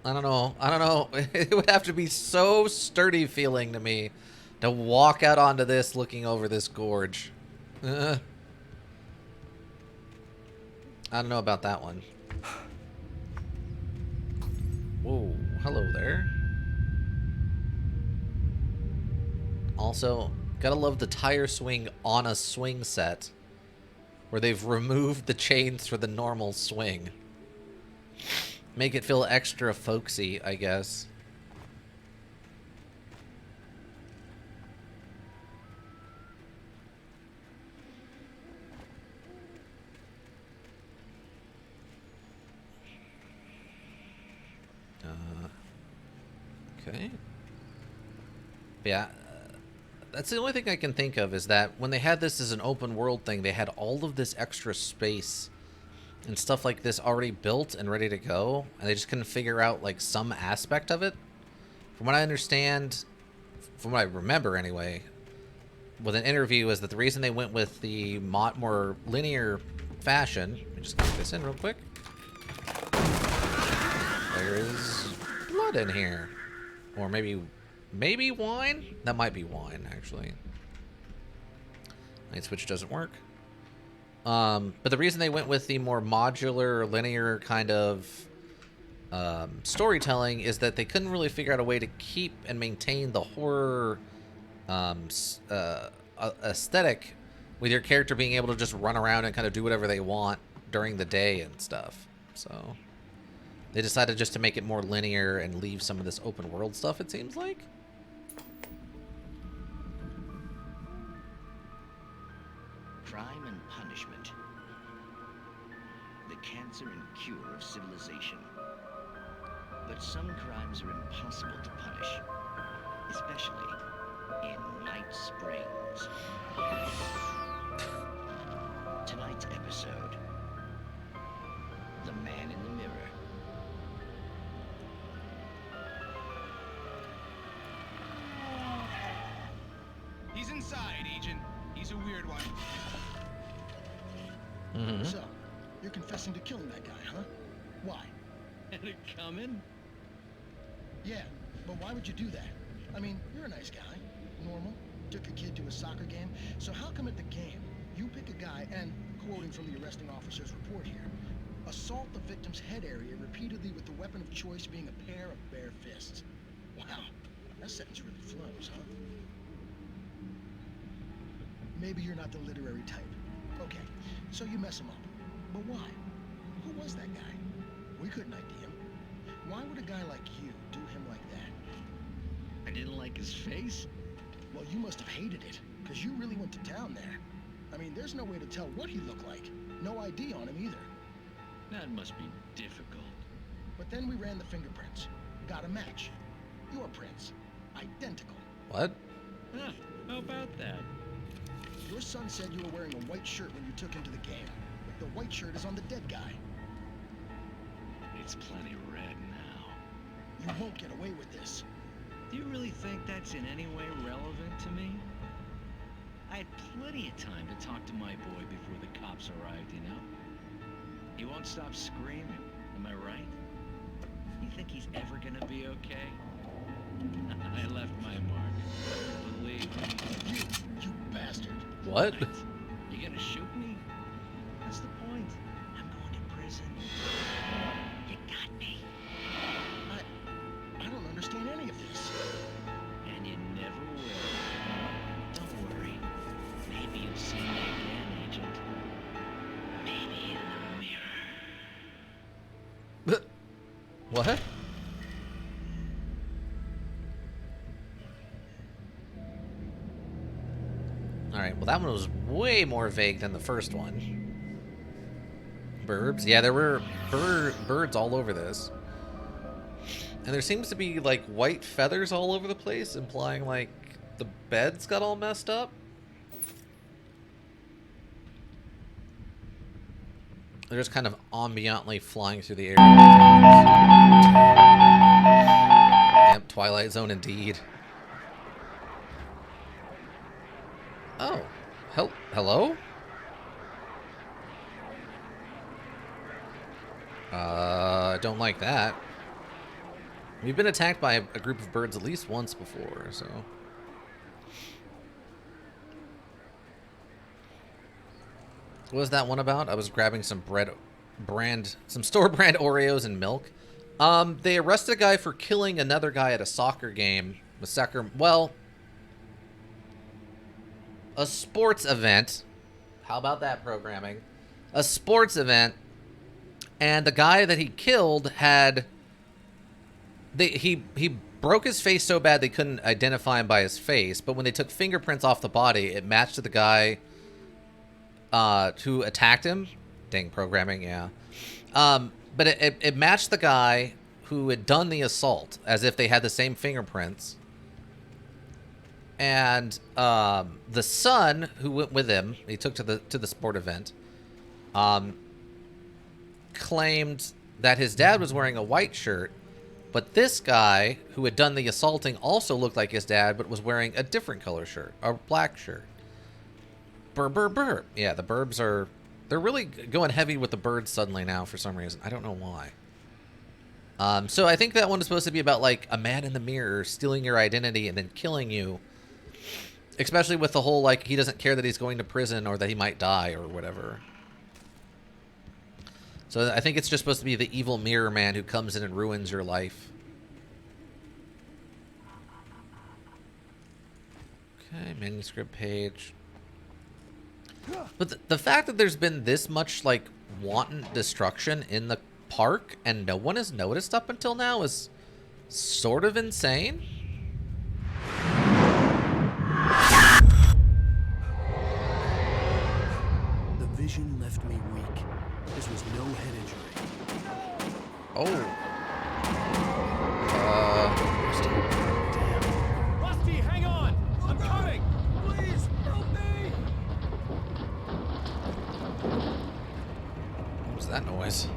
I don't know. It would have to be so sturdy feeling to me to walk out onto this looking over this gorge. I don't know about that one. Whoa, hello there. Also, gotta love the tire swing on a swing set, where they've removed the chains for the normal swing. Make it feel extra folksy, I guess. Okay. Yeah. That's the only thing I can think of, is that when they had this as an open world thing, they had all of this extra space and stuff like this already built and ready to go, and they just couldn't figure out like some aspect of it. From what I understand, from what I remember anyway, with an interview, is that the reason they went with the more linear fashion. Let me just get this in real quick. There is blood in here, or maybe wine? That might be wine, actually. Light switch doesn't work. But the reason they went with the more modular, linear kind of storytelling is that they couldn't really figure out a way to keep and maintain the horror aesthetic with your character being able to just run around and kind of do whatever they want during the day and stuff. So they decided just to make it more linear and leave some of this open world stuff, it seems like. Crime and punishment. The cancer and cure of civilization. But some crimes are impossible to punish, especially in Night Springs. Tonight's episode, The Man in the Mirror. He's inside, Agent. He's a weird one. So, you're confessing to killing that guy, huh? Why? Had it coming? Yeah, but why would you do that? I mean, you're a nice guy. Normal. Took a kid to a soccer game. So how come at the game, you pick a guy and, quoting from the arresting officer's report here, assault the victim's head area repeatedly with the weapon of choice being a pair of bare fists? Wow, that sentence really flows, huh? Maybe you're not the literary type. Okay, so you mess him up. But why? Who was that guy? We couldn't ID him. Why would a guy like you do him like that? I didn't like his face? Well, you must have hated it, because you really went to town there. I mean, there's no way to tell what he looked like. No ID on him either. That must be difficult. But then we ran the fingerprints. Got a match. Your prints. Identical. What? Huh, how about that? Your son said you were wearing a white shirt when you took him to the game. But the white shirt is on the dead guy. It's plenty red now. You won't get away with this. Do you really think that's in any way relevant to me? I had plenty of time to talk to my boy before the cops arrived, you know? He won't stop screaming, am I right? You think he's ever gonna be okay? I left my mark. Believe me. You bastard. What? You gonna shoot me? That's the point. I'm going to prison. You got me. I don't understand any of this. And you never will. Don't worry. Maybe you'll see me again, Agent. Maybe in the mirror. What? Alright, well that one was way more vague than the first one. Burbs? Yeah, there were birds all over this. And there seems to be, like, white feathers all over the place, implying, like, the beds got all messed up. They're just kind of ambiantly flying through the air. Yep, Twilight Zone indeed. Oh. Hello? I don't like that. We've been attacked by a group of birds at least once before, so... What was that one about? I was grabbing some some store-brand Oreos and milk. They arrested a guy for killing another guy at a soccer game. A sports event. How about that programming? A sports event. And the guy that he killed had... He broke his face so bad they couldn't identify him by his face, but when they took fingerprints off the body, it matched to the guy who attacked him. Dang, programming, yeah. But it matched the guy who had done the assault, as if they had the same fingerprints. And the son who went with him, he took to the sport event, claimed that his dad was wearing a white shirt, but this guy who had done the assaulting also looked like his dad, but was wearing a different color shirt, a black shirt. Burp. Yeah, the burbs are... They're really going heavy with the birds suddenly now for some reason. I don't know why. So I think that one is supposed to be about, like, a man in the mirror stealing your identity and then killing you. Especially with the whole, like, he doesn't care that he's going to prison or that he might die or whatever. So I think it's just supposed to be the evil mirror man who comes in and ruins your life. Okay, manuscript page. But the fact that there's been this much, like, wanton destruction in the park and no one has noticed up until now is sort of insane. The vision left me weak. This was no head injury. Oh. Damn. Rusty, hang on! I'm coming! Please, help me! What was that noise?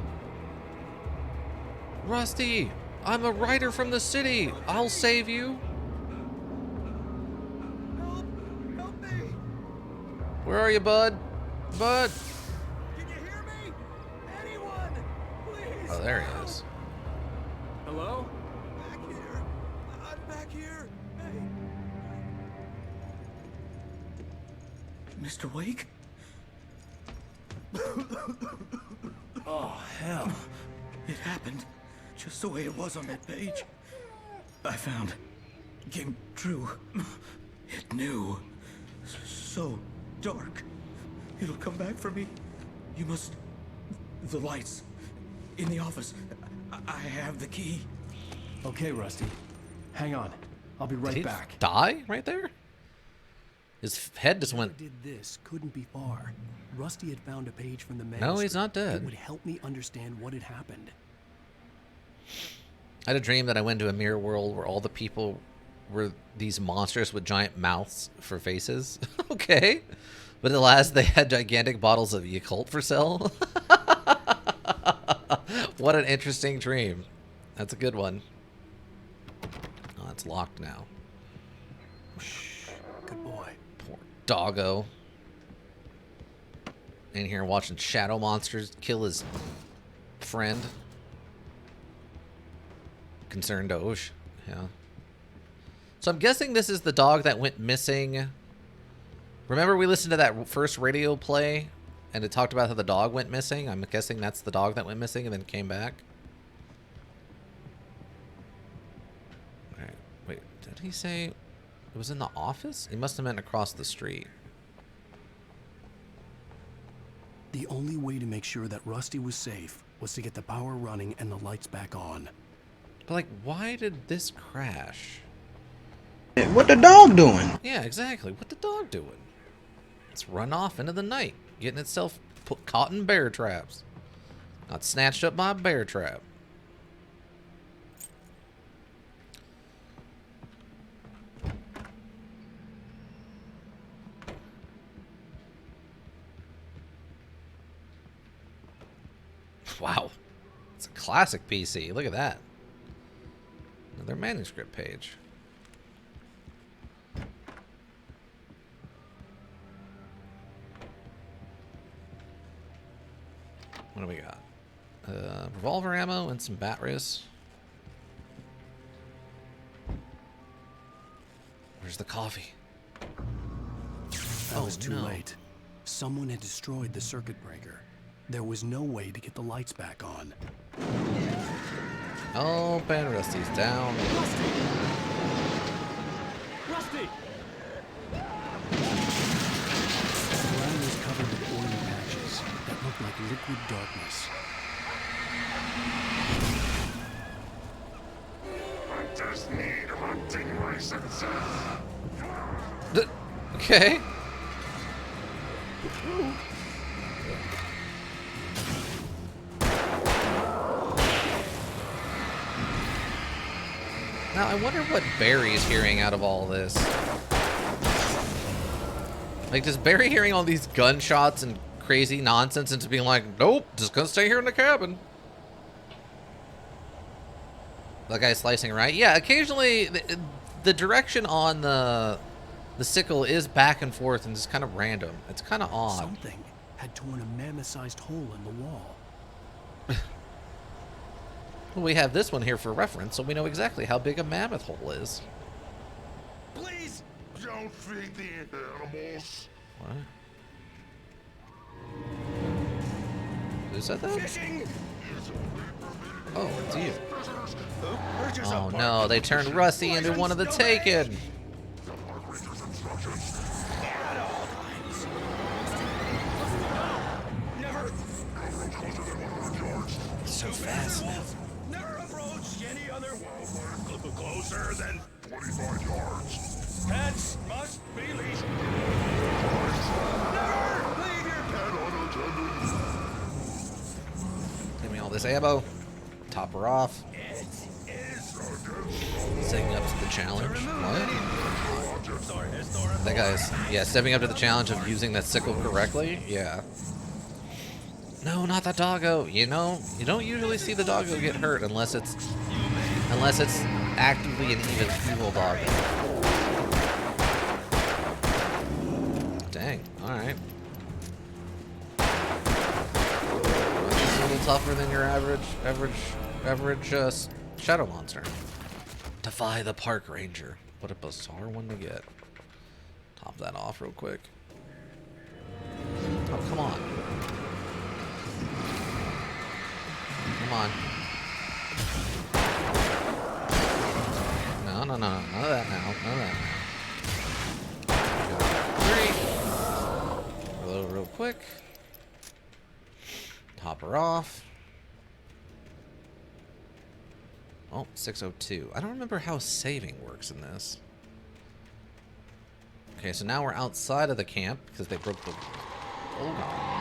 Rusty! I'm a writer from the city! I'll save you! Help me! Where are you, bud? Bud! Can you hear me? Anyone? Please! Oh, there he is. Hello? Back here. I'm back here. Hey. Mr. Wake? Oh, hell. It happened just the way it was on that page. I found. Came true. It knew. So dark. It'll come back for me. You must... The lights. In the office. I have the key. Okay, Rusty. Hang on. I'll be right back. Die right there? His head just went... Whoever did this couldn't be far. Rusty had found a page from the manuscript. No, he's not dead. It would help me understand what had happened. I had a dream that I went to a mirror world where all the people were these monsters with giant mouths for faces. Okay. But at last they had gigantic bottles of Yakult for sale. What an interesting dream. That's a good one. Oh, it's locked now. Shh. Good boy. Poor doggo. In here watching shadow monsters kill his friend. Concerned Doge. Yeah. So I'm guessing this is the dog that went missing. Remember we listened to that first radio play and it talked about how the dog went missing? I'm guessing that's the dog that went missing and then came back. Alright. Wait, did he say it was in the office? He must have meant across the street. The only way to make sure that Rusty was safe was to get the power running and the lights back on. But like, why did this crash? What the dog doing? Yeah, exactly. What the dog doing? It's run off into the night, getting itself caught in bear traps. Got snatched up by a bear trap. Wow. It's a classic PC. Look at that. Another manuscript page. What do we got? Revolver ammo and some batteries. Where's the coffee? That was too late. Someone had destroyed the circuit breaker. There was no way to get the lights back on. Oh, Ben Rusty's down. Rusty! The ground was covered with oily patches that looked like liquid darkness. Hunters need hunting licenses. Okay. Now, I wonder what Barry's hearing out of all this. Like, does Barry hearing all these gunshots and crazy nonsense and just being like, nope, just gonna stay here in the cabin? That guy's slicing right. Yeah, occasionally the direction on the sickle is back and forth and just kind of random. It's kind of odd. Something had torn a mammoth-sized hole in the wall. Well, we have this one here for reference, so we know exactly how big a mammoth hole is. Please don't feed the animals. What? Who said that? Fishing. Oh, it's you. Oh no, they turned Rusty into one of the Taken. So fast now. Never approached any other closer than 25 yards. Pets must be leashed. Never leave your pet unattended. Give me all this ammo. Top her off. Stepping up to the challenge. What? That guy's, yeah, stepping up to the challenge of using that sickle correctly. Yeah. No, not that doggo. You know, you don't usually see the doggo get hurt unless it's actively an even evil doggo. Dang. All right. It's a little tougher than your average shadow monster. Defy the park ranger. What a bizarre one to get. Top that off real quick. Oh, come on. Come on. No. None of that now. None of that now. 3. Reload real quick. Top her off. Oh, 602. I don't remember how saving works in this. Okay, so now we're outside of the camp because they broke the... Hold on.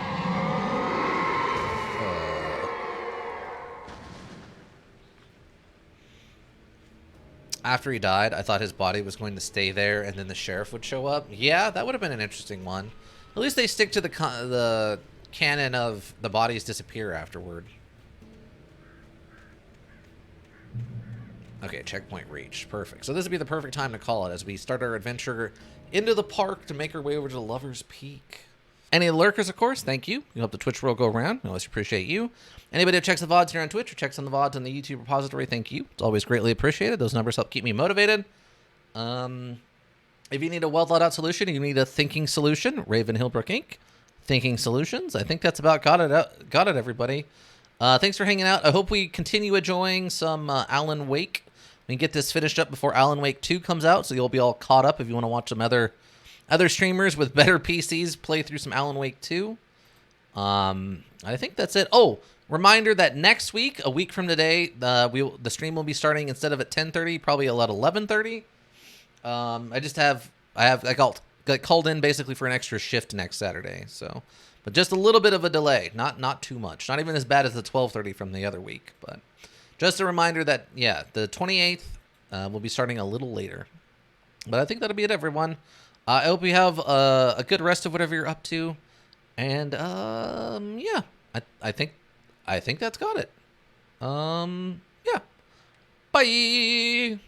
After he died, I thought his body was going to stay there and then the sheriff would show up. Yeah, that would have been an interesting one. At least they stick to the canon of the bodies disappear afterward. Okay, checkpoint reached. Perfect. So this would be the perfect time to call it as we start our adventure into the park to make our way over to Lover's Peak. Any lurkers, of course, thank you. You help the Twitch world go around. We always appreciate you. Anybody who checks the VODs here on Twitch or checks on the VODs on the YouTube repository, thank you. It's always greatly appreciated. Those numbers help keep me motivated. If you need a well-thought-out solution, you need a thinking solution, Raven Hillbrook Inc. Thinking Solutions. I think that's about got it, everybody. Thanks for hanging out. I hope we continue enjoying some Alan Wake. We can get this finished up before Alan Wake 2 comes out, so you'll be all caught up if you want to watch some other streamers with better PCs play through some Alan Wake 2. I think that's it. Oh, Reminder that next week, a week from today, the stream will be starting instead of at 10:30, probably at 11:30. I got called in basically for an extra shift next Saturday, so but just a little bit of a delay, not too much, not even as bad as the 12:30 from the other week, but just a reminder that yeah, the 28th will be starting a little later. But I think that'll be it, everyone. I hope you have a good rest of whatever you're up to, and yeah, I think that's got it. Yeah, bye.